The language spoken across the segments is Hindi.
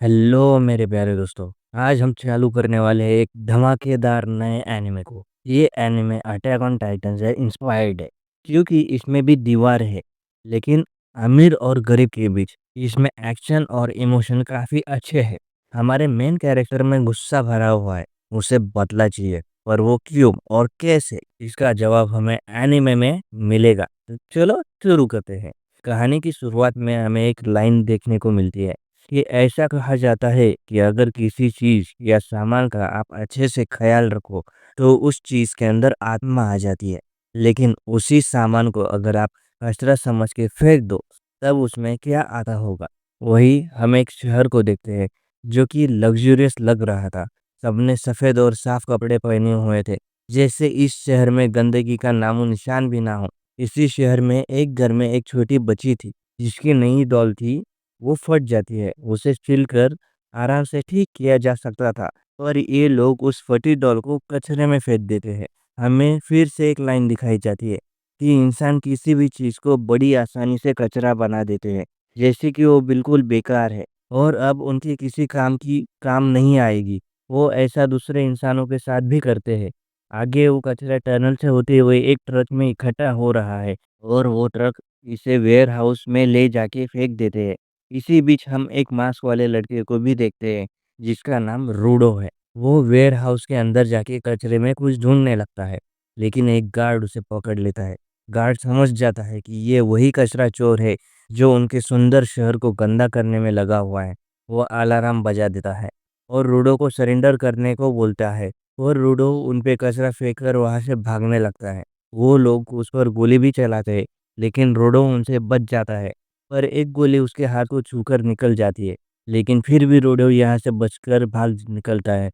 हेलो मेरे प्यारे दोस्तों। आज हम चालू करने वाले हैं एक धमाकेदार नए एनिमे को। ये एनिमे अटैक ऑन टाइटन से इंस्पायर्ड है क्योंकि इसमें भी दीवार है, लेकिन अमीर और गरीब के बीच इसमें एक्शन और इमोशन काफ़ी अच्छे हैं। हमारे मेन कैरेक्टर में गुस्सा भरा हुआ है, उसे बदला चाहिए, पर वो क्यों और कैसे, इसका जवाब हमें एनिमे में मिलेगा। तो चलो शुरू करते हैं। कहानी की शुरुआत में हमें एक लाइन देखने को मिलती है कि ऐसा कहा जाता है कि अगर किसी चीज़ या सामान का आप अच्छे से ख्याल रखो तो उस चीज़ के अंदर आत्मा आ जाती है। लेकिन उसी सामान को अगर आप कचरा समझ के फेंक दो, तब उसमें क्या आता होगा। वही हम एक शहर को देखते हैं जो कि लग्जरियस लग रहा था। सबने सफ़ेद और साफ कपड़े पहने हुए थे, जैसे इस शहर में गंदगी का नामो निशान भी ना हो। इसी शहर में एक घर में एक छोटी बच्ची थी जिसकी नई डॉल थी, वो फट जाती है। उसे छिलकर आराम से ठीक किया जा सकता था, पर ये लोग उस फटी डॉल को कचरे में फेंक देते हैं। हमें फिर से एक लाइन दिखाई जाती है कि इंसान किसी भी चीज़ को बड़ी आसानी से कचरा बना देते हैं, जैसे कि वो बिल्कुल बेकार है और अब उनके किसी काम नहीं आएगी। वो ऐसा दूसरे इंसानों के साथ भी करते हैं। आगे वो कचरा टनल से होते हुए एक ट्रक में इकट्ठा हो रहा है और वो ट्रक इसे वेयर हाउस में ले जाके फेंक देते हैं। इसी बीच हम एक मास्क वाले लड़के को भी देखते हैं जिसका नाम रूडो है। वो वेयर हाउस के अंदर जाके कचरे में कुछ ढूंढने लगता है, लेकिन एक गार्ड उसे पकड़ लेता है। गार्ड समझ जाता है कि ये वही कचरा चोर है जो उनके सुंदर शहर को गंदा करने में लगा हुआ है। वो अलार्म बजा देता है और रूडो को सरेंडर करने को बोलता है, और रूडो उन पे कचरा फेंक कर वहाँ से भागने लगता है। वो लोग उस पर गोली भी चलाते हैं, लेकिन रूडो उनसे बच जाता है। पर एक गोली उसके हाथ को छूकर निकल जाती है, लेकिन फिर भी रूडो यहाँ से बचकर भाग निकलता है।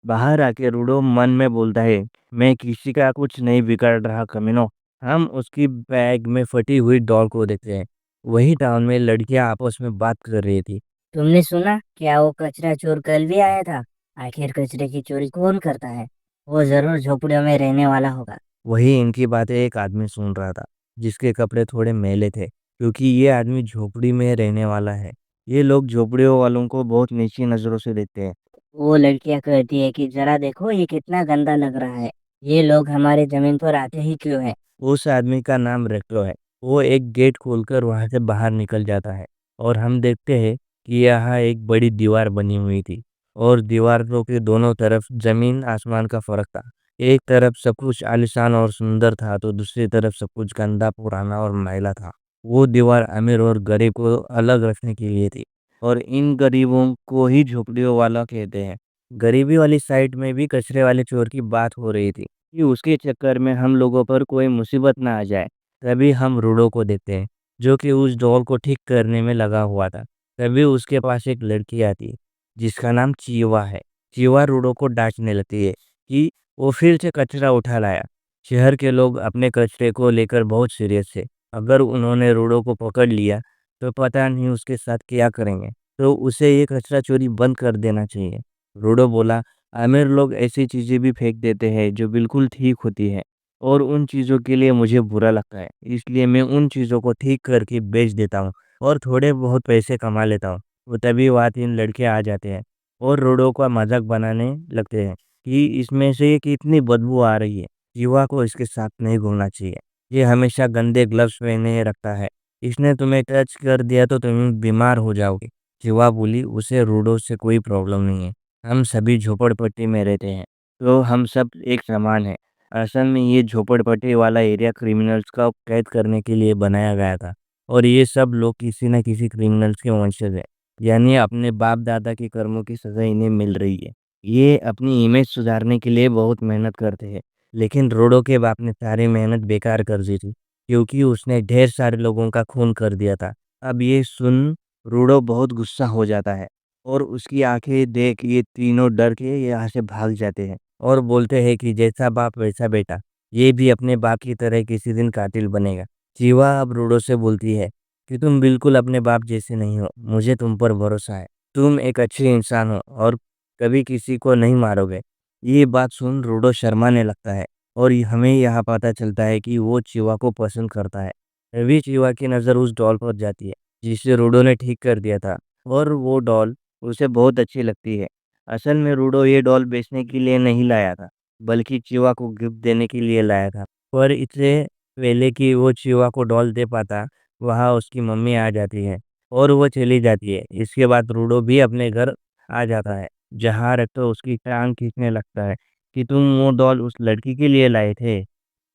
बाहर आके रूडो मन में बोलता है, मैं किसी का कुछ नहीं बिगाड़ रहा कमीनों। हम उसकी बैग में फटी हुई डॉल को देखते हैं। वही टाउन में लड़कियां आपस में बात कर रही थी। तुमने सुना क्या वो कचरा चोर कल भी आया था? आखिर कचरे की चोरी कौन करता है? वो जरूर झोपड़ियों में रहने वाला होगा। वही इनकी बातें एक आदमी सुन रहा था, जिसके कपड़े थोड़े मैले थे, क्योंकि ये आदमी झोपड़ी में रहने वाला है। ये लोग झोपड़ियों वालों को बहुत नीची नज़रों से देखते हैं। वो लड़कियां कहती है कि जरा देखो ये कितना गंदा लग रहा है। ये लोग हमारे जमीन पर आते ही क्यों है? उस आदमी का नाम रेक्लो है। वो एक गेट खोलकर वहां से बाहर निकल जाता है और हम देखते हैं कि यहाँ एक बड़ी दीवार बनी हुई थी और दीवारों के दोनों तरफ जमीन आसमान का फर्क था। एक तरफ सब कुछ आलीशान और सुंदर था, तो दूसरी तरफ सब कुछ गंदा, पुराना और मैला था। वो दीवार अमीर और गरीब को अलग रखने के लिए थी, और इन गरीबों को ही झोपड़ियों वाला कहते हैं। गरीबी वाली साइड में भी कचरे वाले चोर की बात हो रही थी कि उसके चक्कर में हम लोगों पर कोई मुसीबत ना आ जाए। तभी हम रूडो को देखते हैं, जो कि उस डॉल को ठीक करने में लगा हुआ था। तभी उसके पास एक लड़की आती है जिसका नाम चीवा है। चीवा रूडो को डांटने लगती है कि वो फिर से कचरा उठा लाया। शहर के लोग अपने कचरे को लेकर बहुत सीरियस थे। अगर उन्होंने रूडो को पकड़ लिया तो पता नहीं उसके साथ क्या करेंगे। तो उसे ये कचरा चोरी बंद कर देना चाहिए। रूडो बोला, अमीर लोग ऐसी चीज़ें भी फेंक देते हैं जो बिल्कुल ठीक होती है, और उन चीज़ों के लिए मुझे बुरा लगता है। इसलिए मैं उन चीज़ों को ठीक करके बेच देता हूँ और थोड़े बहुत पैसे कमा लेता हूँ। वो तभी वहाँ 3 लड़के आ जाते हैं और रोडो का मज़ाक बनाने लगते हैं कि इसमें से कितनी बदबू आ रही है। जीवा को इसके साथ नहीं घूमना चाहिए। ये हमेशा गंदे ग्लव्स पहने रखता है। इसने तुम्हें टच कर दिया तो तुम बीमार हो जाओगे। जीवा बोली, उसे रोडो से कोई प्रॉब्लम नहीं है। हम सभी झोपड़पट्टी में रहते हैं, तो हम सब एक समान हैं। असल में ये झोपड़पट्टी वाला एरिया क्रिमिनल्स का कैद करने के लिए बनाया गया था, और ये सब लोग किसी न किसी क्रिमिनल्स के वंशज हैं, यानी अपने बाप दादा के कर्मों की सज़ा इन्हें मिल रही है। ये अपनी इमेज सुधारने के लिए बहुत मेहनत करते हैं, लेकिन रोडो के बाप ने सारी मेहनत बेकार कर दी थी, क्योंकि उसने ढेर सारे लोगों का खून कर दिया था। अब ये सुन रोडो बहुत गुस्सा हो जाता है, और उसकी आँखें देख ये तीनों डर के यहाँ से भाग जाते हैं और बोलते हैं कि जैसा बाप वैसा बेटा, ये भी अपने बाप की तरह किसी दिन कातिल बनेगा। जीवा अब रूडो से बोलती है कि तुम बिल्कुल अपने बाप जैसे नहीं हो, मुझे तुम पर भरोसा है। तुम एक अच्छे इंसान हो और कभी किसी को नहीं मारोगे। ये बात सुन रूडो शर्माने लगता है, और हमें यहाँ पता चलता है कि वो चीवा को पसंद करता है। तभी चीवा की नज़र उस डॉल पर जाती है जिसे रूडो ने ठीक कर दिया था, और वो डॉल उसे बहुत अच्छी लगती है। असल में रूडो ये डॉल बेचने के लिए नहीं लाया था, बल्कि चीवा को गिफ्ट देने के लिए लाया था। पर इससे पहले कि वो चीवा को डॉल दे पाता, वहाँ उसकी मम्मी आ जाती है और वो चली जाती है। इसके बाद रूडो भी अपने घर आ जाता है, जहाँ रेक्टो उसकी टांग खींचने लगता है कि तुम वो डॉल उस लड़की के लिए लाए थे।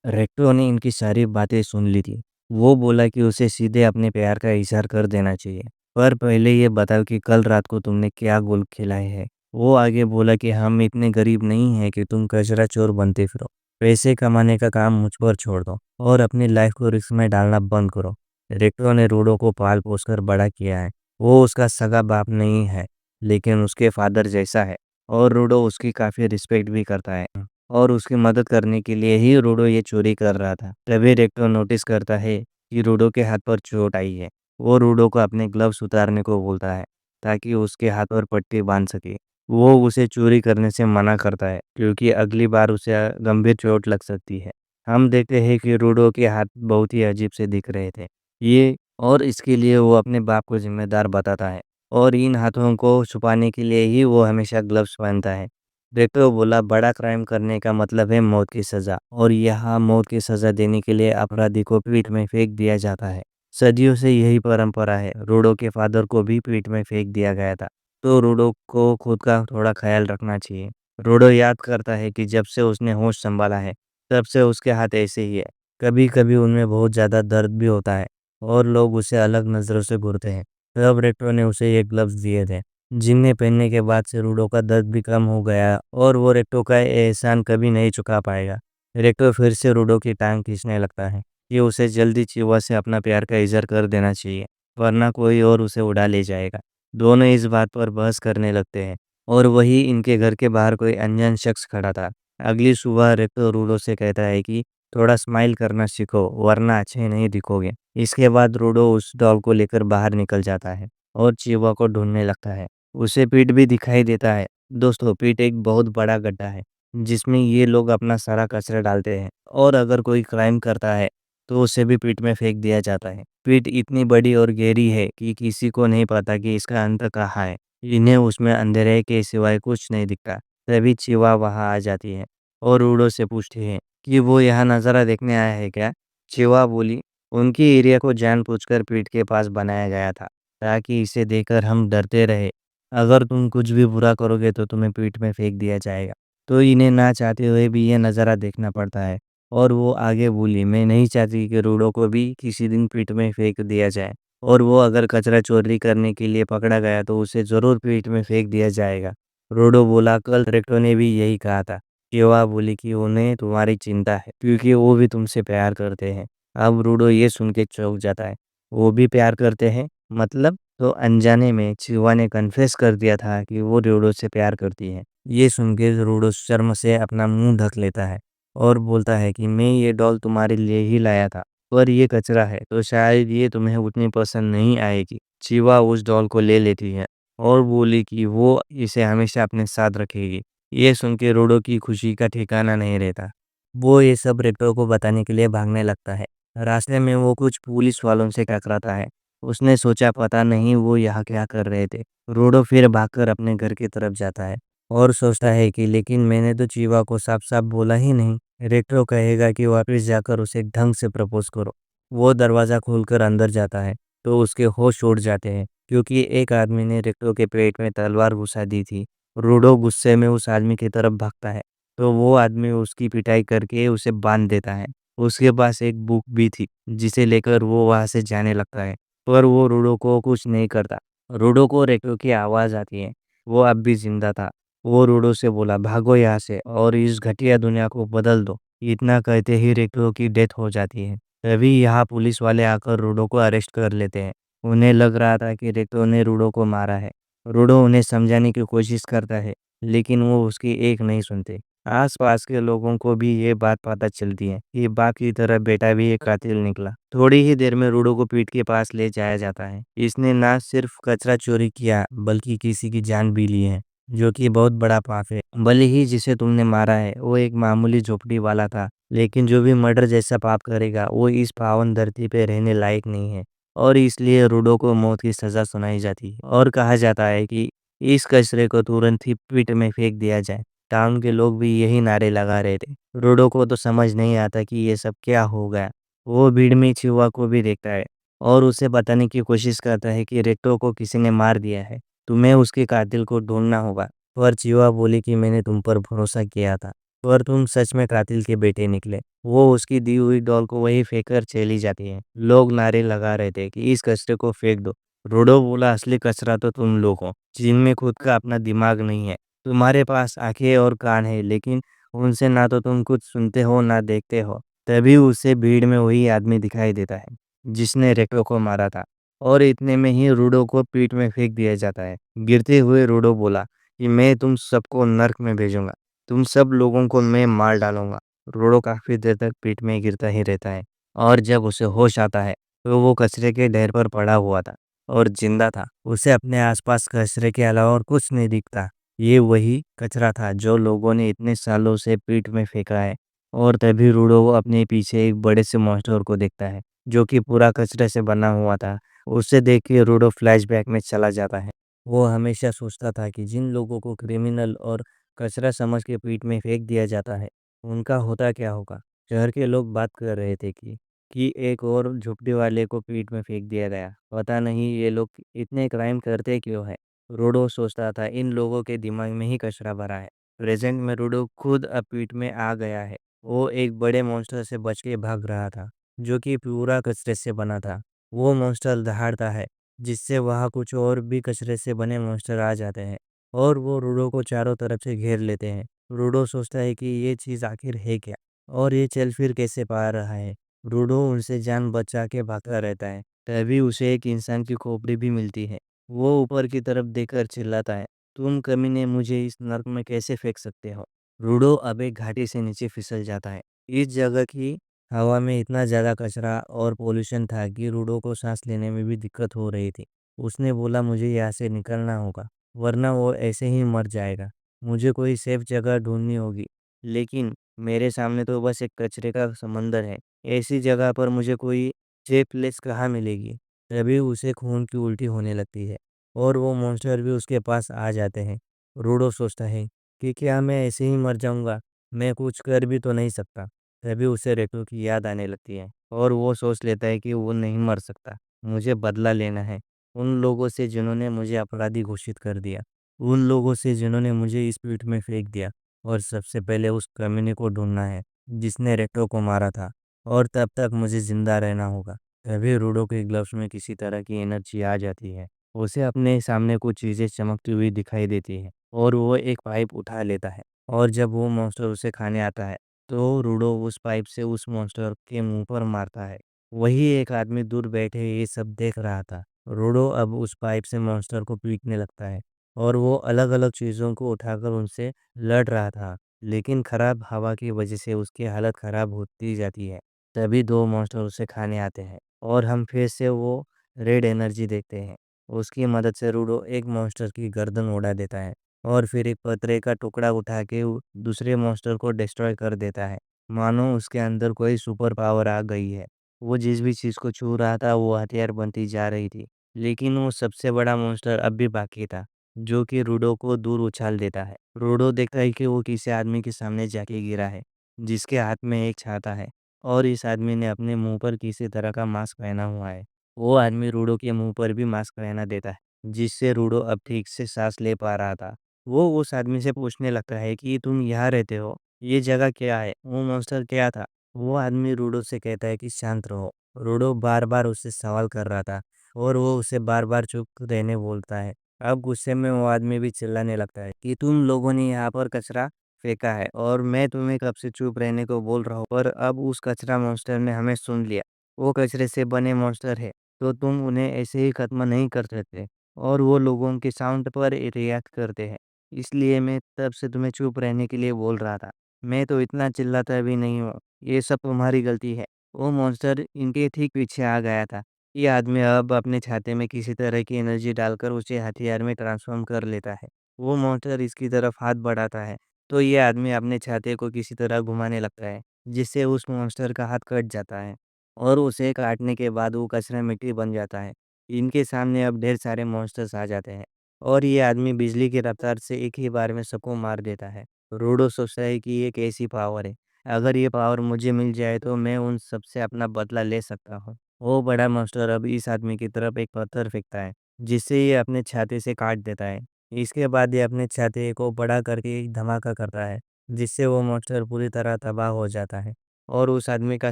रेक्टो ने इनकी सारी बातें सुन ली थी। वो बोला कि उसे सीधे अपने प्यार का इज़हार कर देना चाहिए। पर पहले ये बताओ कि कल रात को तुमने क्या गोल खिलाए हैं? वो आगे बोला कि हम इतने गरीब नहीं हैं कि तुम कचरा चोर बनते फिरो। पैसे कमाने का काम मुझ पर छोड़ दो और अपनी लाइफ को रिस्क में डालना बंद करो। रेक्टो ने रूडो को पाल-पोस कर बड़ा किया है। वो उसका सगा बाप नहीं है, लेकिन उसके फादर जैसा है और रूडो उसकी काफ़ी रिस्पेक्ट भी करता है। और उसकी मदद करने के लिए ही रूडो ये चोरी कर रहा था। तभी रेक्टो नोटिस करता है कि रूडो के हाथ पर चोट आई है। वो रूडो को अपने ग्लव्स उतारने को बोलता है, ताकि उसके हाथ पर पट्टी बांध सके। वो उसे चोरी करने से मना करता है, क्योंकि अगली बार उसे गंभीर चोट लग सकती है। हम देखते हैं कि रूडो के हाथ बहुत ही अजीब से दिख रहे थे। ये और इसके लिए वो अपने बाप को जिम्मेदार बताता है और इन हाथों को छुपाने के लिए ही वो हमेशा ग्लव्स पहनता है। रेक्टो बोला, बड़ा क्राइम करने का मतलब है मौत की सज़ा, और यहाँ मौत की सज़ा देने के लिए अपराधी को पीठ में फेंक दिया जाता है। सदियों से यही परंपरा है। रूडो के फादर को भी पीठ में फेंक दिया गया था, तो रूडो को खुद का थोड़ा ख्याल रखना चाहिए। रूडो याद करता है कि जब से उसने होश संभाला है, तब से उसके हाथ ऐसे ही है। कभी-कभी उनमें बहुत ज़्यादा दर्द भी होता है और लोग उसे अलग नज़रों से घूरते हैं। तब रेक्टो ने उसे ये ग्लव्स दिए थे, जिन्हें पहनने के बाद से रूडो का दर्द भी कम हो गया और वो रेक्टो का एहसान कभी नहीं चुका पाएगा। रेक्टो फिर से रूडो की टांग खींचने लगता है कि उसे जल्दी चिवा से अपना प्यार का इज़हार कर देना चाहिए, वरना कोई और उसे उड़ा ले जाएगा। दोनों इस बात पर बहस करने लगते हैं और वही इनके घर के बाहर कोई अनजान शख्स खड़ा था। अगली सुबह रेक्टो रूडो से कहता है कि थोड़ा स्माइल करना सीखो, वरना अच्छे नहीं दिखोगे। इसके बाद रूडो उस डॉल को लेकर बाहर निकल जाता है और चिवा को ढूंढने लगता है। उसे पीठ भी दिखाई देता है। दोस्तों, पीठ एक बहुत बड़ा गड्ढा है, जिसमें ये लोग अपना सारा कचरा डालते हैं और अगर कोई क्राइम करता है, तो उसे भी पीठ में फेंक दिया जाता है। पीठ इतनी बड़ी और गहरी है कि किसी को नहीं पता कि इसका अंत कहाँ है। इन्हें उसमें अंधेरे के सिवाय कुछ नहीं दिखता। तभी चिवा वहाँ आ जाती है और रूडो से पूछती है कि वो यहाँ नज़ारा देखने आया है क्या? चिवा बोली, उनकी एरिया को जानबूझकर पीठ के पास बनाया गया था, ताकि इसे देखकर हम डरते रहे। अगर तुम कुछ भी बुरा करोगे तो तुम्हें पीठ में फेंक दिया जाएगा। तो इन्हें ना चाहते हुए भी ये नज़ारा देखना पड़ता है। और वो आगे बोली, मैं नहीं चाहती कि रूडो को भी किसी दिन पीठ में फेंक दिया जाए, और वो अगर कचरा चोरी करने के लिए पकड़ा गया तो उसे ज़रूर पीठ में फेंक दिया जाएगा। रूडो बोला, कल रेक्टो ने भी यही कहा था। केवा बोली कि उन्हें तुम्हारी चिंता है, क्योंकि वो भी तुमसे प्यार करते हैं। अब रूडो ये सुन के चौंक जाता है। वो भी प्यार करते हैं? मतलब? तो अनजाने में चिवा ने कन्फेस कर दिया था कि वो रूडो से प्यार करती है। ये सुन के रूडो शर्म से अपना मुंह ढक लेता है और बोलता है कि मैं ये डॉल तुम्हारे लिए ही लाया था, पर ये कचरा है, तो शायद ये तुम्हें उतनी पसंद नहीं आएगी। चिवा उस डॉल को ले लेती है और बोली कि वो इसे हमेशा अपने साथ रखेगी। ये सुन के रूडो की खुशी का ठिकाना नहीं रहता। वो ये सब रेक्टो को बताने के लिए भागने लगता है। रास्ते में वो कुछ पुलिस वालों से टकराता है। उसने सोचा पता नहीं वो यहाँ क्या कर रहे थे। रूडो फिर भागकर अपने घर की तरफ जाता है और सोचता है कि लेकिन मैंने तो चीवा को साफ-साफ बोला ही नहीं। रेक्टो कहेगा कि वापस जाकर उसे ढंग से प्रपोज़ करो। वो दरवाज़ा खोलकर अंदर जाता है, तो उसके होश उड़ जाते हैं, क्योंकि एक आदमी ने रेक्टो के पेट में तलवार घुसा दी थी। रूडो गुस्से में उस आदमी की तरफ भागता है, तो वो आदमी उसकी पिटाई करके उसे बाँध देता है। उसके पास एक बुक भी थी, जिसे लेकर वो वहाँ से जाने लगता है, पर वो रूडो को कुछ नहीं करता। रूडो को रेक्टो की आवाज़ आती है। वो अब भी ज़िंदा था। वो रूडो से बोला, भागो यहाँ से और इस घटिया दुनिया को बदल दो। इतना कहते ही रेक्टो की डेथ हो जाती है। तभी यहाँ पुलिस वाले आकर रूडो को अरेस्ट कर लेते हैं। उन्हें लग रहा था कि रेक्टो ने रूडो को मारा है। रूडो उन्हें समझाने की कोशिश करता है, लेकिन वो उसकी एक नहीं सुनते। आस-पास के लोगों को भी ये बात पता चलती है कि बाप की तरह बेटा भी एक कातिल निकला। थोड़ी ही देर में रूडो को पीठ के पास ले जाया जाता है। इसने ना सिर्फ कचरा चोरी किया, बल्कि किसी की जान भी ली है, जो कि बहुत बड़ा पाप है। भले ही जिसे तुमने मारा है वो एक मामूली झोपड़ी वाला था, लेकिन जो भी मर्डर जैसा पाप करेगा वो इस पावन धरती पे रहने लायक नहीं है, और इसलिए रूडो को मौत की सज़ा सुनाई जाती है और कहा जाता है कि इस कचरे को तुरंत ही पिट में फेंक दिया जाए। टाउन के लोग भी यही नारे लगा रहे थे। रोडो को तो समझ नहीं आता कि ये सब क्या हो गया। वो भीड़ में चिहुआ को भी देखता है और उसे बताने की कोशिश करता है कि रेक्टो को किसी ने मार दिया है। तुम्हें उसके कातिल को ढूंढना होगा। पर चिहुआ बोली कि मैंने तुम पर भरोसा किया था, पर तुम सच में कातिल के बेटे निकले। वो उसकी दी हुई डॉल को वहीं फेंक कर चली जाती है। लोग नारे लगा रहे थे कि इस कचरे को फेंक दो। रोडो बोला, असली कचरा तो तुम लोग हो, जिनमें खुद का अपना दिमाग नहीं है। तुम्हारे पास आंखें और कान है, लेकिन उनसे ना तो तुम कुछ सुनते हो ना देखते हो। तभी उसे भीड़ में वही आदमी दिखाई देता है जिसने रेक्टो को मारा था। और इतने में ही रूडो को पीठ में फेंक दिया जाता है। गिरते हुए रूडो बोला कि मैं तुम सबको नर्क में भेजूंगा। तुम सब लोगों को मैं मार डालूंगा। रूडो काफी देर तक पीठ में गिरता ही रहता है और जब उसे होश आता है तो वो कचरे के ढेर पर पड़ा हुआ था और जिंदा था। उसे अपने आसपास कचरे के अलावा और कुछ नहीं दिखता। ये वही कचरा था जो लोगों ने इतने सालों से पीठ में फेंका है। और तभी रूडो अपने पीछे एक बड़े से मॉन्स्टर को देखता है जो कि पूरा कचरे से बना हुआ था। उसे देख के रूडो फ्लैशबैक में चला जाता है। वो हमेशा सोचता था कि जिन लोगों को क्रिमिनल और कचरा समझ के पीठ में फेंक दिया जाता है, उनका होता क्या होगा। शहर के लोग बात कर रहे थे कि एक और झुपड़ी वाले को पीठ में फेंक दिया गया। पता नहीं ये लोग इतने क्राइम करते क्यों है। रूडो सोचता था इन लोगों के दिमाग में ही कचरा भरा है। प्रेजेंट में रूडो खुद अब पीठ में आ गया है। वो एक बड़े मॉन्स्टर से बच के भाग रहा था जो कि पूरा कचरे से बना था। वो मॉन्स्टर दहाड़ता है जिससे वहाँ कुछ और भी कचरे से बने मॉन्स्टर आ जाते हैं और वो रूडो को चारों तरफ से घेर लेते हैं। रूडो सोचता है कि ये चीज़ आखिर है क्या और ये चल फिर कैसे पा रहा है। रूडो उनसे जान बचा के भागता रहता है। तभी उसे एक इंसान की खोपड़ी भी मिलती है। वो ऊपर की तरफ देखकर चिल्लाता है, तुम कमीने मुझे इस नर्क में कैसे फेंक सकते हो। रूडो अब एक घाटी से नीचे फिसल जाता है। इस जगह की हवा में इतना ज़्यादा कचरा और पोल्यूशन था कि रूडो को सांस लेने में भी दिक्कत हो रही थी। उसने बोला, मुझे यहाँ से निकलना होगा, वरना वो ऐसे ही मर जाएगा। मुझे कोई सेफ जगह ढूंढनी होगी, लेकिन मेरे सामने तो बस एक कचरे का समंदर है। ऐसी जगह पर मुझे कोई सेफ प्लेस कहाँ मिलेगी। तभी उसे खून की उल्टी होने लगती है और वो मॉन्स्टर भी उसके पास आ जाते हैं। रूडो सोचता है कि क्या मैं ऐसे ही मर जाऊंगा, मैं कुछ कर भी तो नहीं सकता। तभी उसे रेटो की याद आने लगती है और वो सोच लेता है कि वो नहीं मर सकता। मुझे बदला लेना है उन लोगों से जिन्होंने मुझे अपराधी घोषित कर दिया, उन लोगों से जिन्होंने मुझे इस पीठ में फेंक दिया। और सबसे पहले उस कमीने को ढूंढना है जिसने रेक्टो को मारा था, और तब तक मुझे जिंदा रहना होगा। तभी रूडो के ग्लव्स में किसी तरह की एनर्जी आ जाती है। उसे अपने सामने कुछ चीज़ें चमकती हुई दिखाई देती है और वो एक पाइप उठा लेता है। और जब वो मॉन्स्टर उसे खाने आता है तो रूडो उस पाइप से उस मॉन्स्टर के मुंह पर मारता है। वही एक आदमी दूर बैठे ये सब देख रहा था। रूडो अब उस पाइप से मॉन्स्टर को पीटने लगता है और वो अलग अलग चीज़ों को उठाकर उनसे लड़ रहा था, लेकिन खराब हवा की वजह से उसकी हालत खराब होती जाती है। तभी दो मॉन्स्टर उसे खाने आते हैं और हम फिर से वो रेड एनर्जी देखते हैं। उसकी मदद से रूडो एक मॉन्स्टर की गर्दन उड़ा देता है और फिर एक पतरे का टुकड़ा उठा के दूसरे मॉन्स्टर को डिस्ट्रॉय कर देता है। मानो उसके अंदर कोई सुपर पावर आ गई है। वो जिस भी चीज़ को छू रहा था वो हथियार बनती जा रही थी। लेकिन वो सबसे बड़ा मॉन्स्टर अब भी बाकी था जो कि रूडो को दूर उछाल देता है। रूडो देखता है कि वो किसी आदमी के सामने जाके गिरा है जिसके हाथ में एक छाता है और इस आदमी ने अपने मुंह पर किसी तरह का मास्क पहना हुआ है। वो आदमी रूडो के मुंह पर भी मास्क पहना देता है जिससे रूडो अब ठीक से सांस ले पा रहा था। वो उस आदमी से पूछने लगता है कि तुम यहाँ रहते हो, ये जगह क्या है, वो मॉन्स्टर क्या था। वो आदमी रूडो से कहता है कि शांत रहो। रूडो बार बार उससे सवाल कर रहा था और वो उसे बार बार चुप रहने बोलता है। अब गुस्से में वो आदमी भी चिल्लाने लगता है कि तुम लोगों ने यहाँ पर कचरा फेंका है और मैं तुम्हें कब से चुप रहने को बोल रहा हूँ, पर अब उस कचरा मॉन्स्टर ने हमें सुन लिया। वो कचरे से बने मॉन्स्टर है तो तुम उन्हें ऐसे ही खत्म नहीं कर सकते और वो लोगों के साउंड पर रिएक्ट करते हैं। इसलिए मैं तब से तुम्हें चुप रहने के लिए बोल रहा था। मैं तो इतना चिल्लाता भी नहीं हूँ। ये सब तुम्हारी गलती है। वो मॉन्स्टर इनके ठीक पीछे आ गया था। ये आदमी अब अपने छाते में किसी तरह की एनर्जी डालकर उसे हथियार में ट्रांसफ़ॉर्म कर लेता है। वो मॉन्स्टर इसकी तरफ हाथ बढ़ाता है, तो ये आदमी अपने छाते को किसी तरह घुमाने लगता है, जिससे उस मॉन्स्टर का हाथ कट जाता है और उसे काटने के बाद वो कचरा मिट्टी बन जाता है। इनके सामने अब ढेर सारे मॉन्स्टर्स आ जाते हैं और ये आदमी बिजली की रफ्तार से एक ही बार में सबको मार देता है। रूडो सोचता है कि ये कैसी पावर है। अगर ये पावर मुझे मिल जाए तो मैं उन सबसे अपना बदला ले सकता हूँ। वो बड़ा मास्टर अब इस आदमी की तरफ एक पत्थर फेंकता है, जिससे ये अपने छाते से काट देता है। इसके बाद ये अपने छाते को बड़ा करके एक धमाका करता है, जिससे वो मॉन्स्टर पूरी तरह तबाह हो जाता है और उस आदमी का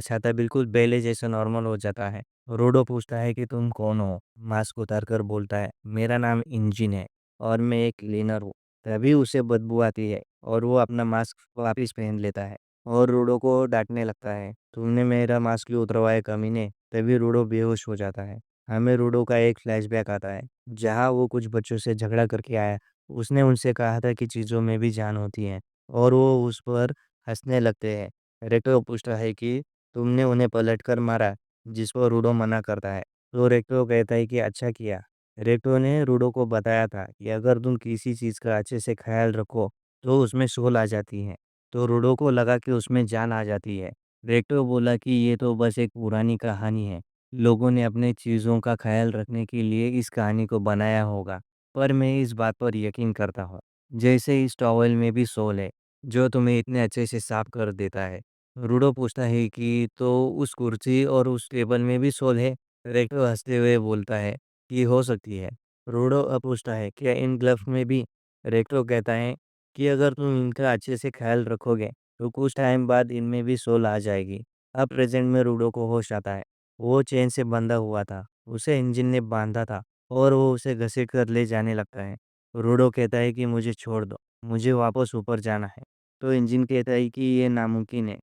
छाता बिल्कुल पहले जैसा नॉर्मल हो जाता है। रोडो पूछता है कि तुम कौन हो? मास्क उतारकर बोलता है, मेरा नाम इंजिन है और मैं एक क्लीनर हूँ। तभी उसे बदबू आती है और वो अपना मास्क वापस पहन लेता है और रूडो को डांटने लगता है, तुमने मेरा मास्क क्यों उतरवाया कमीने? तभी रूडो बेहोश हो जाता है। हमें रूडो का एक फ्लैशबैक आता है, जहाँ वो कुछ बच्चों से झगड़ा करके आया। उसने उनसे कहा था कि चीज़ों में भी जान होती है और वो उस पर हंसने लगते हैं। रेक्टो पूछता है कि तुमने उन्हें पलटकर मारा, जिस पर रूडो मना करता है। तो रेक्टो कहता है कि अच्छा किया। रेक्टो ने रूडो को बताया था कि अगर तुम किसी चीज़ का अच्छे से ख्याल रखो तो उसमें सोल आ जाती है। तो रूडो को लगा कि उसमें जान आ जाती है। रेक्टो बोला कि ये तो बस एक पुरानी कहानी है। लोगों ने अपने चीज़ों का ख्याल रखने के लिए इस कहानी को बनाया होगा, पर मैं इस बात पर यकीन करता हूँ। जैसे इस टॉवल में भी सोल है, जो तुम्हें इतने अच्छे से साफ कर देता है। रूडो पूछता है कि तो उस कुर्सी और उस टेबल में भी सोल है? रेक्टो हंसते हुए बोलता है कि हो सकती है। रूडो अब पूछता है क्या इन ग्लव्स में भी? रेक्टो कहता है कि अगर तुम इनका अच्छे से ख्याल रखोगे तो कुछ टाइम बाद इनमें भी सोल आ जाएगी। अब प्रेजेंट में रूडो को होश आता है। वो चेन से बंधा हुआ था, उसे इंजन ने बांधा था और वो उसे घसीट कर ले जाने लगता है। रूडो कहता है कि मुझे छोड़ दो, मुझे वापस ऊपर जाना है। तो इंजन कहता है कि ये नामुमकिन है।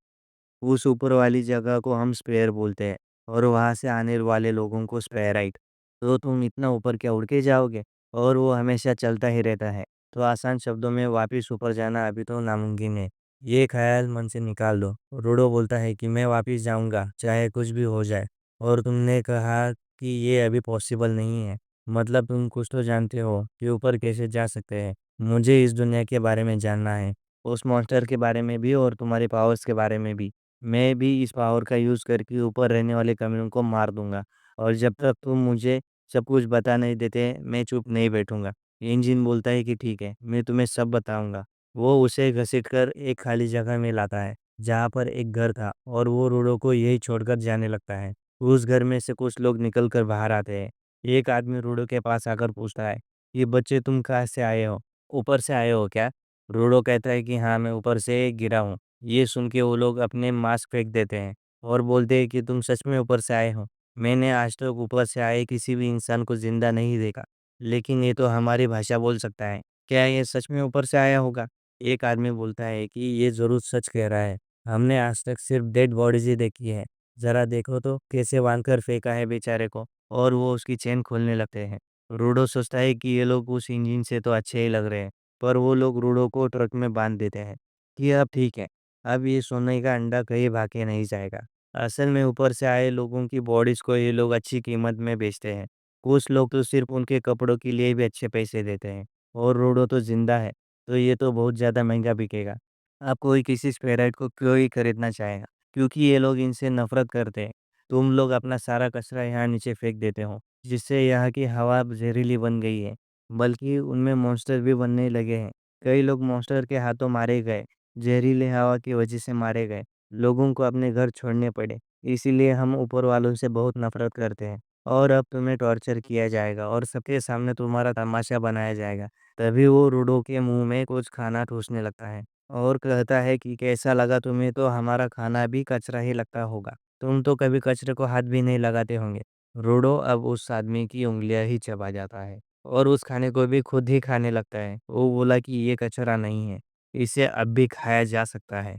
उस ऊपर वाली जगह को हम स्पेयर बोलते हैं और वहाँ से आने वाले लोगों को स्पेराइट। तो तुम इतना ऊपर क्या उड़ के जाओगे? और वो हमेशा चलता ही रहता है। तो आसान शब्दों में वापिस ऊपर जाना अभी तो नामुमकिन है। ये ख्याल मन से निकाल दो। रूडो बोलता है कि मैं वापिस जाऊंगा चाहे कुछ भी हो जाए। और तुमने कहा कि ये अभी पॉसिबल नहीं है। मतलब तुम कुछ तो जानते हो कि ऊपर कैसे जा सकते हैं। मुझे इस दुनिया के बारे में जानना है, उस मॉन्स्टर के बारे में भी और तुम्हारे पावर्स के बारे में भी। मैं भी इस पावर का यूज़ करके ऊपर रहने वाले कमीनों को मार दूँगा और जब तक तुम मुझे सब कुछ बता नहीं देते, मैं चुप नहीं बैठूँगा। इंजन बोलता है कि ठीक है, मैं तुम्हें सब बताऊँगा। वो उसे घसीटकर एक खाली जगह में लाता है, जहाँ पर एक घर था और वो रूडो को यहीं छोड़कर जाने लगता है। उस घर में से कुछ लोग निकल कर बाहर आते हैं। एक आदमी रूडो के पास आकर पूछता है, ये बच्चे तुम कहाँ से आए हो? ऊपर से आए हो क्या? रूडो कहता है कि हाँ, मैं ऊपर से गिरा हूँ। ये सुन के वो लोग अपने मास्क फेंक देते हैं और बोलते हैं कि तुम सच में ऊपर से आए हो। मैंने आज तक ऊपर से आए किसी भी इंसान को जिंदा नहीं देखा, लेकिन ये तो हमारी भाषा बोल सकता है। क्या ये सच में ऊपर से आया होगा? एक आदमी बोलता है कि ये जरूर सच कह रहा है। हमने आज तक सिर्फ डेड बॉडीज ही देखी है। जरा देखो तो कैसे बांध कर फेंका है बेचारे को। और वो उसकी चेन खोलने लगते हैं। रूडो सोचता है कि ये लोग उस इंजन से तो अच्छे ही लग रहे हैं, पर वो लोग रूडो को ट्रक में बांध देते हैं कि अब ठीक है, अब ये सोने का अंडा कहीं भागे नहीं जाएगा। असल में ऊपर से आए लोगों की बॉडीज़ को ये लोग अच्छी कीमत में बेचते हैं। कुछ लोग तो सिर्फ़ उनके कपड़ों के लिए भी अच्छे पैसे देते हैं और रोडो तो ज़िंदा है, तो ये तो बहुत ज़्यादा महँगा बिकेगा। अब कोई किसी स्पेराइट को क्यों ही खरीदना चाहेगा? क्योंकि ये लोग इनसे नफ़रत करते हैं। तुम लोग अपना सारा कचरा यहाँ नीचे फेंक देते हो, जिससे यहाँ की हवा ज़हरीली बन गई है, बल्कि उनमें मॉन्स्टर भी बनने लगे हैं। कई लोग मॉन्स्टर के हाथों मारे गए। जहरीले हवा की वजह से मारे गए, लोगों को अपने घर छोड़ने पड़े। इसीलिए हम ऊपर वालों से बहुत नफ़रत करते हैं और अब तुम्हें टॉर्चर किया जाएगा और सबके सामने तुम्हारा तमाशा बनाया जाएगा। तभी वो रूडो के मुँह में कुछ खाना ठूँसने लगता है और कहता है कि कैसा लगा तुम्हें? तो हमारा खाना भी कचरा ही लगता होगा। तुम तो कभी कचरे को हाथ भी नहीं लगाते होंगे। रूडो अब उस आदमी की उँगलियाँ ही चबा जाता है और उस खाने को भी खुद ही खाने लगता है। वो बोला कि ये कचरा नहीं है, इसे अब भी खाया जा सकता है।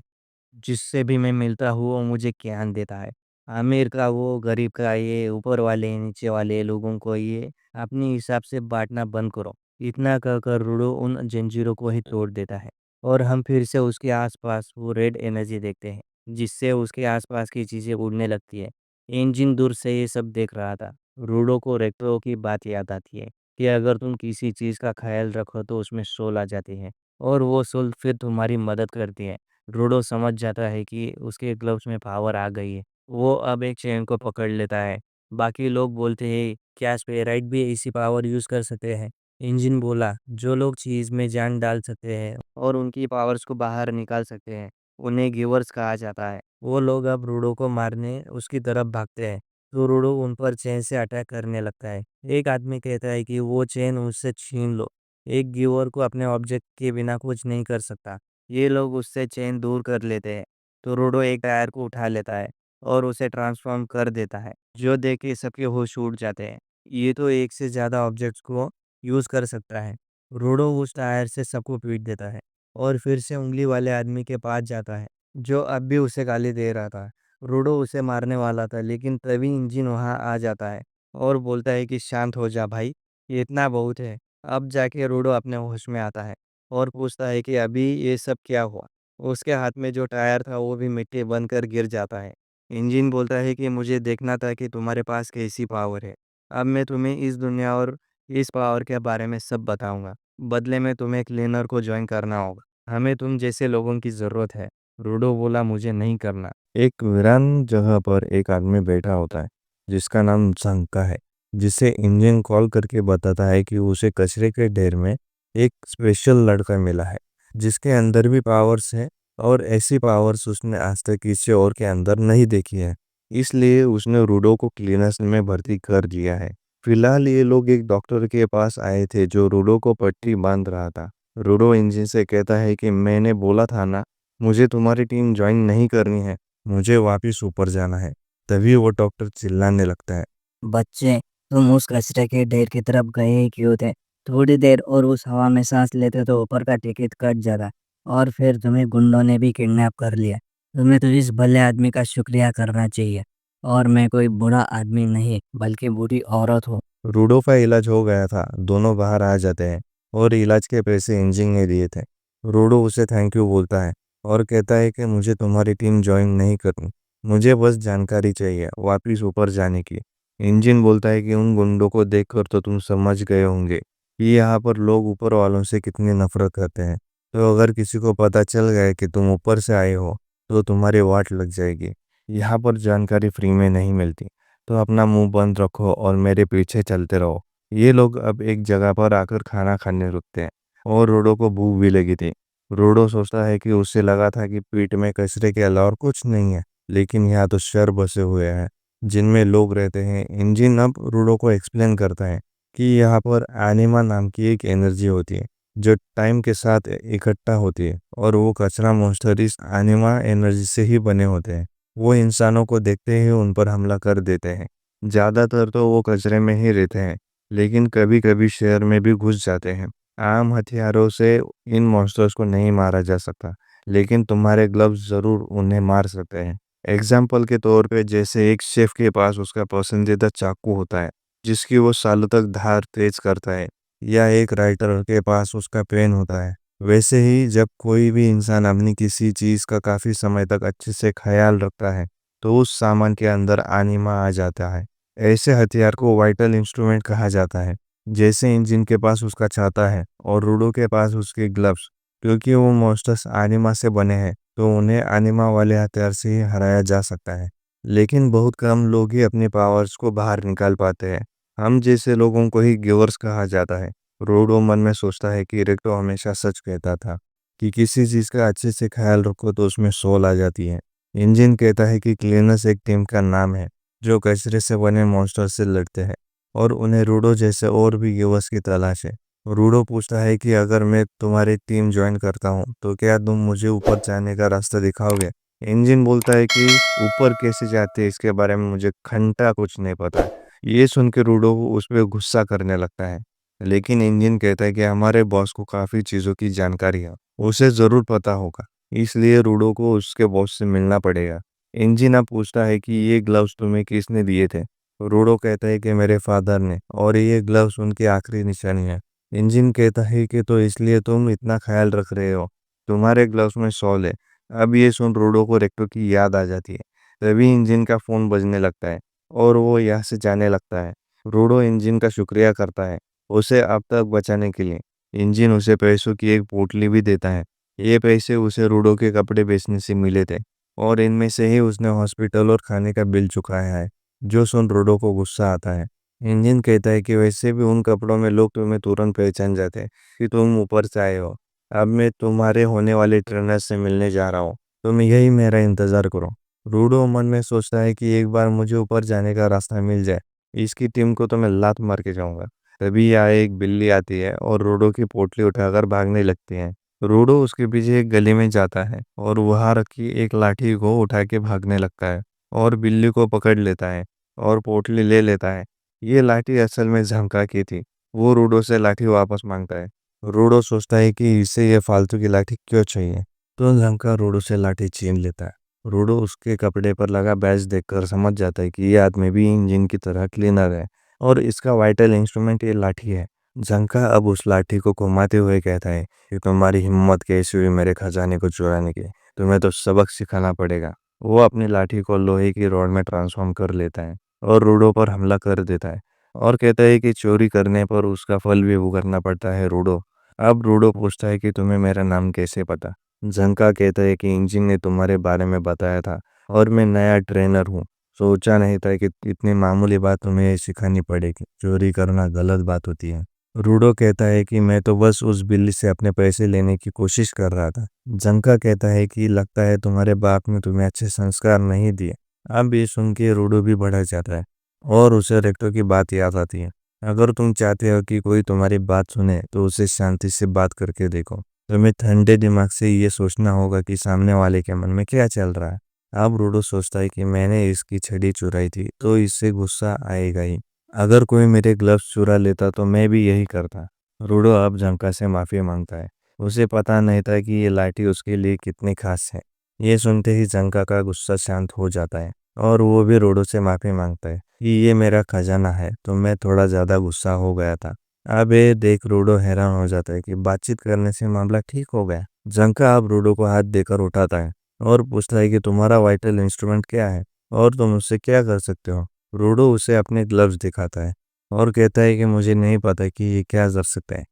जिससे भी मैं मिलता हूँ वो मुझे ज्ञान देता है। अमीर का वो, गरीब का ये, ऊपर वाले, नीचे वाले लोगों को ये अपने हिसाब से बाँटना बंद करो। इतना कहकर रूडो उन जंजीरों को ही तोड़ देता है और हम फिर से उसके आस-पास वो रेड एनर्जी देखते हैं, जिससे उसके आस-पास की चीज़ें उड़ने लगती है। इंजन दूर से ये सब देख रहा था। रूडो को रेक्टो की बात याद आती है कि अगर तुम किसी चीज़ का ख़्याल रखो तो उसमें सोल आ जाती है और वो सोल फिर तुम्हारी मदद करती है। रूडो समझ जाता है कि उसके ग्लव्स में पावर आ गई है। वो अब एक चेन को पकड़ लेता है। बाकी लोग बोलते हैं, क्या स्पेराइट भी इसी पावर यूज़ कर सकते हैं? इंजन बोला, जो लोग चीज़ में जान डाल सकते हैं और उनकी पावर्स को बाहर निकाल सकते हैं, उन्हें गिवर्स कहा जाता है। वो लोग अब रूडो को मारने उसकी तरफ भागते हैं, तो रूडो उन पर चेन से अटैक करने लगता है। एक आदमी कहता है कि वो चेन उससे छीन लो। एक गिवर को अपने ऑब्जेक्ट के बिना कुछ नहीं कर सकता। ये लोग उससे चेन दूर कर लेते हैं, तो रूडो एक टायर को उठा लेता है और उसे ट्रांसफॉर्म कर देता है, जो देख के सबके होश उड़ जाते हैं। ये तो एक से ज़्यादा ऑब्जेक्ट्स को यूज़ कर सकता है। रोडो उस टायर से सबको पीट देता है और फिर से उँगली वाले आदमी के पास जाता है, जो अब भी उसे गाली दे रहा था। रोडो उसे मारने वाला था, लेकिन तभी इंजन वहाँ आ जाता है और बोलता है कि शांत हो जा भाई, ये इतना बहुत है। अब जाके रोडो अपने होश में आता है और पूछता है कि अभी ये सब क्या हुआ? उसके हाथ में जो टायर था वो भी मिट्टी बनकर गिर जाता है। इंजन बोलता है कि मुझे देखना था कि तुम्हारे पास कैसी पावर है। अब मैं तुम्हें इस दुनिया और इस पावर के बारे में सब बताऊंगा। बदले में तुम्हें क्लीनर को ज्वाइन करना होगा। हमें तुम जैसे लोगों की ज़रूरत है। रूडो बोला, मुझे नहीं करना। एक वीरान जगह पर एक आदमी बैठा होता है, जिसका नाम शंका है, जिसे इंजन कॉल करके बताता है कि उसे कचरे के ढेर में एक स्पेशल लड़का मिला है, जिसके अंदर भी पावर्स है और ऐसी पावर्स उसने आज तक किसी और के अंदर नहीं देखी है। इसलिए उसने रूडो को क्लीनर्स में भर्ती कर दिया है। फिलहाल ये लोग एक डॉक्टर के पास आए थे जो रूडो को पट्टी बांध रहा था। रूडो इंजन से कहता है कि मैंने बोला था ना, मुझे तुम्हारी टीम ज्वाइन नहीं करनी है, मुझे वापिस ऊपर जाना है। तभी वो डॉक्टर चिल्लाने लगता है, बच्चे, तुम उस कचरे के ढेर की तरफ गए ही क्यों थे? थोड़ी देर और उस हवा में सांस लेते तो ऊपर का टिकट कट जाता, और फिर तुम्हें गुंडों ने भी किडनैप कर लिया। तुम्हें तो इस भले आदमी का शुक्रिया करना चाहिए। और मैं कोई बुरा आदमी नहीं, बल्कि बुरी औरत हूँ। रूडो का इलाज हो गया था। दोनों बाहर आ जाते हैं और इलाज के पैसे इंजन ने दिए थे। रूडो उसे थैंक यू बोलता है और कहता है कि मुझे तुम्हारी टीम ज्वाइन नहीं करनी, मुझे बस जानकारी चाहिए वापिस ऊपर जाने की। इंजन बोलता है कि उन गुंडों को देखकर तो तुम समझ गए होंगे कि यहाँ पर लोग ऊपर वालों से कितनी नफरत करते हैं। तो अगर किसी को पता चल गया कि तुम ऊपर से आए हो तो तुम्हारी वाट लग जाएगी। यहाँ पर जानकारी फ्री में नहीं मिलती, तो अपना मुंह बंद रखो और मेरे पीछे चलते रहो। ये लोग अब एक जगह पर आकर खाना खाने रुकते हैं और रोडो को भूख भी लगी थी। रोडो सोचता है कि उसे लगा था कि पीठ में कचरे के अलावा और कुछ नहीं है, लेकिन यहाँ तो शर बसे हुए हैं जिनमें लोग रहते हैं। इंजन अब रोडो को एक्सप्लेन करता है कि यहाँ पर एनिमा नाम की एक एनर्जी होती है जो टाइम के साथ इकट्ठा होती है, और वो कचरा मॉन्स्टर इस एनिमा एनर्जी से ही बने होते हैं। वो इंसानों को देखते ही उन पर हमला कर देते हैं। ज़्यादातर तो वो कचरे में ही रहते हैं, लेकिन कभी कभी शहर में भी घुस जाते हैं। आम हथियारों से इन मॉन्स्टर्स को नहीं मारा जा सकता, लेकिन तुम्हारे ग्लव्स ज़रूर उन्हें मार सकते हैं। एग्जाम्पल के तौर पे, जैसे एक शेफ के पास उसका पसंदीदा चाकू होता है जिसकी वो सालों तक धार तेज करता है, या एक राइटर के पास उसका पेन होता है। वैसे ही जब कोई भी इंसान अपनी किसी चीज़ का काफ़ी समय तक अच्छे से ख्याल रखता है, तो उस सामान के अंदर आनिमा आ जाता है। ऐसे हथियार को वाइटल इंस्ट्रूमेंट कहा जाता है। जैसे इंजन के पास उसका छाता है और रूडो के पास उसके ग्लव्स। क्योंकि वो मॉन्स्टर्स आनिमा से बने हैं, तो उन्हें आनिमा वाले हथियार से ही हराया जा सकता है। लेकिन बहुत कम लोग ही अपने पावर्स को बाहर निकाल पाते हैं। हम जैसे लोगों को ही गिवर्स कहा जाता है। रोडो मन में सोचता है कि रेक्टो हमेशा सच कहता था कि किसी चीज़ का अच्छे से ख्याल रखो तो उसमें सोल आ जाती है। इंजन कहता है कि क्लीनर्स एक टीम का नाम है जो कचरे से बने मॉन्स्टर से लड़ते हैं, और उन्हें रूडो जैसे और भी गिवर्स की तलाश है। रूडो पूछता है कि अगर मैं तुम्हारी टीम ज्वाइन करता हूँ तो क्या तुम मुझे ऊपर जाने का रास्ता दिखाओगे? इंजन बोलता है कि ऊपर कैसे जाते हैं इसके बारे में मुझे घंटा कुछ नहीं पता। ये सुन के रूडो उस पर गुस्सा करने लगता है, लेकिन इंजन कहता है कि हमारे बॉस को काफ़ी चीज़ों की जानकारी है, उसे ज़रूर पता होगा। इसलिए रूडो को उसके बॉस से मिलना पड़ेगा। इंजन अब पूछता है कि ये ग्लव्स तुम्हें किसने दिए थे? रूडो कहता है कि मेरे फादर ने, और ये ग्लव्स उनकी आखिरी निशानी है। इंजन कहता है कि तो इसलिए तुम इतना ख्याल रख रहे हो, तुम्हारे ग्लव्स में सॉल है। अब ये सुन रूडो को रेक्टो की याद आ जाती है। तभी इंजन का फ़ोन बजने लगता है और वो यहाँ से जाने लगता है। रूडो इंजन का शुक्रिया करता है उसे अब तक बचाने के लिए। इंजन उसे पैसों की एक पोटली भी देता है। ये पैसे उसे रूडो के कपड़े बेचने से मिले थे, और इनमें से ही उसने हॉस्पिटल और खाने का बिल चुकाया है। जो सुन रूडो को गुस्सा आता है इंजन कहता है कि वैसे भी उन कपड़ों में लोग तुम्हें तुरंत पहचान जाते हैं कि तुम ऊपर से आए हो। अब मैं तुम्हारे होने वाले ट्रेनर से मिलने जा रहा हूँ, तुम यही मेरा इंतजार करो। रूडो मन में सोचता है कि एक बार मुझे ऊपर जाने का रास्ता मिल जाए, इसकी टीम को तो मैं लात मार के जाऊंगा। तभी यहाँ एक बिल्ली आती है और रूडो की पोटली उठाकर भागने लगती है। रूडो उसके पीछे एक गली में जाता है और वहां रखी एक लाठी को उठा के भागने लगता है और बिल्ली को पकड़ लेता है और पोटली ले लेता है। ये लाठी असल में झमका की थी। वो रूडो से लाठी वापस मांगता है। रूडो सोचता है कि इसे ये फालतू की लाठी क्यों चाहिए, तो झमका रूडो से लाठी छीन लेता है। रूडो उसके कपड़े पर लगा बैज देखकर समझ जाता है कि ये आदमी भी इंजन की तरह क्लीनर है और इसका वाइटल इंस्ट्रूमेंट ये लाठी है। झंका अब उस लाठी को घुमाते हुए कहता है कि तुम्हारी हिम्मत कैसी हुई मेरे खजाने को चुराने की, तुम्हें तो सबक सिखाना पड़ेगा। वो अपनी लाठी को लोहे की रॉड में ट्रांसफॉर्म कर लेता है और रूडो पर हमला कर देता है और कहता है कि चोरी करने पर उसका फल भी भुगतना पड़ता है रूडो। अब रूडो पूछता है कि तुम्हें मेरा नाम कैसे पता। झंका कहता है कि इंजिन ने तुम्हारे बारे में बताया था और मैं नया ट्रेनर हूँ। सोचा नहीं था कि इतनी मामूली बात तुम्हें सिखानी पड़ेगी, चोरी करना गलत बात होती है। रूडो कहता है कि मैं तो बस उस बिल्ली से अपने पैसे लेने की कोशिश कर रहा था। झंका कहता है कि लगता है तुम्हारे बाप ने तुम्हें अच्छे संस्कार नहीं दिए। अब ये सुन के रूडो भी भड़क जाता है और उसे रेक्टो की बात याद आती है। अगर तुम चाहते हो कि कोई तुम्हारी बात सुने तो उसे शांति से बात करके देखो। तुम्हें ठंडे दिमाग से ये सोचना होगा कि सामने वाले के मन में क्या चल रहा है। अब रूडो सोचता है कि मैंने इसकी छड़ी चुराई थी तो इससे गुस्सा आएगा ही। अगर कोई मेरे ग्लव्स चुरा लेता तो मैं भी यही करता। रूडो अब झंका से माफी मांगता है। उसे पता नहीं था कि ये लाठी उसके लिए कितनी खास है। ये सुनते ही झंका का गुस्सा शांत हो जाता है और वो भी रूडो से माफी मांगता है कि ये मेरा खजाना है तो मैं थोड़ा ज्यादा गुस्सा हो गया था। अब ये देख रूडो हैरान हो जाता है कि बातचीत करने से मामला ठीक हो गया। जंका अब रूडो को हाथ देकर उठाता है और पूछता है कि तुम्हारा वाइटल इंस्ट्रूमेंट क्या है और तुम उससे क्या कर सकते हो। रूडो उसे अपने ग्लव्स दिखाता है और कहता है कि मुझे नहीं पता कि ये क्या कर सकते हैं।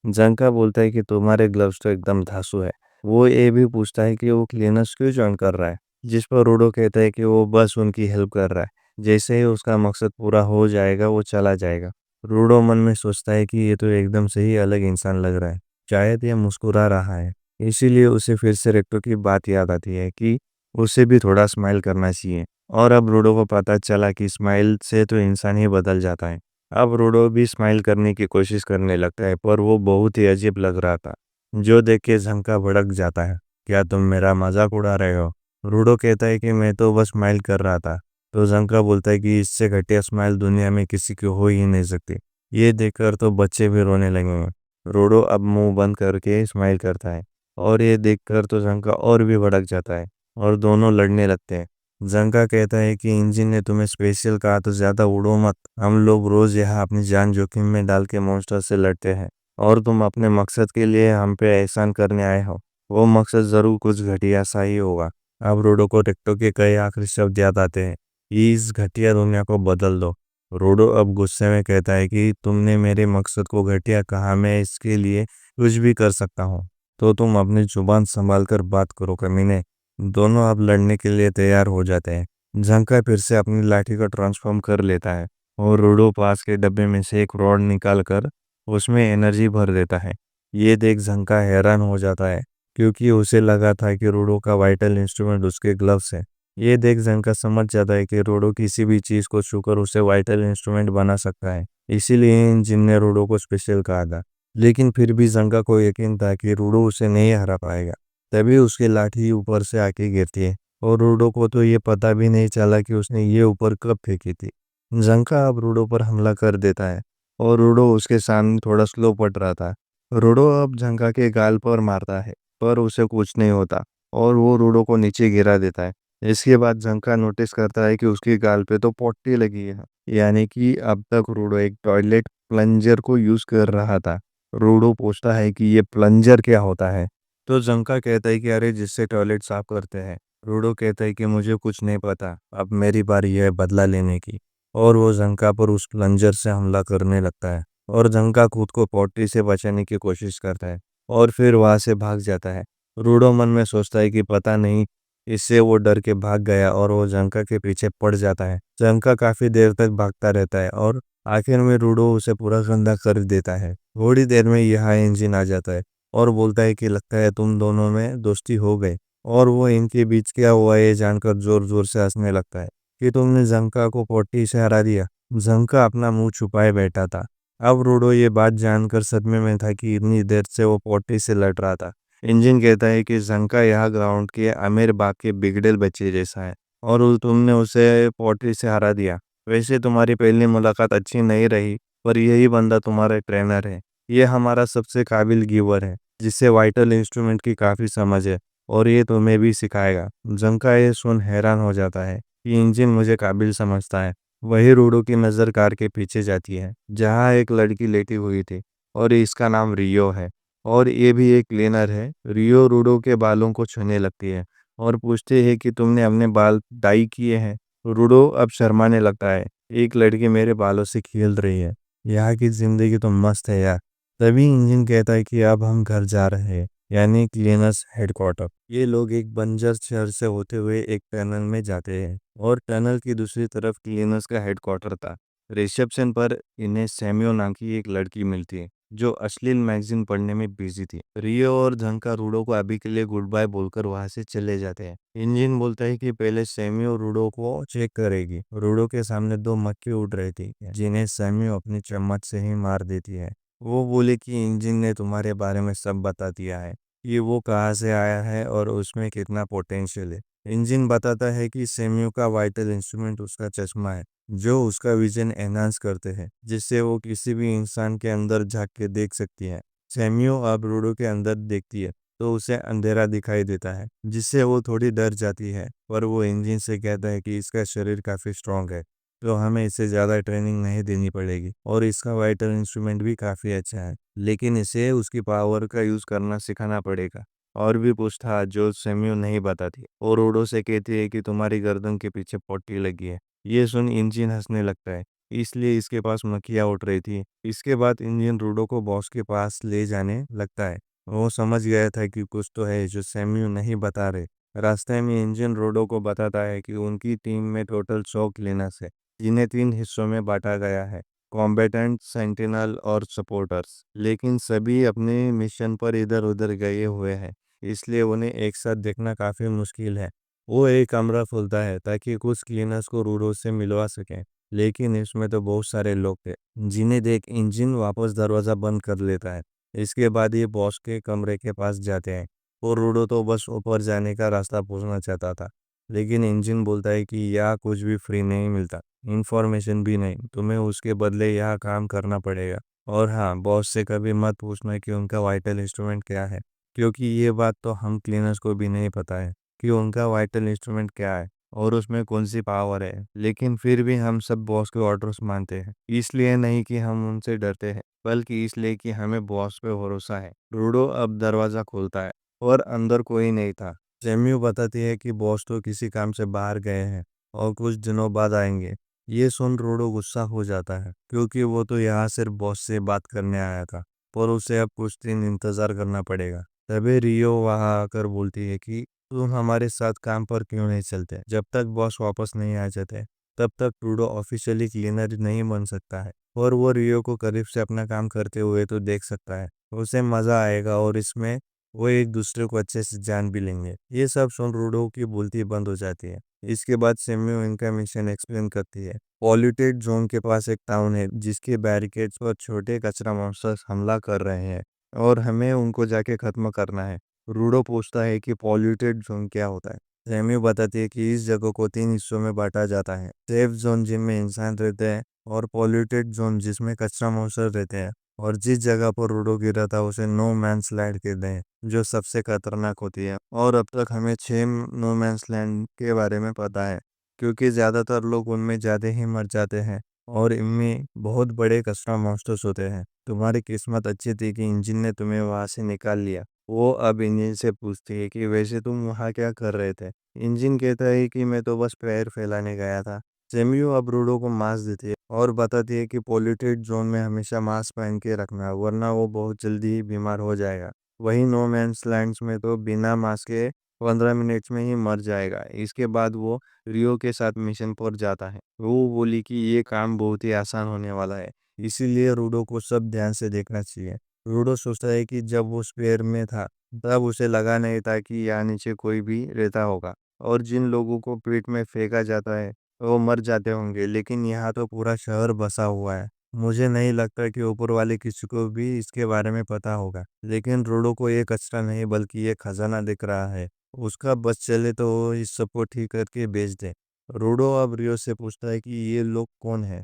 जंका बोलता है कि तुम्हारे ग्लव्स तो एकदम धांसू है। वो ये भी पूछता है कि वो क्लीनर्स क्यों ज्वाइन कर रहा है, जिस पर रूडो कहता है कि वो बस उनकी हेल्प कर रहा है, जैसे ही उसका मकसद पूरा हो जाएगा वो चला जाएगा। रूडो मन में सोचता है कि ये तो एकदम से ही अलग इंसान लग रहा है, शायद ये मुस्कुरा रहा है। इसीलिए उसे फिर से रेक्टो की बात याद आती है कि उसे भी थोड़ा स्माइल करना चाहिए। और अब रूडो को पता चला कि स्माइल से तो इंसान ही बदल जाता है। अब रूडो भी स्माइल करने की कोशिश करने लगता है पर वो बहुत ही अजीब लग रहा था, जो देख के झंका भड़क जाता है। क्या तुम मेरा मजाक उड़ा रहे हो? रूडो कहता है कि मैं तो बस स्माइल कर रहा था। तो झंका बोलता है कि इससे घटिया स्माइल दुनिया में किसी की हो ही नहीं सकती। ये देखकर तो बच्चे भी रोने लगेंगे। रूडो अब मुंह बंद करके स्माइल करता है और ये देखकर तो झंका और भी भड़क जाता है और दोनों लड़ने लगते हैं। जंका कहता है कि इंजन ने तुम्हें स्पेशल कहा तो ज्यादा उड़ो मत। हम लोग रोज यहाँ अपनी जान जोखिम में डाल के मॉन्स्टर से लड़ते हैं और तुम अपने मकसद के लिए हम पे एहसान करने आए हो। वो मकसद जरूर कुछ घटिया सा ही होगा। अब रोडो को टेक्टो के कई आखिरी शब्द याद आते हैं। इस घटिया दुनिया को बदल दो। रोडो अब गुस्से में कहता है कि तुमने मेरे मकसद को घटिया कहा, मैं इसके लिए कुछ भी कर सकता हूँ। तो तुम अपनी जुबान संभाल कर बात करो कमीने। दोनों अब लड़ने के लिए तैयार हो जाते हैं। झंका फिर से अपनी लाठी को ट्रांसफॉर्म कर लेता है और रूडो पास के डब्बे में से एक रॉड निकाल कर उसमें एनर्जी भर देता है। ये देख झंका हैरान हो जाता है क्योंकि उसे लगा था कि रूडो का वाइटल इंस्ट्रूमेंट उसके ग्लव्स है। ये देख झंका समझ जाता है कि रूडो किसी भी चीज को छूकर उसे वाइटल इंस्ट्रूमेंट बना सकता है, इसीलिए इंजिन ने रूडो को स्पेशल कहा था। लेकिन फिर भी झंका को यकीन था कि रूडो उसे नहीं हरा पाएगा। तभी उसकी लाठी ऊपर से आके गिरती है और रूडो को तो ये पता भी नहीं चला कि उसने ये ऊपर कब फेंकी थी। जंका अब रूडो पर हमला कर देता है और रूडो उसके सामने थोड़ा स्लो पड़ रहा था। रूडो अब जंका के गाल पर मारता है पर उसे कुछ नहीं होता और वो रूडो को नीचे गिरा देता है। इसके बाद जंका नोटिस करता है कि उसके गाल पे तो पट्टी लगी है, यानी कि अब तक रूडो एक टॉयलेट प्लंजर को यूज कर रहा था। रूडो पूछता है कि ये प्लंजर क्या होता है, तो जंका कहता है कि अरे जिससे टॉयलेट साफ करते हैं। रूडो कहता है कि मुझे कुछ नहीं पता, अब मेरी बारी है बदला लेने की। और वो जंका पर उस प्लंजर से हमला करने लगता है और जंका खुद को पॉटी से बचाने की कोशिश करता है और फिर वहां से भाग जाता है। रूडो मन में सोचता है कि पता नहीं, इससे वो डर के भाग गया और वो जंका के पीछे पड़ जाता है। जंका काफी देर तक भागता रहता है और आखिर में रूडो उसे पूरा गंदा कर देता है। थोड़ी देर में यह इंजन आ जाता है और बोलता है कि लगता है तुम दोनों में दोस्ती हो गई। और वो इनके बीच क्या हुआ ये जानकर जोर जोर से हंसने लगता है कि तुमने जंका को पोटी से हरा दिया। जंका अपना मुंह छुपाए बैठा था। अब रूडो ये बात जानकर सदमे में था कि इतनी देर से वो पोटी से लड़ रहा था। इंजन कहता है कि जंका यह ग्राउंड के अमीर बाग के बिगड़ेल बच्चे जैसा है और तुमने उसे पोटी से हरा दिया। वैसे तुम्हारी पहली मुलाकात अच्छी नहीं रही, पर यही बंदा तुम्हारा ट्रेनर है। ये हमारा सबसे काबिल गिवर है, जिसे वाइटल इंस्ट्रूमेंट की काफ़ी समझ है और ये तुम्हें भी सिखाएगा। जंका ये सुन हैरान हो जाता है कि इंजन मुझे काबिल समझता है। वही रूडो की नज़र कार के पीछे जाती है, जहाँ एक लड़की लेटी हुई थी और इसका नाम रियो है और ये भी एक क्लीनर है। रियो रूडो के बालों को छूने लगती है और पूछती है कि तुमने अपने बाल डाई किए हैं। रूडो अब शर्माने लगता है। एक लड़की मेरे बालों से खेल रही है। यहाँ की जिंदगी तो मस्त है यार। तभी इंजन कहता है कि अब हम घर जा रहे हैं, यानी क्लीनर्स हेडक्वार्टर। ये लोग एक बंजर शहर से होते हुए एक टनल में जाते हैं और टनल की दूसरी तरफ क्लीनर्स का हेडक्वार्टर था। रिसेप्शन पर इन्हें सैमियो नाम की एक लड़की मिलती है जो अश्लील मैगजीन पढ़ने में बिजी थी। रियो और झंका रूडो को अभी के लिए गुड बाय बोलकर वहां से चले जाते हैं। इंजन बोलता है कि पहले सैमियो रूडो को चेक करेगी। रूडो के सामने दो मक्खी उड़ रही थी, जिन्हें सैमियो अपनी चम्मच से ही मार देती है। वो बोले कि इंजन ने तुम्हारे बारे में सब बता दिया है, कि वो कहाँ से आया है और उसमें कितना पोटेंशियल है। इंजन बताता है कि सैमियो का वाइटल इंस्ट्रूमेंट उसका चश्मा है, जो उसका विजन एनहांस करते हैं, जिससे वो किसी भी इंसान के अंदर झांक के देख सकती है। सैमियो अब रूडो के अंदर देखती है तो उसे अंधेरा दिखाई देता है, जिससे वो थोड़ी डर जाती है। पर वो इंजन से कहता है कि इसका शरीर काफ़ी स्ट्रांग है, तो हमें इसे ज़्यादा ट्रेनिंग नहीं देनी पड़ेगी और इसका वाइटल इंस्ट्रूमेंट भी काफ़ी अच्छा है, लेकिन इसे उसकी पावर का यूज़ करना सिखाना पड़ेगा। और भी पूछता जो सैमियो नहीं बताती और रूडो से कहती है कि तुम्हारी गर्दन के पीछे पट्टी लगी है। ये सुन इंजन हंसने लगता है, इसलिए इसके पास मक्खियाँ उठ रही थी। इसके बाद इंजन रूडो को बॉस के पास ले जाने लगता है। वो समझ गया था कि कुछ तो है जो सैम्यू नहीं बता रहे। रास्ते में इंजन रोडो को बताता है कि उनकी टीम में टोटल 100 क्लीनर्स है, जिन्हें 3 हिस्सों में बांटा गया है, कॉम्बेटेंट, सेंटिनल और सपोर्टर्स। लेकिन सभी अपने मिशन पर इधर उधर गए हुए हैं, इसलिए उन्हें एक साथ देखना काफ़ी मुश्किल है। वो एक कमरा खोलता है ताकि कुछ क्लीनर्स को रूडो से मिलवा सकें, लेकिन इसमें तो बहुत सारे लोग थे, जिन्हें देख इंजन वापस दरवाज़ा बंद कर लेता है। इसके बाद ये बॉस के कमरे के पास जाते हैं और रूडो तो बस ऊपर जाने का रास्ता पूछना चाहता था, लेकिन इंजन बोलता है कि यहाँ कुछ भी फ्री नहीं मिलता, इन्फॉर्मेशन भी नहीं, तुम्हें उसके बदले यहाँ काम करना पड़ेगा। और हाँ, बॉस से कभी मत पूछना कि उनका वाइटल इंस्ट्रूमेंट क्या है, क्योंकि ये बात तो हम क्लीनर्स को भी नहीं पता है कि उनका वाइटल इंस्ट्रूमेंट क्या है और उसमें कौन सी पावर है। लेकिन फिर भी हम सब बॉस के ऑर्डर्स मानते हैं, इसलिए नहीं कि हम उनसे डरते हैं, बल्कि इसलिए कि हमें बॉस पे भरोसा है। रूडो अब दरवाज़ा खोलता है और अंदर कोई नहीं था। जेम्यू बताती है कि बॉस तो किसी काम से बाहर गए हैं और कुछ दिनों बाद आएंगे। ये सुन रूडो गुस्सा हो जाता है, क्योंकि वो तो यहाँ सिर्फ बॉस से बात करने आया था, पर उसे अब कुछ दिन इंतज़ार करना पड़ेगा। तभी रियो वहाँ आकर बोलती है कि तुम हमारे साथ काम पर क्यों नहीं चलते। जब तक बॉस वापस नहीं आ जाते, तब तक रूडो ऑफिशियली क्लीनर नहीं बन सकता है और वो रियो को करीब से अपना काम करते हुए तो देख सकता है। उसे मज़ा आएगा और इसमें वो एक दूसरे को अच्छे से जान भी लेंगे। ये सब सुन रूडो की बोलती बंद हो जाती है। इसके बाद सेम्यू इनका मिशन एक्सप्लेन करती है। पॉल्यूटेड जोन के पास एक टाउन है, जिसके बैरिकेड्स पर छोटे कचरा मॉन्स्टर्स हमला कर रहे हैं और हमें उनको जाके खत्म करना है। रूडो पूछता है कि पॉल्यूटेड जोन क्या होता है। सेम्यू बताती है कि इस जगह को 3 हिस्सों में बांटा जाता है, सेफ जोन जिनमें इंसान रहते हैं और पॉल्यूटेड जोन जिसमें कचरा मॉन्स्टर रहते हैं। और जिस जगह पर रूडो गिरा था उसे नो मैंस लैंड कहते हैं, जो सबसे खतरनाक होती है। और अब तक हमें 6 नो मैंस लैंड के बारे में पता है, क्योंकि ज़्यादातर लोग उनमें ज़्यादा ही मर जाते हैं और इनमें बहुत बड़े कचरा मॉन्स्टर्स होते हैं। तुम्हारी किस्मत अच्छी थी कि इंजन ने तुम्हें वहां से निकाल लिया। वो अब इंजन से पूछती है कि वैसे तुम वहां क्या कर रहे थे। इंजन कहता है कि मैं तो बस पैर फैलाने गया था। जेमियो अब रूडो को मांस देती है और बताती है कि पॉल्यूटेड जोन में हमेशा मास्क पहन के रखना, वरना वो बहुत जल्दी ही बीमार हो जाएगा। वही नो मैंस लैंड्स में तो बिना मास्क के 15 मिनट में ही मर जाएगा। इसके बाद वो रियो के साथ मिशन पर जाता है। वो बोली कि ये काम बहुत ही आसान होने वाला है, इसीलिए रूडो को सब ध्यान से देखना चाहिए। रूडो सोचता है कि जब वो स्पेयर में था तब उसे लगा नहीं था कि यहाँ नीचे कोई भी रहता होगा और जिन लोगों को पेट में फेंका जाता है वो मर जाते होंगे, लेकिन यहाँ तो पूरा शहर बसा हुआ है। मुझे नहीं लगता कि ऊपर वाले किसी को भी इसके बारे में पता होगा, लेकिन रूडो को ये कचरा नहीं बल्कि ये खजाना दिख रहा है। उसका बस चले तो वो इस सबको ठीक करके बेच दे। रूडो अब रियो से पूछता है कि ये लोग कौन है।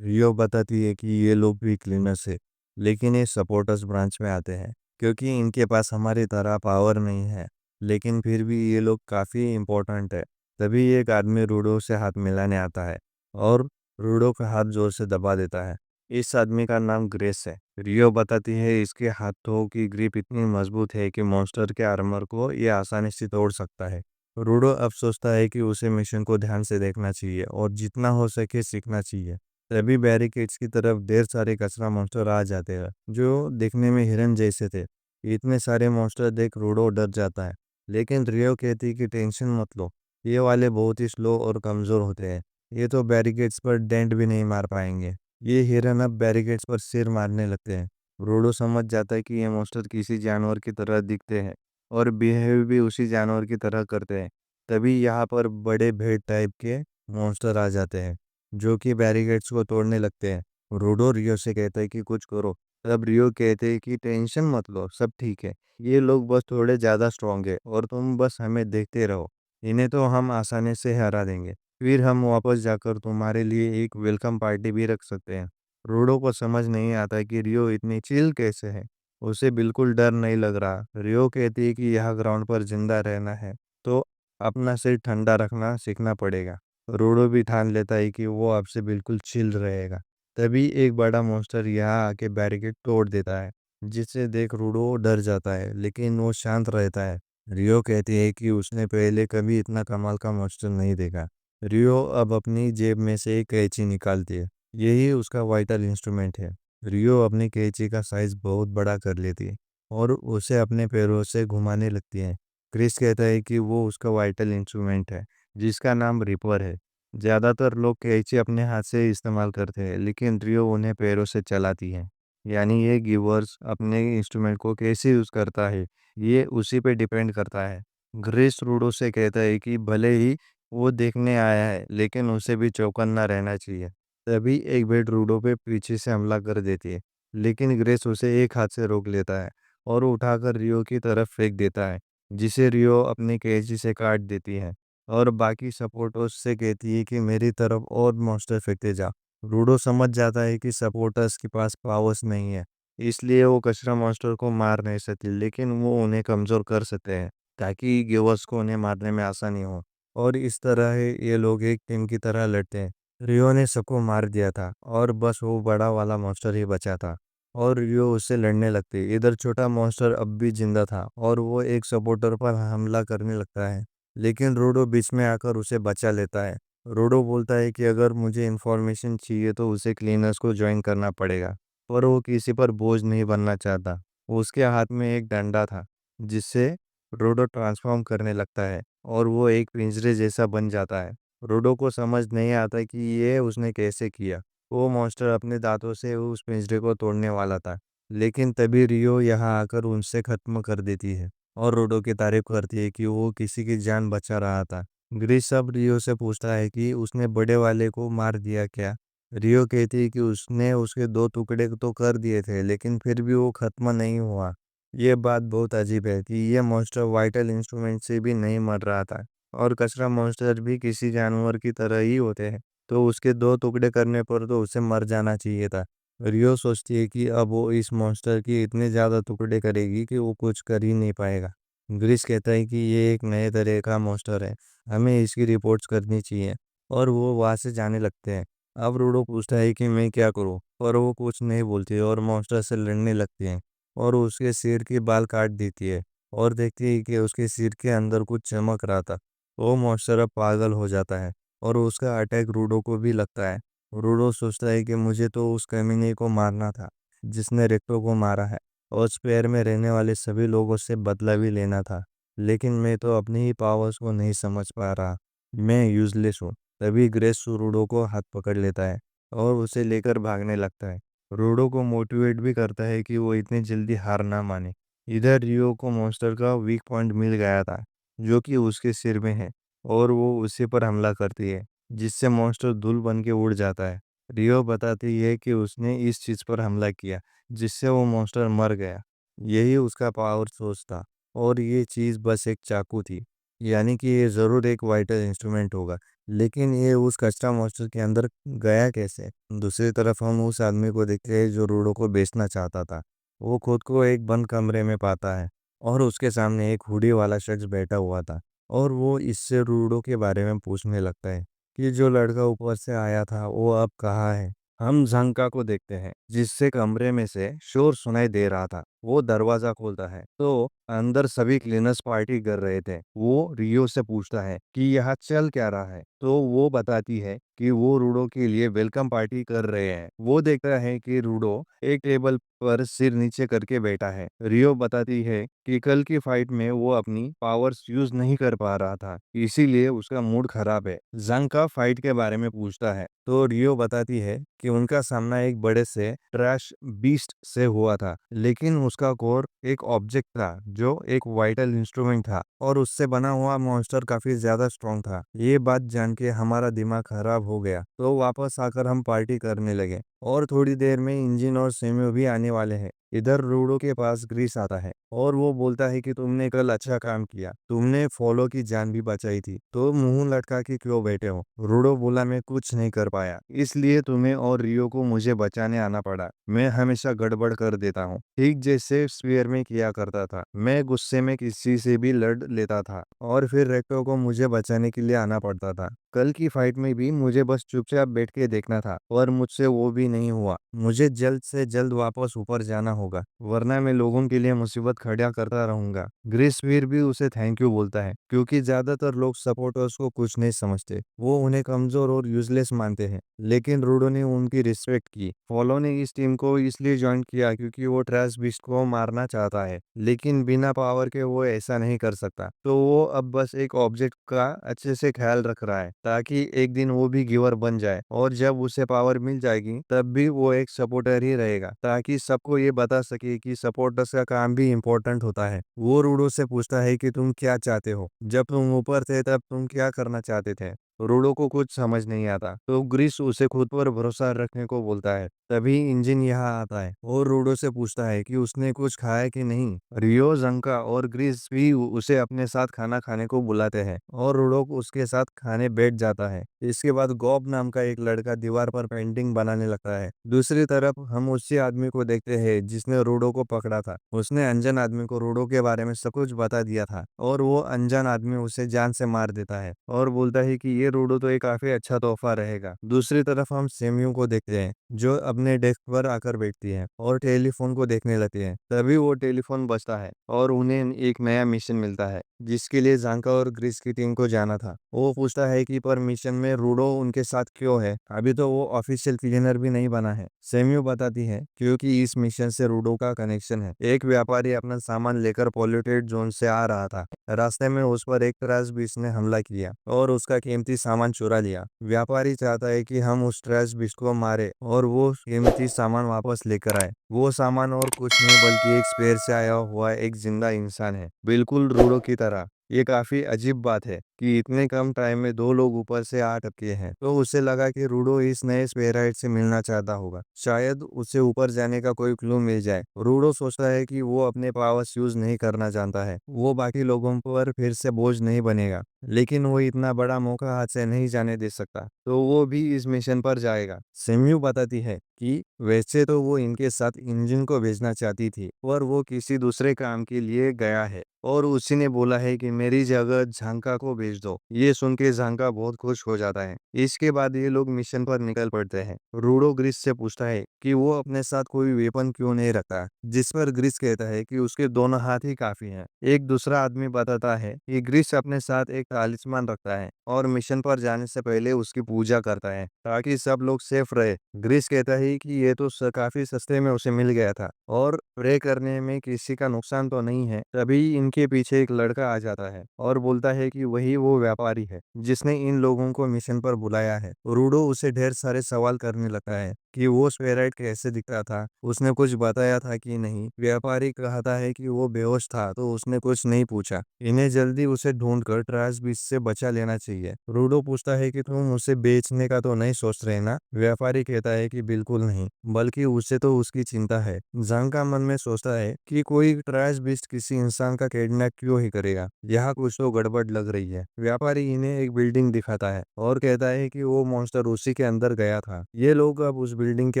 रियो बताती है कि ये लोग भी क्लीनर्स है, लेकिन ये सपोर्टर्स ब्रांच में आते हैं क्योंकि इनके पास हमारी तरह पावर नहीं है, लेकिन फिर भी ये लोग काफ़ी इम्पोर्टेंट है। तभी एक आदमी रूडो से हाथ मिलाने आता है और रूडो का हाथ जोर से दबा देता है। इस आदमी का नाम ग्रेस है। रियो बताती है इसके हाथों की ग्रिप इतनी मजबूत है कि मॉन्स्टर के आर्मर को ये आसानी से तोड़ सकता है। रूडो अब सोचता है कि उसे मिशन को ध्यान से देखना चाहिए और जितना हो सके सीखना चाहिए। तभी बैरिकेड्स की तरफ ढेर सारे कचरा मॉन्स्टर आ जाते हैं जो दिखने में हिरन जैसे थे। इतने सारे मॉन्स्टर देख रूडो डर जाता है, लेकिन रियो कहती है कि टेंशन मत लो, ये वाले बहुत ही स्लो और कमज़ोर होते हैं। ये तो बैरिकेड्स पर डेंट भी नहीं मार पाएंगे। ये हिरन अब बैरिकेड्स पर सिर मारने लगते हैं। रोडो समझ जाता है कि ये मॉन्स्टर किसी जानवर की तरह दिखते हैं और बिहेव भी उसी जानवर की तरह करते हैं। तभी यहाँ पर बड़े भेड़ टाइप के मॉन्स्टर आ जाते हैं जो कि बैरिकेड्स को तोड़ने लगते हैं। रोडो रियो से कहता है कि कुछ करो। तब रियो कहते हैं कि टेंशन मत लो, सब ठीक है। ये लोग बस थोड़े ज़्यादा स्ट्रांग है और तुम बस हमें देखते रहो। इन्हें तो हम आसानी से हरा देंगे। फिर हम वापस जाकर तुम्हारे लिए एक वेलकम पार्टी भी रख सकते हैं। रूडो को समझ नहीं आता कि रियो इतनी चिल कैसे है। उसे बिल्कुल डर नहीं लग रहा। रियो कहती है कि यह ग्राउंड पर जिंदा रहना है तो अपना सिर ठंडा रखना सीखना पड़ेगा। रूडो भी ठान लेता है कि वो आपसे बिल्कुल चिल रहेगा। तभी एक बड़ा मॉन्स्टर यहाँ आके बैरिकेड तोड़ देता है, जिसे देख रूडो डर जाता है, लेकिन वो शांत रहता है। रियो कहती है कि उसने पहले कभी इतना कमाल का मॉन्स्टर नहीं देखा। रियो अब अपनी जेब में से एक कैंची निकालती है। यही उसका वाइटल इंस्ट्रूमेंट है। रियो अपनी कैंची का साइज बहुत बड़ा कर लेती है और उसे अपने पैरों से घुमाने लगती है। क्रिस कहता है कि वो उसका वाइटल इंस्ट्रूमेंट है, जिसका नाम रिपर है। ज़्यादातर लोग कैंची अपने हाथ से इस्तेमाल करते हैं, लेकिन रियो उन्हें पैरों से चलाती है। यानी ये गिवर्स अपने इंस्ट्रूमेंट को कैसे यूज़ करता है, ये उसी पे डिपेंड करता है। ग्रेस रूडो से कहता है कि भले ही वो देखने आया है, लेकिन उसे भी चौकन्ना रहना चाहिए। तभी एक भेड़ रूडो पे पीछे से हमला कर देती है, लेकिन ग्रेस उसे एक हाथ से रोक लेता है और उठाकर रियो की तरफ फेंक देता है, जिसे रियो अपनी कैंची से काट देती है और बाकी सपोर्टर्स से कहती है कि मेरी तरफ और मॉन्स्टर फेंकते जा। रूडो समझ जाता है कि सपोर्टर्स के पास पावर्स नहीं है, इसलिए वो कचरा मॉन्स्टर को मार नहीं सकती, लेकिन वो उन्हें कमज़ोर कर सकते हैं ताकि गिवर्स को उन्हें मारने में आसानी हो। और इस तरह ये लोग एक टीम की तरह लड़ते हैं। रियो ने सबको मार दिया था और बस वो बड़ा वाला मॉन्स्टर ही बचा था और रियो उससे लड़ने लगती। इधर छोटा मॉन्स्टर अब भी जिंदा था और वो एक सपोर्टर पर हमला करने लगता है, लेकिन रोडो बीच में आकर उसे बचा लेता है। रोडो बोलता है कि अगर मुझे इन्फॉर्मेशन चाहिए तो उसे क्लीनर्स को ज्वाइन करना पड़ेगा, पर वो किसी पर बोझ नहीं बनना चाहता। उसके हाथ में एक डंडा था जिससे रोडो ट्रांसफॉर्म करने लगता है और वो एक पिंजरे जैसा बन जाता है। रोडो को समझ नहीं आता कि ये उसने कैसे किया। वो मॉन्स्टर अपने दांतों से उस पिंजरे को तोड़ने वाला था, लेकिन तभी रियो यहाँ आकर उनसे खत्म कर देती है और रोडो की तारीफ करती है कि वो किसी की जान बचा रहा था। ग्रीस अब रियो से पूछता है कि उसने बड़े वाले को मार दिया क्या। रियो कहती है कि उसने उसके दो टुकड़े तो कर दिए थे, लेकिन फिर भी वो खत्म नहीं हुआ। ये बात बहुत अजीब है कि ये मॉन्स्टर वाइटल इंस्ट्रूमेंट से भी नहीं मर रहा था और कचरा मॉन्स्टर भी किसी जानवर की तरह ही होते हैं, तो उसके दो टुकड़े करने पर तो उसे मर जाना चाहिए था। रियो सोचती है कि अब वो इस मॉन्स्टर की इतने ज़्यादा टुकड़े करेगी कि वो कुछ कर ही नहीं पाएगा। ग्रीस कहता है कि ये एक नए तरह का मॉन्स्टर है, हमें इसकी रिपोर्ट्स करनी चाहिए और वो वहाँ से जाने लगते हैं। अब रूडो पूछता है कि मैं क्या करूँ, पर वो कुछ नहीं बोलती और मॉन्स्टर से लड़ने लगती है और उसके सिर के बाल काट देती है और देखती है कि उसके सिर के अंदर कुछ चमक रहा था। वो मॉन्स्टर अब पागल हो जाता है और उसका अटैक रूडो को भी लगता है। रूडो सोचता है कि मुझे तो उस कमीने को मारना था जिसने रेक्टो को मारा है और स्पेयर में रहने वाले सभी लोगों से बदला भी लेना था। लेकिन मैं तो अपनी ही पावर्स को नहीं समझ पा रहा, मैं यूजलेस हूँ। तभी ग्रेस रूडो को हाथ पकड़ लेता है और उसे लेकर भागने लगता है। रूडो को मोटिवेट भी करता है कि वो इतनी जल्दी हार ना माने। इधर रियो को मॉन्स्टर का वीक पॉइंट मिल गया था, जो कि उसके सिर में है, और वो उसी पर हमला करती है, जिससे मॉन्स्टर धूल बन के उड़ जाता है। रियो बताती है कि उसने इस चीज पर हमला किया, जिससे वो मॉन्स्टर मर गया। यही उसका पावर सोर्स था, और ये चीज बस एक चाकू थी। यानी कि ये जरूर एक वाइटल इंस्ट्रूमेंट होगा, लेकिन ये उस कच्चा मॉन्स्टर के अंदर गया कैसे? दूसरी तरफ हम उस आदमी को देखते हैं जो रूडो को बेचना चाहता था। वो खुद को एक बंद कमरे में पाता है, और उसके सामने एक हुडी वाला शख्स बैठा हुआ था, और वो इससे रूडो के बारे में पूछने लगता है कि जो लड़का ऊपर से आया था वो अब कहाँ है। हम झंका को देखते हैं, जिससे कमरे में से शोर सुनाई दे रहा था। वो दरवाजा खोलता है तो अंदर सभी क्लीनर्स पार्टी कर रहे थे। वो रियो से पूछता है कि यहाँ चल क्या रहा है, तो वो बताती है कि वो रूडो के लिए वेलकम पार्टी कर रहे हैं। वो देखता है कि रूडो एक टेबल पर सिर नीचे करके बैठा है। रियो बताती है कि कल की फाइट में वो अपनी पावर्स यूज नहीं कर पा रहा था, इसीलिए उसका मूड खराब है। जंग का फाइट के बारे में पूछता है तो रियो बताती है कि उनका सामना एक बड़े से ट्रैश बीस्ट से हुआ था, लेकिन उसका कोर एक ऑब्जेक्ट था जो एक वाइटल इंस्ट्रूमेंट था, और उससे बना हुआ मॉन्स्टर काफी ज्यादा स्ट्रॉन्ग था। ये बात जान के हमारा दिमाग खराब हो गया, तो वापस आकर हम पार्टी करने लगे, और थोड़ी देर में इंजिन और सेम्यू भी आने वाले हैं। इधर रूडो के पास ग्रीस आता है और वो बोलता है कि तुमने कल अच्छा काम किया, तुमने फॉलो की जान भी बचाई थी, तो मुंह लटका के क्यों बैठे हो? रूडो बोला, मैं कुछ नहीं कर पाया, इसलिए तुम्हें और रियो को मुझे बचाने आना पड़ा। मैं हमेशा गड़बड़ कर देता हूँ, ठीक जैसे स्पीयर में किया करता था। मैं गुस्से में किसी से भी लड़ लेता था, और फिर रेक्टो को मुझे बचाने के लिए आना पड़ता था। कल की फाइट में भी मुझे बस चुपचाप बैठ के देखना था, और मुझसे वो भी नहीं हुआ। मुझे जल्द से जल्द वापस ऊपर जाना होगा, वरना मैं लोगों के लिए मुसीबत खड़ा करता रहूंगा। ग्रेस फिर भी उसे थैंक यू बोलता है, क्योंकि ज्यादातर लोग सपोर्टर्स को कुछ नहीं समझते, वो उन्हें कमजोर और यूजलेस मानते हैं। लेकिन रूडो ने उनकी रिस्पेक्ट की। फॉलो ने इस टीम को इसलिए ज्वाइन किया क्योंकि वो ट्रैश बीस्ट को मारना चाहता है, लेकिन बिना पावर के वो ऐसा नहीं कर सकता। तो वो अब बस एक ऑब्जेक्ट का अच्छे से ख्याल रख रहा है, ताकि एक दिन वो भी गिवर बन जाए, और जब उसे पावर मिल जाएगी तब भी वो एक सपोर्टर ही रहेगा, ताकि सबको ये बता सके कि सपोर्टर्स का काम भी इम्पोर्टेंट होता है। वो रूडो से पूछता है कि तुम क्या चाहते हो? जब तुम ऊपर थे तब तुम क्या करना चाहते थे? रूडो को कुछ समझ नहीं आता, तो ग्रीस उसे खुद पर भरोसा रखने को बोलता है। तभी इंजन यहाँ आता है और रूडो से पूछता है कि उसने कुछ खाया कि नहीं। रियो, जंका और ग्रीस भी उसे अपने साथ खाना खाने को बुलाते हैं, और रूडो उसके साथ खाने बैठ जाता है। इसके बाद गॉब नाम का एक लड़का दीवार पर पेंटिंग बनाने लगता है। दूसरी तरफ हम उसी आदमी को देखते हैं जिसने रूडो को पकड़ा था। उसने अनजान आदमी को रूडो के बारे में सब कुछ बता दिया था, और वो अनजान आदमी उसे जान से मार देता है, और बोलता है कि ये रूडो तो एक काफी अच्छा तोहफा रहेगा। दूसरी तरफ हम सेम्यू को देखते हैं, जो अपने डेस्क पर आकर बैठती है और टेलीफोन को देखने लगती है। तभी वो टेलीफोन बजता है और उन्हें एक नया मिशन मिलता है, जिसके लिए जानका और ग्रीस की टीम को जाना था। वो पूछता है कि पर मिशन में रूडो उनके साथ क्यों है? अभी तो वो ऑफिशियल क्लीनर भी नहीं बना है। सेम्यू बताती है क्योंकि इस मिशन से रूडो का कनेक्शन है। एक व्यापारी अपना सामान लेकर पॉल्यूटेड जोन से आ रहा था। रास्ते में उस पर एक ट्रैश बीस्ट ने हमला किया और उसका कीमती सामान चुरा लिया। व्यापारी चाहता है कि हम उस ट्रैश बीस्ट को मारे और वो कीमती सामान वापस लेकर आए। वो सामान और कुछ नहीं बल्कि एक स्पेयर से आया हुआ एक जिंदा इंसान है, बिल्कुल रूडो की तरह। ये काफी अजीब बात है कि इतने कम टाइम में दो लोग ऊपर से आ टपके हैं। तो उसे लगा कि रूडो इस नए स्पेराइट से मिलना चाहता होगा, शायद उसे ऊपर जाने का कोई क्लू मिल जाए। रूडो सोचता है कि वो अपने पावर्स यूज नहीं करना जानता है, वो बाकी लोगों पर फिर से बोझ नहीं बनेगा, लेकिन वो इतना बड़ा मौका हाथ से नहीं जाने दे सकता, तो वो भी इस मिशन पर जाएगा। सेम्यू बताती है कि वैसे तो वो इनके साथ इंजन को भेजना चाहती थी, पर वो किसी दूसरे काम के लिए गया है, और उसी ने बोला है कि मेरी जगह झांका को भेज दो। ये सुन के झांका बहुत खुश हो जाता है। इसके बाद ये लोग मिशन पर निकल पड़ते हैं। रूडो ग्रीस से पूछता है कि वो अपने साथ कोई वेपन क्यों नहीं रखता, जिस पर ग्रीस कहता है कि उसके दोनों हाथ ही काफी हैं। एक दूसरा आदमी बताता है कि ग्रीस अपने साथ एक तालिस्मान रखता है और मिशन पर जाने से पहले उसकी पूजा करता है, ताकि सब लोग सेफ रहे। ग्रीस कहता है है कि ये तो काफी सस्ते में उसे मिल गया था और प्रे करने में किसी का नुकसान तो नहीं है। तभी इनके पीछे एक लड़का आ जाता है और बोलता है कि वही वो व्यापारी है जिसने इन लोगों को मिशन पर बुलाया है। रूडो उसे ढेर सारे सवाल करने लगता है कि वो स्फेराइट कैसे दिखता था, उसने कुछ बताया था कि नहीं। व्यापारी कहता है कि वो बेहोश था तो उसने कुछ नहीं पूछा। इन्हें जल्दी उसे ढूंढकर ट्रायस बीच से बचा लेना चाहिए। रूडो पूछता है कि तुम उसे बेचने का तो नहीं सोच रहे ना। व्यापारी कहता है कि बिल्कुल नहीं, बल्कि उसे तो उसकी चिंता है। जांका मन में सोचता है कि कोई ट्रायस बीस्ट किसी इंसान का किडनैप क्यों ही करेगा, यहाँ कुछ तो गड़बड़ लग रही है। व्यापारी इन्हें एक बिल्डिंग दिखाता है और कहता है कि वो मॉन्स्टर उसी के अंदर गया था। ये लोग अब उस बिल्डिंग के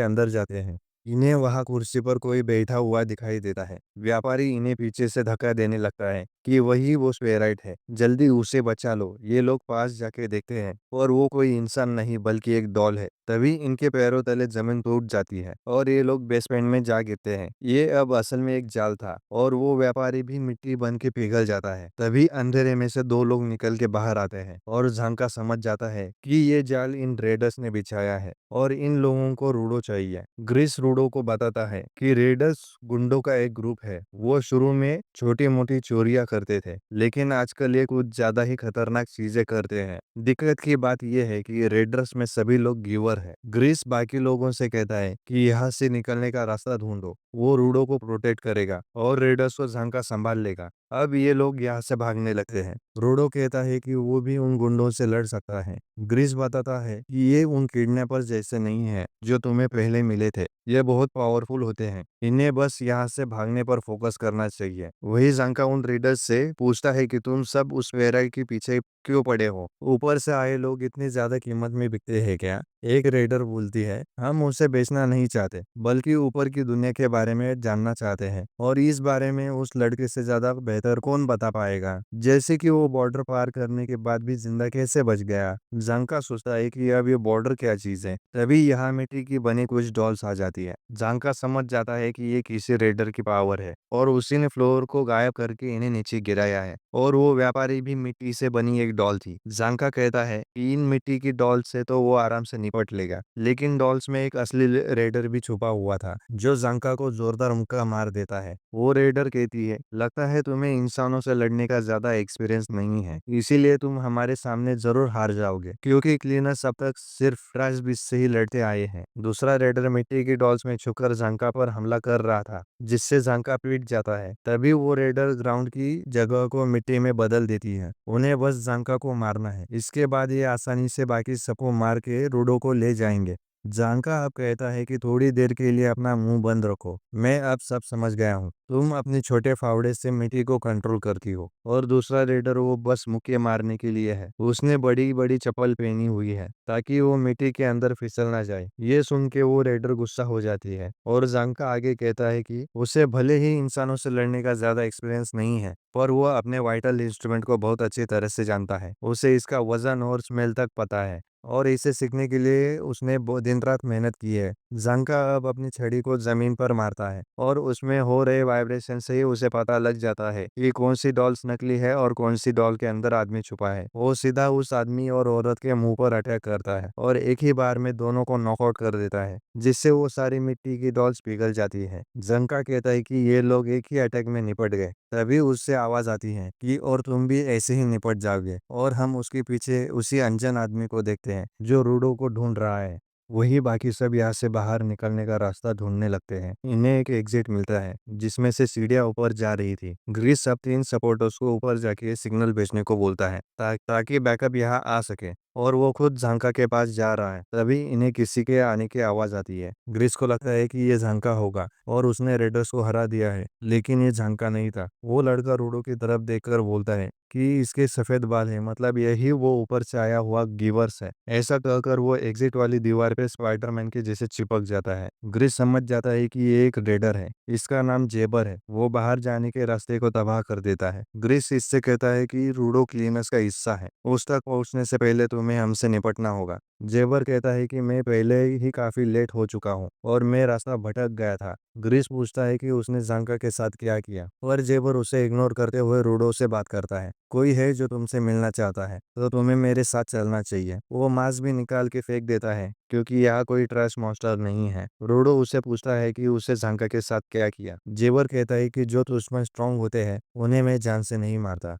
अंदर जाते हैं। इन्हें वहां कुर्सी पर कोई बैठा हुआ दिखाई देता है। व्यापारी इन्हें पीछे से धक्का देने लगता है कि वही वो स्पेराइट है, जल्दी उसे बचा लो। ये लोग पास जाके देखते हैं और वो कोई इंसान नहीं बल्कि एक डॉल है। तभी इनके पैरों तले जमीन टूट जाती है और ये लोग बेसमेंट में जा गिरते हैं। ये अब असल में एक जाल था और वो व्यापारी भी मिट्टी बन के पिघल जाता है। तभी अंधेरे में से दो लोग निकल के बाहर आते हैं और झांका समझ जाता है कि ये जाल इन रेडर्स ने बिछाया है और इन लोगों को रूडो चाहिए। ग्रिस रूडो को बताता है कि रेडर्स गुंडों का एक ग्रुप है। वो शुरू में छोटी मोटी चोरियां करते थे, लेकिन आजकल ये कुछ ज्यादा ही खतरनाक चीजें करते हैं। दिक्कत की बात यह है कि रेडर्स में सभी लोग गिवर है। ग्रिस बाकी लोगों से कहता है कि यहाँ से निकलने का रास्ता ढूंढो। वो रूडो को प्रोटेक्ट करेगा और रेडर्स को झांका संभाल लेगा। अब ये लोग यहाँ से भागने लगते हैं। रूडो कहता है कि वो भी उन गुंडों से लड़ सकता है। ग्रिस बताता है कि ये उन किडनैपर्स जैसे नहीं है जो तुम्हें पहले मिले थे। ये बहुत पावरफुल होते हैं, इन्हें बस यहाँ से भागने पर फोकस करना चाहिए। वही जांका उन रीडर्स से पूछता है कि तुम सब उस वेराइटी के पीछे क्यों पड़े हो? ऊपर से आए लोग इतनी ज्यादा कीमत में बिकते हैं क्या? एक रेडर बोलती है, हम उसे बेचना नहीं चाहते, बल्कि ऊपर की दुनिया के बारे में जानना चाहते हैं, और इस बारे में उस लड़के से ज्यादा बेहतर कौन बता पाएगा, जैसे कि वो बॉर्डर पार करने के बाद भी जिंदा कैसे बच गया। जांका सोचता है कि अब ये बॉर्डर क्या चीज है। तभी यहाँ मिट्टी की बनी कुछ डॉल्स आ जाती है। जांका समझ जाता है कि ये किसी रेडर की पावर है और उसी ने फ्लोर को गायब करके इन्हें नीचे गिराया है। और वो व्यापारी भी मिट्टी से बनी एक डॉल थी। जांका कहता है कि इन मिट्टी की डॉल से तो वो आराम से निपट लेगा, लेकिन डॉल्स में एक असली रेडर भी छुपा हुआ था जो जांका को जोरदार मुक्का मार देता है। वो रेडर कहती है, लगता है तुम्हें इंसानों से लड़ने का ज्यादा एक्सपीरियंस नहीं है, इसीलिए तुम हमारे सामने जरूर हार जाओगे, क्योंकि क्लीनर्स अब तक सिर्फ ट्रैश बीच से ही लड़ते आए हैं। दूसरा रेडर मिट्टी की डॉल्स में छुपकर जांका पर हमला कर रहा था, जिससे जांका पीट जाता है। तभी वो रेडर ग्राउंड की जगह को मिट्टी में बदल देती है। उन्हें बस जांका को मारना है, इसके बाद ये आसानी से बाकी सबको मार के रूडो को ले जाएंगे। जांका अब कहता है कि थोड़ी देर के लिए अपना मुंह बंद रखो, मैं अब सब समझ गया हूँ। तुम अपने छोटे फावड़े से मिट्टी को कंट्रोल करती हो, और दूसरा रेडर वो बस मुक्के मारने के लिए है। उसने बड़ी बड़ी चप्पल पहनी हुई है ताकि वो मिट्टी के अंदर फिसल ना जाए। ये सुन के वो रेडर गुस्सा हो जाती है और जांका आगे कहता है कि उसे भले ही इंसानों से लड़ने का ज्यादा एक्सपीरियंस नहीं है, पर वो अपने वाइटल इंस्ट्रूमेंट को बहुत अच्छी तरह से जानता है। उसे इसका वजन और स्मेल तक पता है, और इसे सीखने के लिए उसने दिन रात मेहनत की है। जांका अब अपनी छड़ी को जमीन पर मारता है और उसमें हो रहे वाइब्रेशन से ही उसे पता लग जाता है कि कौन सी डॉल्स नकली है और कौन सी डॉल के अंदर आदमी छुपा है। वो सीधा उस आदमी और औरत के मुंह पर अटैक करता है और एक ही बार में दोनों को नॉकआउट कर देता है, जिससे वो सारी मिट्टी की डॉल्स पिघल जाती है। जांका कहता है कि ये लोग एक ही अटैक में निपट गए। तभी उससे आवाज आती है कि और तुम भी ऐसे ही निपट जाओगे, और हम उसके पीछे उसी अनजान आदमी को देखते हैं जो रूडो को ढूंढ रहा है। वही बाकी सब यहाँ से बाहर निकलने का रास्ता ढूंढने लगते हैं। इन्हें एक एग्जिट मिलता है जिसमें से सीढ़ियां ऊपर जा रही थी। ग्रीस सब तीन सपोर्टर्स को ऊपर जाके सिग्नल भेजने को बोलता है ताकि बैकअप यहाँ आ सके, और वो खुद झांका के पास जा रहा है। तभी इन्हें किसी के आने की आवाज आती है। ग्रीस को लगता है कि ये झांका होगा और उसने रेडर्स को हरा दिया है, लेकिन ये झांका नहीं था। वो लड़का रूडो की तरफ देखकर बोलता है कि इसके सफेद बाल है, मतलब यही वो ऊपर से आया हुआ गिवर्स है। ऐसा कहकर वो एग्जिट वाली दीवार पे स्पाइडरमैन के जैसे चिपक जाता है। ग्रिस समझ जाता है कि ये एक रेडर है, इसका नाम जेबर है। वो बाहर जाने के रास्ते को तबाह कर देता है। ग्रिस इससे कहता है कि रूडो क्लीनर्स का हिस्सा है, उस तक पहुंचने से पहले तुम्हें हमसे निपटना होगा। जेबर कहता है कि मैं पहले ही काफी लेट हो चुका हूँ और मैं रास्ता भटक गया था। ग्रिस पूछता है कि उसने जांका के साथ क्या किया, और जेबर उसे इग्नोर करते हुए रूडो से बात करता है। कोई है जो तुमसे मिलना चाहता है, तो तुम्हें मेरे साथ चलना चाहिए। वो मास्क भी निकाल के फेंक देता है, क्योंकि यहाँ कोई ट्रैश मॉन्स्टर नहीं है। रोडो उससे पूछता है कि उसे झांका के साथ क्या किया। जेबर कहता है कि जो दुश्मन स्ट्रांग होते हैं उन्हें मैं जान से नहीं मारता,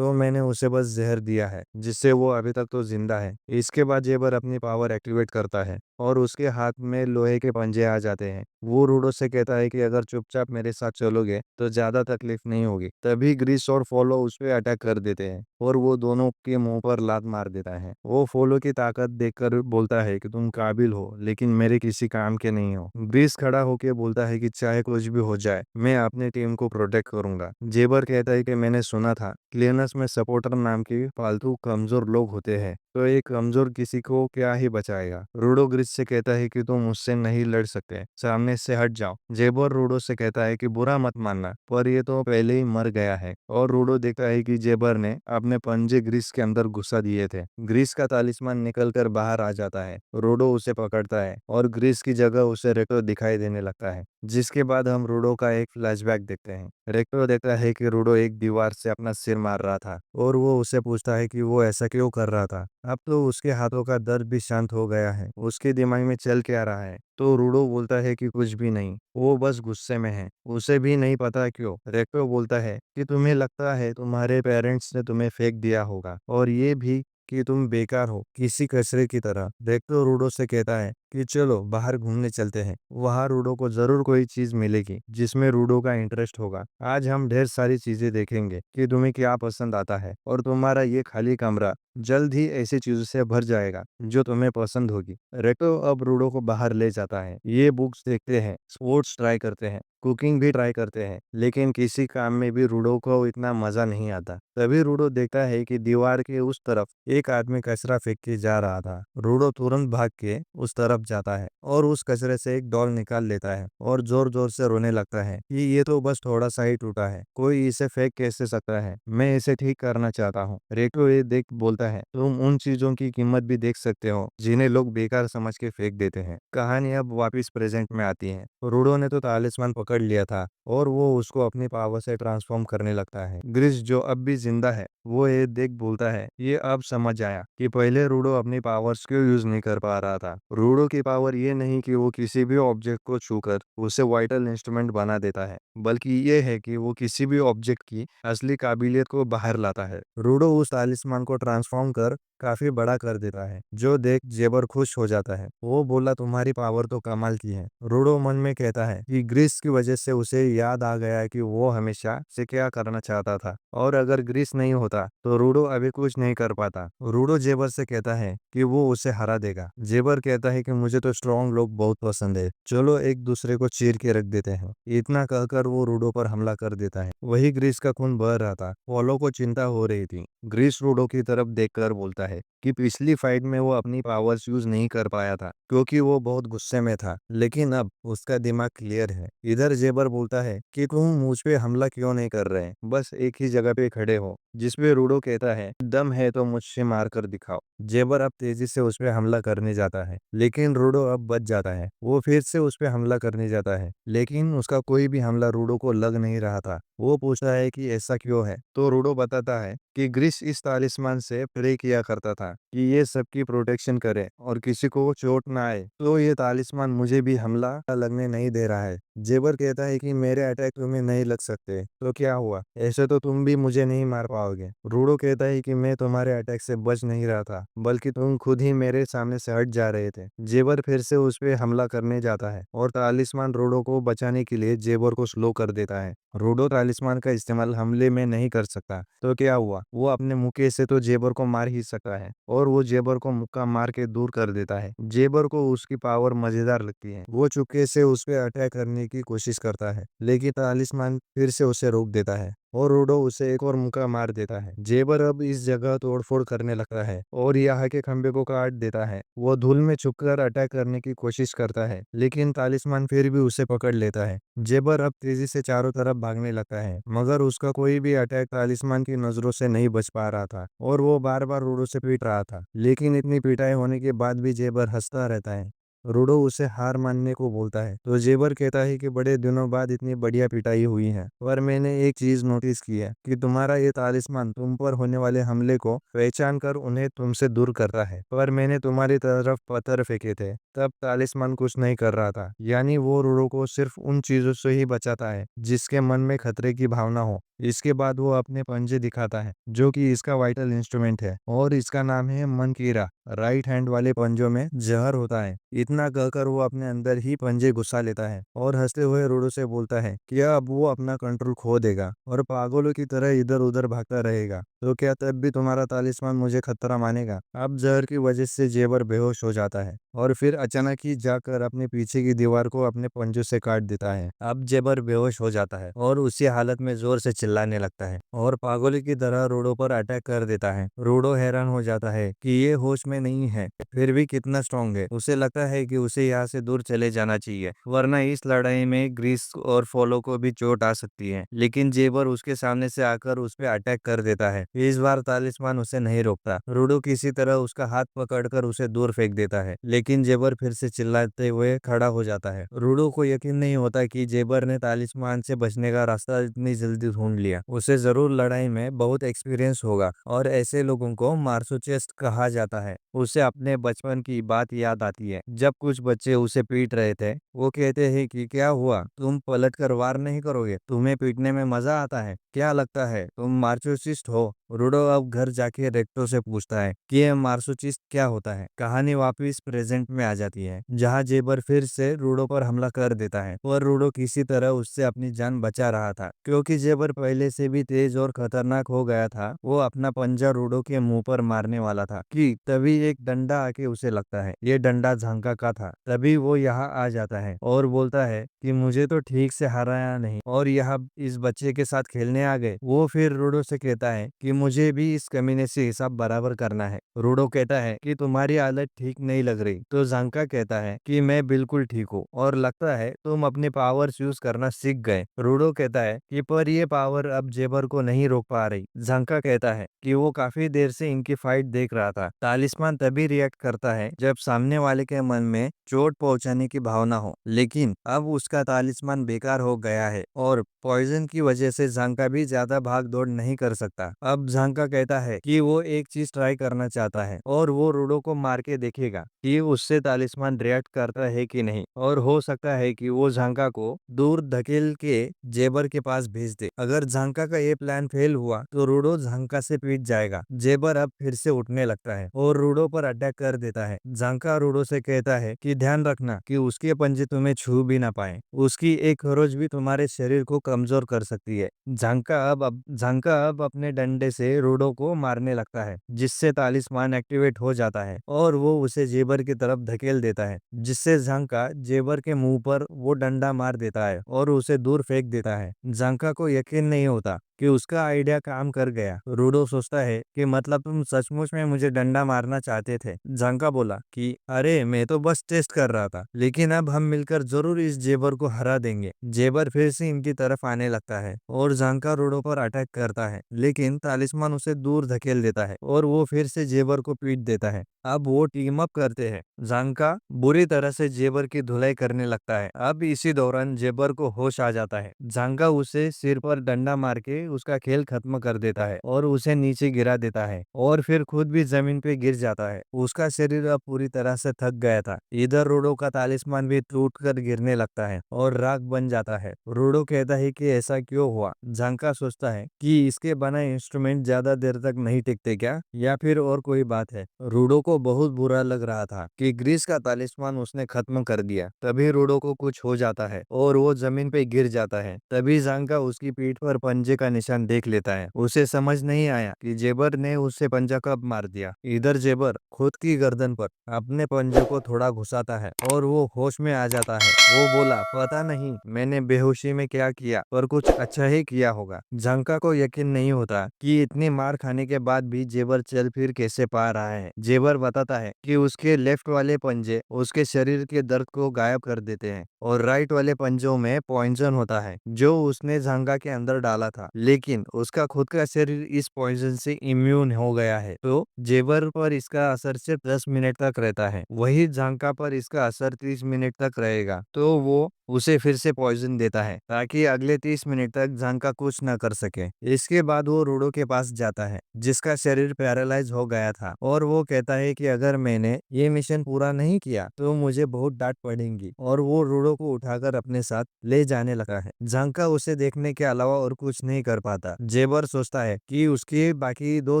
मैंने उसे बस जहर दिया है, जिससे वो अभी तक तो जिंदा है। इसके बाद जेबर अपनी पावर एक्टिवेट करता है और उसके हाथ में लोहे के पंजे आ जाते हैं। वो रूडो से कहता है कि अगर चुपचाप मेरे साथ चलोगे तो ज्यादा तकलीफ नहीं होगी। तभी ग्रीस और फॉलो उस पे अटैक कर देते हैं और वो दोनों के मुंह पर लात मार देता है। वो फॉलो की ताकत देखकर बोलता है कि तुम काबिल हो, लेकिन मेरे किसी काम के नहीं हो। ग्रीस खड़ा होकर बोलता है कि चाहे कुछ भी हो जाए, मैं अपनी टीम को प्रोटेक्ट करूंगा। जेबर कहता है कि मैंने सुना था क्लियरनेस में सपोर्टर नाम के फालतू कमजोर लोग होते हैं, तो एक कमजोर किसी को क्या ही बचाएगा। रूडो ग्रिस से कहता है कि तुम मुझसे नहीं लड़ सकते, सामने से हट जाओ। जेबर रूडो से कहता है कि बुरा मत मानना, पर ये तो पहले ही मर गया है। और रूडो देखता है कि जेबर ने अपने पंजे ग्रिस के अंदर घुसा दिए थे। ग्रिस का तालिस्मान निकल कर बाहर आ जाता है। रूडो उसे पकड़ता है और ग्रिस की जगह उसे रेक्टो दिखाई देने लगता है, जिसके बाद हम रूडो का एक फ्लैशबैक देखते हैं। रेक्टो देखता है कि रूडो एक दीवार से अपना सिर मार रहा था और वो उसे पूछता है कि वो ऐसा क्यों कर रहा था। अब तो उसके हाथों का दर्द भी शांत हो गया है। उसके दिमाग में चल क्या रहा है? तो रूडो बोलता है कि कुछ भी नहीं, वो बस गुस्से में है, उसे भी नहीं पता क्यों। रेक्टो बोलता है कि तुम्हें लगता है तुम्हारे पेरेंट्स ने तुम्हें फेंक दिया होगा, और ये भी कि तुम बेकार हो, किसी कचरे की तरह। रेक्टो रूडो से कहता है कि चलो बाहर घूमने चलते हैं, वहां रूडो को जरूर कोई चीज मिलेगी जिसमें रूडो का इंटरेस्ट होगा। आज हम ढेर सारी चीजें देखेंगे कि तुम्हें क्या पसंद आता है, और तुम्हारा ये खाली कमरा जल्द ही ऐसी चीजों से भर जाएगा जो तुम्हें पसंद होगी। रेक्टो अब रूडो को बाहर ले जाता है। ये बुक्स देखते हैं, स्पोर्ट्स ट्राई करते हैं, कुकिंग भी ट्राई करते हैं, लेकिन किसी काम में भी रूडो को इतना मजा नहीं आता। तभी रूडो देखता है कि दीवार के उस तरफ एक आदमी कचरा फेंक के जा रहा था। रूडो तुरंत भाग के उस तरफ जाता है और उस कचरे से एक डॉल निकाल लेता है और जोर जोर से रोने लगता है कि ये तो बस थोड़ा सा ही टूटा है, कोई इसे फेंक कैसे सकता है, मैं इसे ठीक करना चाहता हूँ। रेक्टो ये देख बोलता है, तुम उन चीजों की कीमत भी देख सकते हो जिन्हें लोग बेकार समझ के फेंक देते हैं। कहानी अब वापिस प्रेजेंट में आती है। रूडो ने तो तालिस्मान पकड़ लिया था और वो उसको अपनी पावर से ट्रांसफॉर्म करने लगता है। ग्रिस जो अब भी जिंदा है, वो ये देख बोलता है, ये अब समझ आया कि पहले रूडो अपनी पावर्स क्यों यूज नहीं कर पा रहा था। रूडो की पावर ये नहीं कि वो किसी भी ऑब्जेक्ट को छूकर उसे वाइटल इंस्ट्रूमेंट बना देता है, बल्कि ये है कि वो किसी भी ऑब्जेक्ट की असली काबिलियत को बाहर लाता है। रूडो उस तालिस्मान को ट्रांसफॉर्म कर काफी बड़ा कर देता है, जो देख जेबर खुश हो जाता है। वो बोला, तुम्हारी पावर तो कमाल की है। रूडो मन में कहता है कि ग्रीस की वजह से उसे याद आ गया है कि वो हमेशा से क्या करना चाहता था, और अगर ग्रीस नहीं होता तो रूडो अभी कुछ नहीं कर पाता। रूडो जेबर से कहता है कि वो उसे हरा देगा। जेबर कहता है कि मुझे तो स्ट्रॉन्ग लोग बहुत पसंद है, चलो एक दूसरे को चीर के रख देते हैं। इतना कहकर वो रूडो पर हमला कर देता है। वही ग्रीस का खून बह रहा था। फॉलो को चिंता हो रही थी। ग्रीस रूडो की तरफ देखकर बोलता है कि पिछली फाइट में वो अपनी पावर्स यूज नहीं कर पाया था क्योंकि वो बहुत गुस्से में था, लेकिन अब उसका दिमाग क्लियर है। इधर जेबर बोलता है कि तुम मुझ पे हमला क्यों नहीं कर रहे, बस एक ही जगह पे खड़े हो। जिसपे रूडो कहता है, दम है तो मुझसे मार कर दिखाओ। जेबर अब तेजी से उस पे हमला करने जाता है, लेकिन रूडो अब बच जाता है। वो फिर से उस पे हमला करने जाता है, लेकिन उसका कोई भी हमला रूडो को लग नहीं रहा था। वो पूछता है कि ऐसा क्यों है, तो रूडो बताता है कि ग्रिस इस तालिस्मान से प्रे किया करता था कि ये सबकी प्रोटेक्शन करे और किसी को चोट ना आए, तो ये तालिस्मान मुझे भी हमला लगने नहीं दे रहा है। जेबर कहता है कि मेरे अटैक तुम्हें नहीं लग सकते, तो क्या हुआ, ऐसे तो तुम भी मुझे नहीं मार पाओगे। रूडो कहता है कि मैं तुम्हारे अटैक से बच नहीं रहा था, बल्कि तुम खुद ही मेरे सामने से हट जा रहे थे। जेबर फिर से उस पे हमला करने जाता है और तालिस्मान रूडो को बचाने के लिए जेबर को स्लो कर देता है। रूडो तालिस्मान का इस्तेमाल हमले में नहीं कर सकता, तो क्या हुआ, वो अपने मुक्के से तो जेबर को मार ही सकता है, और वो जेबर को मुक्का मार के दूर कर देता है। जेबर को उसकी पावर मजेदार लगती है। वो चुपके से उस पे अटैक करने की कोशिश करता है, लेकिन तालिस्मान फिर से उसे रोक देता है और रूडो उसे एक और मुक्का मार देता है। जेबर अब इस जगह तोड़फोड़ करने लगता है और यहाँ के खंबे को काट देता है। वो धूल में छुपकर अटैक करने की कोशिश करता है, लेकिन तालिस्मान फिर भी उसे पकड़ लेता है। जेबर अब तेजी से चारों तरफ भागने लगता है, मगर उसका कोई भी अटैक तालिस्मान की नजरों से नहीं बच पा रहा था और वो बार बार रूडो से पीट रहा था। लेकिन इतनी पिटाई होने के बाद भी जेबर हंसता रहता है। रूडो उसे हार मानने को बोलता है तो जेबर कहता है कि बड़े दिनों बाद इतनी बढ़िया पिटाई हुई है, पर मैंने एक चीज नोटिस की है कि तुम्हारा ये तालिस्मान तुम पर होने वाले हमले को पहचान कर उन्हें तुमसे दूर कर रहा है, पर मैंने तुम्हारी तरफ पत्थर फेंके थे तब तालिस्मान कुछ नहीं कर रहा था। यानी वो रूडो को सिर्फ उन चीजों से ही बचाता है जिसके मन में खतरे की भावना हो। इसके बाद वो अपने पंजे दिखाता है जो कि इसका वाइटल इंस्ट्रूमेंट है और इसका नाम है मनकीरा। राइट हैंड वाले पंजों में जहर होता है। इतना कहकर वो अपने अंदर ही पंजे घुसा लेता है और हंसते हुए रूडो से बोलता है कि अब वो अपना कंट्रोल खो देगा और पागलों की तरह इधर उधर भागता रहेगा। तो क्या तब भी तुम्हारा तालिस्मान मुझे खतरा मानेगा? अब जहर की वजह से जेबर बेहोश हो जाता है और फिर अचानक ही जाकर अपने पीछे की दीवार को अपने पंजों से काट देता है। अब जेबर बेहोश हो जाता है और उसी हालत में जोर से चिल्लाने लगता है और पागलों की तरह रूडो पर अटैक कर देता है। रूडो हैरान हो जाता है कि ये होश में नहीं है, फिर भी कितना स्ट्रांग है। उसे लगता है कि उसे यहाँ से दूर चले जाना चाहिए, वरना इस लड़ाई में ग्रीस और फॉलो को भी चोट आ सकती है। लेकिन जेबर उसके सामने से आकर उस पर अटैक कर देता है। इस बार तालिस्मान उसे नहीं रोकता। रूडो किसी तरह उसका हाथ पकड़कर उसे दूर फेंक देता है, लेकिन जेबर फिर से चिल्लाते हुए खड़ा हो जाता है। रूडो को यकीन नहीं होता कि जेबर ने तालिस्मान से बचने का रास्ता इतनी जल्दी ढूंढ लिया। उसे जरूर लड़ाई में बहुत एक्सपीरियंस होगा और ऐसे लोगों को मार्सोचेस्ट कहा जाता है। उसे अपने बचपन की बात याद आती है जब कुछ बच्चे उसे पीट रहे थे। वो कहते हैं कि क्या हुआ, तुम पलट कर वार नहीं करोगे? तुम्हें पीटने में मजा आता है? क्या लगता है तुम मार्सोचिस्ट हो? रूडो अब घर जाके रेक्टो से पूछता है कि ये मार्सोचिस्ट क्या होता है। कहानी वापस प्रेजेंट में आ जाती है जहाँ जेबर फिर से रूडो पर हमला कर देता है, पर रूडो किसी तरह उससे अपनी जान बचा रहा था। क्योंकि जेबर पहले से भी तेज और खतरनाक हो गया था, वो अपना पंजा रूडो के मुंह पर मारने वाला था कि तभी एक डंडा आके उसे लगता है ये डंडा झांका का था। तभी वो यहाँ आ जाता है और बोलता है कि मुझे तो ठीक से हराया नहीं और यहाँ इस बच्चे के साथ खेलने आ गए। वो फिर रूडो से कहता है कि मुझे भी इस कमीने से हिसाब बराबर करना है। रूडो कहता है कि तुम्हारी हालत ठीक नहीं लग रही, तो झांका कहता है कि मैं बिल्कुल ठीक हूँ और लगता है तुम अपने पावर्स यूज करना सीख गए। रूडो कहता है कि पर ये पावर अब जेबर को नहीं रोक पा रही। झांका कहता है कि वो काफी देर से इनकी फाइट देख रहा था। तालिस्मान तभी रिएक्ट करता है जब सामने वाले के मन में चोट पहुंचाने की भावना हो, लेकिन अब उसका तालिस्मान बेकार हो गया है और पॉइजन की वजह से झांका भी ज्यादा भाग दौड़ नहीं कर सकता। अब झांका कहता है कि वो एक चीज ट्राई करना चाहता है और वो रूडो को मार के देखेगा कि उससे तालिस्मान रिएक्ट करता है कि नहीं, और हो सकता है कि वो झांका को दूर धकेल के जेबर के पास भेज दे। अगर झांका का ये प्लान फेल हुआ तो रूडो झांका से पीट जाएगा। जेबर अब फिर से उठने लगता है और रूडो पर अटैक कर देता है। झांका रूडो से कहता है कि ध्यान रखना कि उसके पंजे तुम्हें छू भी ना पाए, उसकी एक खरोच भी तुम्हारे शरीर को कमजोर कर सकती है। झांका अब अपने डंडे से रूडो को मारने लगता है, जिससे तालिस्मान एक्टिवेट हो जाता है और वो उसे जेबर की तरफ धकेल देता है, जिससे झांका जेबर के मुंह पर वो डंडा मार देता है और उसे दूर फेंक देता है। झांका को यकीन नहीं होता कि उसका आइडिया काम कर गया। रूडो सोचता है कि मतलब तुम सचमुच में मुझे डंडा मारना चाहते थे? झांका बोला कि अरे मैं तो बस टेस्ट कर रहा था, लेकिन अब हम मिलकर जरूर इस जेबर को हरा देंगे। जेबर फिर से इनकी तरफ आने लगता है और झांका रूडो पर अटैक करता है, लेकिन तालिस्मान उसे दूर धकेल देता है और वो फिर से जेबर को पीट देता है। अब वो टीम अप करते हैं। झांका बुरी तरह से जेबर की धुलाई करने लगता है। अब इसी दौरान जेबर को होश आ जाता है। झांका उसे सिर पर डंडा मार के उसका खेल खत्म कर देता है और उसे नीचे गिरा देता है और फिर खुद भी जमीन पे गिर जाता है। उसका शरीर अब पूरी तरह से थक गया था। इधर रूडो का तालिस्मान भी टूट कर गिरने लगता है और राख बन जाता है। रूडो कहता है कि ऐसा क्यों हुआ? झांका सोचता है कि इसके बनाए इंस्ट्रूमेंट ज्यादा देर तक नहीं टिकते क्या, या फिर और कोई बात है। रूडो को बहुत बुरा लग रहा था कि ग्रीस का तालिस्मान उसने खत्म कर दिया। तभी रूडो को कुछ हो जाता है और वो जमीन पे गिर जाता है। तभी झांका उसकी पीठ पर पंजे का निशान देख लेता है। उसे समझ नहीं आया कि जेबर ने उसे पंजा कब मार दिया। इधर जेबर खुद की गर्दन पर अपने पंजे को थोड़ा घुसाता है और वो होश में आ जाता है। वो बोला, पता नहीं मैंने बेहोशी में क्या किया, पर कुछ अच्छा ही किया होगा। झांका को यकीन नहीं होता कि इतनी मार खाने के बाद भी जेबर चल फिर कैसे पा रहा है। जेबर बताता है कि उसके लेफ्ट वाले पंजे उसके शरीर के दर्द को गायब कर देते हैं और राइट वाले पंजों में पॉइजन होता है जो उसने झांगा के अंदर डाला था, लेकिन उसका खुद का शरीर इस पॉइजन से इम्यून हो गया है। तो जेबर पर इसका असर सिर्फ 10 मिनट तक रहता है, वही झांका पर इसका असर 30 मिनट तक रहेगा। तो वो उसे फिर से पॉइजन देता है ताकि अगले 30 मिनट तक झांका कुछ न कर सके। इसके बाद वो रूडो के पास जाता है जिसका शरीर पैरालाइज हो गया था, और वो कहता है कि अगर मैंने ये मिशन पूरा नहीं किया तो मुझे बहुत डांट पड़ेगी, और वो रूडो को उठाकर अपने साथ ले जाने लगा है। झांका उसे देखने के अलावा और कुछ नहीं कर पाता। जेबर सोचता है कि उसके बाकी दो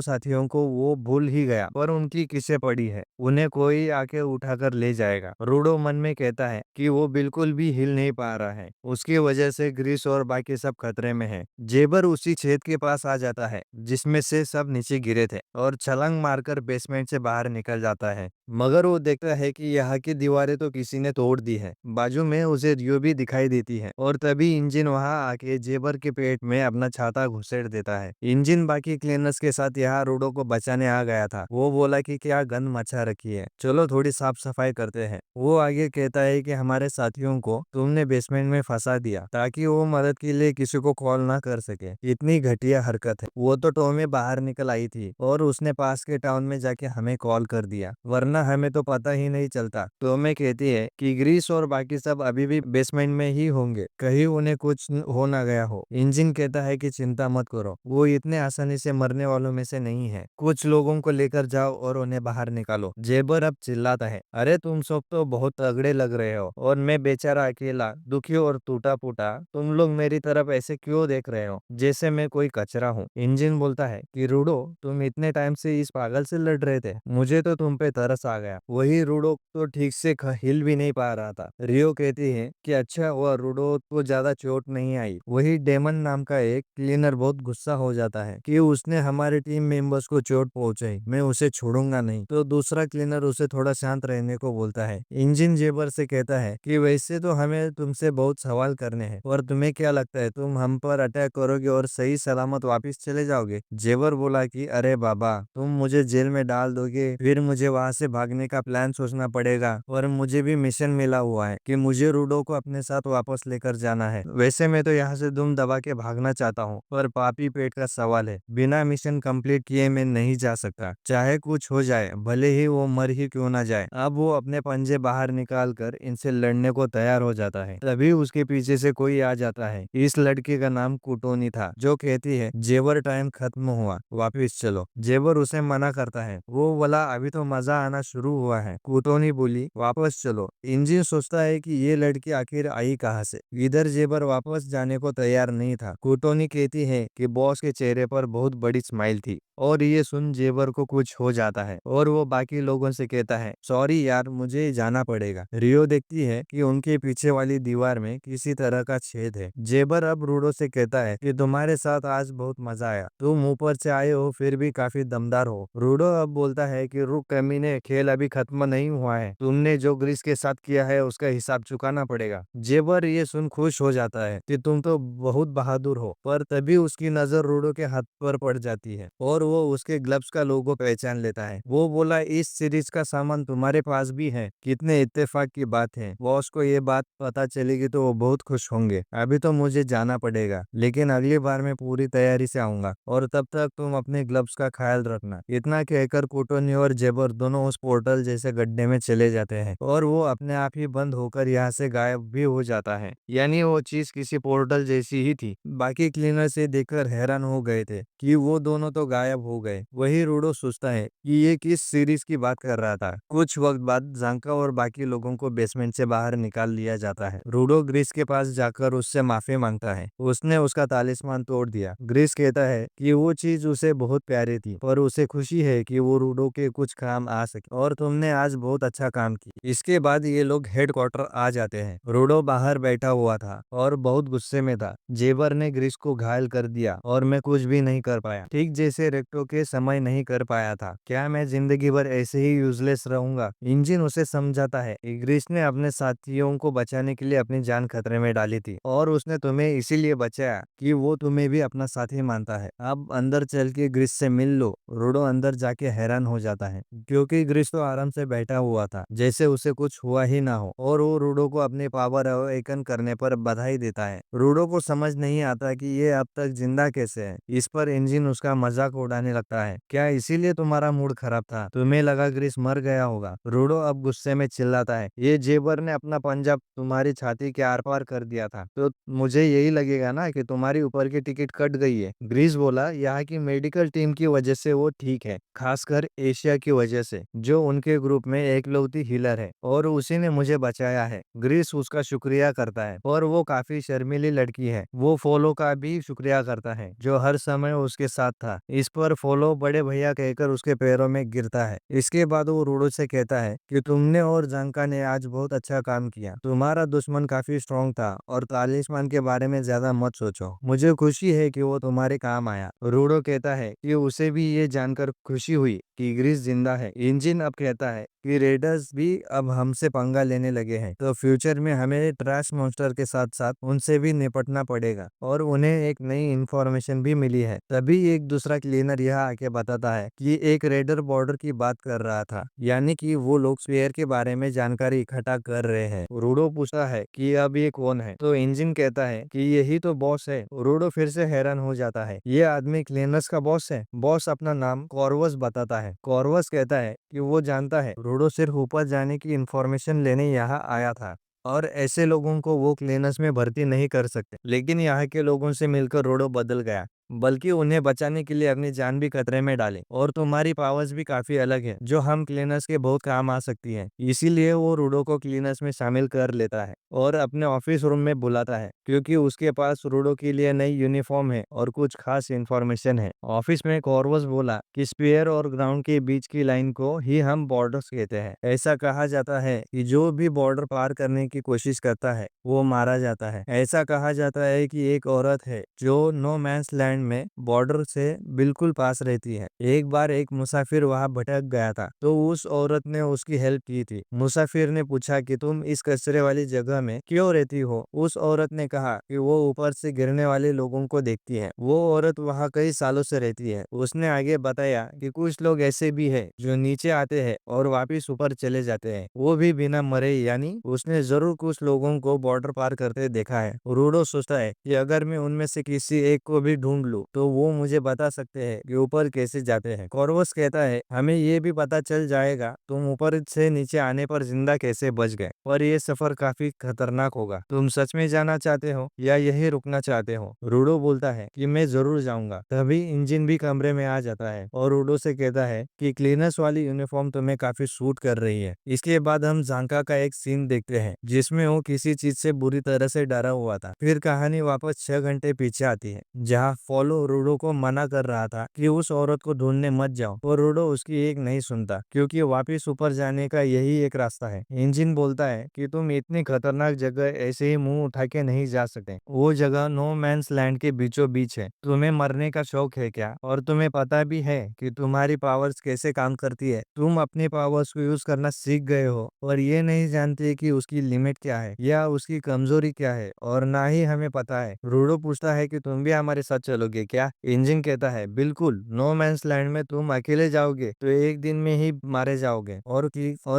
साथियों को वो भूल ही गया, पर उनकी किस्सें पड़ी है, उन्हें कोई आके उठाकर ले जाएगा। रूडो मन में कहता है कि वो बिल्कुल भी हिल नहीं पा रहा है, उसकी वजह से ग्रीस और बाकी सब खतरे में है। जेबर उसी छेद के पास आ जाता है जिसमें से सब नीचे गिरे थे, और छलांग मारकर बेसमेंट से बाहर निकल जाता है। मगर वो देखता है कि यहाँ की दीवारें तो किसी ने तोड़ दी है। बाजू में उसे रियो भी दिखाई देती है, और तभी इंजन वहां आके जेबर के पेट में अपना छाता घुसेड़ देता है। इंजन बाकी क्लीनर्स के साथ यहाँ रूडो को बचाने आ गया था। वो बोला कि क्या गंद मचा रखी है, चलो थोड़ी साफ सफाई करते हैं। वो आगे कहता है कि हमारे साथियों को तुमने बेसमेंट में फंसा दिया ताकि वो मदद के लिए किसी को कॉल ना कर सके। इतनी घटिया हरकत है। वो तो टॉमी बाहर निकल आई थी और उसने पास के टाउन में जाके हमें कॉल कर दिया, वरना हमें तो पता ही नहीं चलता। टॉमी कहती है कि ग्रीस और बाकी सब अभी भी बेसमेंट में ही होंगे, कहीं उन्हें कुछ हो ना गया हो। इंजन कहता है कि चिंता मत करो, वो इतने आसानी से मरने वालों में से नहीं है। कुछ लोगों को लेकर जाओ और उन्हें बाहर निकालो। जेबर अब चिल्लाता है, अरे तुम सब तो बहुत तगड़े लग रहे हो, और मैं बेचारा अकेला दुखी और टूटा फूटा, तुम लोग मेरी तरफ ऐसे क्यों देख रहे हो जैसे मैं कोई कचरा हूँ। इंजन बोलता है कि रूडो, तुम इतने टाइम से इस पागल से लड़ रहे थे, मुझे तो तुम पे तरस आ गया। वही रूडो तो ठीक से हिल भी नहीं पा रहा था। रियो कहती है कि अच्छा हुआ रूडो को ज्यादा चोट नहीं आई। वही डेमन नाम का एक क्लीनर बहुत गुस्सा हो जाता है कि उसने हमारे टीम मेंबर्स को चोट पहुंचाई, मैं उसे छोड़ूंगा नहीं। तो दूसरा क्लीनर उसे थोड़ा शांत रहने को बोलता है। इंजन जेबर से कहता है कि वैसे तो हमें तुमसे बहुत सवाल करने हैं, और तुम्हें क्या लगता है तुम हम पर अटैक करोगे और सही सलामत वापस चले जाओगे। जेबर बोला कि अरे बाबा, तुम मुझे जेल में डाल दोगे, फिर मुझे वहां से भागने का प्लान सोचना पड़ेगा, और मुझे भी मिशन मिला हुआ है कि मुझे रूडो को अपने साथ वापस लेकर जाना है। वैसे मैं तो यहाँ से दुम दबा के भागना चाहता हूँ, पर पापी पेट का सवाल है, बिना मिशन कंप्लीट किए मैं नहीं जा सकता, चाहे कुछ हो जाए, भले ही वो मर ही क्यों ना जाए। अब वो अपने पंजे बाहर निकाल कर इनसे लड़ने को तैयार हो जाता है। तभी उसके पीछे से कोई आ जाता है। इस लड़के का नाम कुटोनी था, जो कहती है जेबर टाइम खत्म हुआ, वापिस चलो। जेबर उसे मना करता है, वो बोला अभी तो मजा आना शुरू हुआ है। कुटोनी बोली वापस चलो। इंजन सोचता है कि ये लड़की आखिर आई कहाँ से। इधर जेबर वापस जाने को तैयार नहीं था। कुटोनी कहती है कि बॉस के चेहरे पर बहुत बड़ी स्माइल थी, और ये सुन जेबर को कुछ हो जाता है, और वो बाकी लोगों से कहता है सॉरी यार, मुझे जाना पड़ेगा। रियो देखती है कि उनके पीछे वाली दीवार में किसी तरह का छेद है। जेबर अब रूडो से कहता है कि तुम्हारे साथ आज बहुत मजा आया, तुम ऊपर से आए हो फिर भी काफी दमदार हो। रूडो अब बोलता है कि रुक कमीने, खेल अभी खत्म नहीं हुआ है, तुमने जो ग्रीस के साथ किया है उसका हिसाब चुकाना पड़ेगा। जेबर ये सुन खुश हो जाता है कि तुम तो बहुत बहादुर हो, पर तभी उसकी नजर रूडो के हाथ पर पड़ जाती है, और वो उसके ग्लव्स का लोगो पहचान लेता है। वो बोला इस सीरीज का सामान तुम्हारे पास भी है, कितने इत्तेफाक की बात है। बॉस को ये बात पता चलेगी तो वो बहुत खुश होंगे। अभी तो मुझे जाना पड़ेगा, लेकिन अगली बार मैं पूरी तैयारी से आऊंगा, और तब तक तुम अपने ग्लव्स का ख्याल रखना। इतना कहकर कुटोनी और जेबर दोनों उस पोर्टल जैसे गड्ढे में चले जाते हैं, और वो अपने आप ही बंद होकर यहाँ से गायब भी हो जाता है। यानी वो चीज किसी पोर्टल जैसी ही थी। बाकी क्लीनर से देखकर हैरान हो गए थे कि वो दोनों तो गायब हो गए। वही रूडो सोचता है कि ये किस सीरीज की बात कर रहा था। कुछ वक्त बाद झांका और बाकी लोगों को बेसमेंट से बाहर निकाल लिया जाता है। रूडो ग्रीस के पास जाकर उससे माफी मांगता है, उसने उसका तालिस्मान तोड़ दिया। ग्रीस कहता है कि वो चीज उसे बहुत प्यारी थी, पर उसे खुशी है कि वो रूडो के कुछ काम आ सके, और तुमने आज बहुत अच्छा काम किया। इसके बाद ये लोग हेडक्वार्टर आ जाते हैं। रूडो बाहर बैठा हुआ था और बहुत गुस्से में था। जेबर ने ग्रीस को घायल कर दिया, और मैं कुछ भी नहीं कर पाया, ठीक जैसे रेक्टो के समय नहीं कर पाया था। क्या मैं जिंदगी भर ऐसे ही यूजलेस रहूंगा। इंजन उसे समझाता है कि ग्रीस ने अपने साथियों को बचाने के लिए अपनी जान खतरे में डाली थी, और उसने तुम्हें इसीलिए बचाया कि वो तुम्हें भी अपना साथी मानता है। अब अंदर चल के ग्रीस से मिल लो। रूडो अंदर जाके हैरान हो जाता है, क्योंकि ग्रीस तो आराम से बैठा हुआ था जैसे उसे कुछ हुआ ही ना हो, और वो रूडो को अपने पावर अवेकन करने पर बधाई देता है। रूडो को समझ नहीं आता कि ये अब तक जिंदा कैसे है? इस पर इंजन उसका मजाक उड़ाने लगता है। क्या इसीलिए तुम्हारा मूड खराब था? तुम्हें लगा ग्रीस मर गया होगा? रूडो अब गुस्से में चिल्लाता है, ये जेबर ने अपना पंजा तुम्हारी छाती के आर पार कर दिया था, तो मुझे यही लगेगा ना कि तुम्हारी ऊपर की टिकट कट गई है। ग्रीस बोला, यहाँ की मेडिकल टीम की वजह से वो ठीक है, खासकर एशिया की वजह से, जो उनके ग्रुप में एकलौती हीलर है और उसी ने मुझे बचाया है। ग्रीस उसका शुक्रिया करता है और वो काफी शर्मीली लड़की है। वो फोलो का भी शुक्रिया करता है जो हर समय उसके साथ था। इस पर फोलो बड़े भैया कहकर उसके पैरों में गिरता है। इसके बाद वो रूडो से कहता है कि तुमने और जानका ने आज बहुत अच्छा काम किया। तुम्हारा दुश्मन काफी स्ट्रांग था और तालिस्मान के बारे में ज्यादा मत सोचो। मुझे खुशी है कि वो तुम्हारे काम आया। रूडो कहता है कि उसे भी ये जानकर खुशी हुई कि ग्रीस जिंदा है। इंजन अब कहता है कि रेडर्स भी अब हमसे पंगा लेने लगे हैं, तो फ्यूचर में हमें ट्रैश मॉन्स्टर के साथ साथ उनसे भी निपटना पड़ेगा। और उन्हें एक नई इंफॉर्मेशन भी मिली है। तभी एक दूसरा क्लीनर यह आके बताता है कि एक रेडर बॉर्डर की बात कर रहा था, यानी कि वो लोग स्पेयर के बारे में जानकारी इकट्ठा कर रहे हैं। रूडो पूछता है कि अब ये कौन है, तो इंजन कहता है कि यही तो बॉस है। रूडो फिर से हैरान हो जाता है, ये आदमी क्लीनर्स का बॉस है। बॉस अपना नाम कॉर्वस बताता है। कॉर्वस कहता है कि वो जानता है रूडो सिर्फ ऊपर जाने की इंफॉर्मेशन लेने यहाँ आया था और ऐसे लोगों को वो क्लीनर्स में भर्ती नहीं कर सकते। लेकिन यहाँ के लोगों से मिलकर रूडो बदल गया, बल्कि उन्हें बचाने के लिए अपनी जान भी खतरे में डाले। और तुम्हारी पावर्स भी काफी अलग है जो हम क्लीनर्स के बहुत काम आ सकती है। इसीलिए वो रूडो को क्लीनर्स में शामिल कर लेता है और अपने ऑफिस रूम में बुलाता है, क्योंकि उसके पास रूडो के लिए नई यूनिफॉर्म है और कुछ खास इन्फॉर्मेशन है। ऑफिस में कॉर्वस बोला कि स्पीयर और ग्राउंड के बीच की लाइन को ही हम बॉर्डर्स कहते हैं। ऐसा कहा जाता है कि जो भी बॉर्डर पार करने की कोशिश करता है वो मारा जाता है। ऐसा कहा जाता है कि एक औरत है जो नो मैंस लैंड में बॉर्डर से बिल्कुल पास रहती है। एक बार एक मुसाफिर वहां भटक गया था, तो उस औरत ने उसकी हेल्प की थी। मुसाफिर ने पूछा कि तुम इस कचरे वाली जगह में क्यों रहती हो? उस औरत ने कहा कि वो ऊपर से गिरने वाले लोगों को देखती है। वो औरत वहाँ कई सालों से रहती है। उसने आगे बताया कि कुछ लोग ऐसे भी है जो नीचे आते हैं और वापिस ऊपर चले जाते हैं, वो भी बिना मरे। यानी उसने जरूर कुछ लोगों को बॉर्डर पार करते देखा है। रूडो सोचता है कि अगर मैं उनमें से किसी एक को भी ढूंढ लूं तो वो मुझे बता सकते हैं कि ऊपर कैसे जाते हैं। कॉर्वस कहता है, हमें ये भी पता चल जाएगा तुम ऊपर से नीचे आने पर जिंदा कैसे बच गए। पर ये सफर काफी खतरनाक होगा। तुम सच में जाना चाहते हो या यही रुकना चाहते हो? रूडो बोलता है कि मैं जरूर जाऊंगा। तभी इंजन भी कमरे में आ जाता है और रूडो से कहता है कि क्लीनर्स वाली यूनिफॉर्म तुम्हें काफी सूट कर रही है। इसके बाद हम जांका का एक सीन देखते हैं जिसमें वो किसी चीज से बुरी तरह से डरा हुआ था। फिर कहानी वापस 6 घंटे पीछे आती है, जहाँ फॉलो रूडो को मना कर रहा था कि उस औरत को ढूंढने मत जाओ, और रूडो उसकी एक नहीं सुनता, क्योंकि वापिस ऊपर जाने का यही एक रास्ता है। इंजन बोलता है कि तुम इतनी खतरनाक जगह ऐसे ही मुंह उठा के नहीं जा सकते। वो जगह नो मैंस लैंड के बीचों बीच है। तुम्हें मरने का शौक है क्या? और तुम्हें पता भी है कि तुम्हारी पावर्स कैसे काम करती है? तुम अपनी पावर्स को यूज करना सीख गए हो और ये नहीं जानते कि उसकी लिमिट क्या है या उसकी कमजोरी क्या है, और ना ही हमें पता है। रूडो पूछता है कि तुम भी हमारे साथ चलोगे क्या? इंजन कहता है, बिल्कुल। नो मैंस लैंड में तुम अकेले जाओगे तो एक दिन में ही मारे जाओगे। और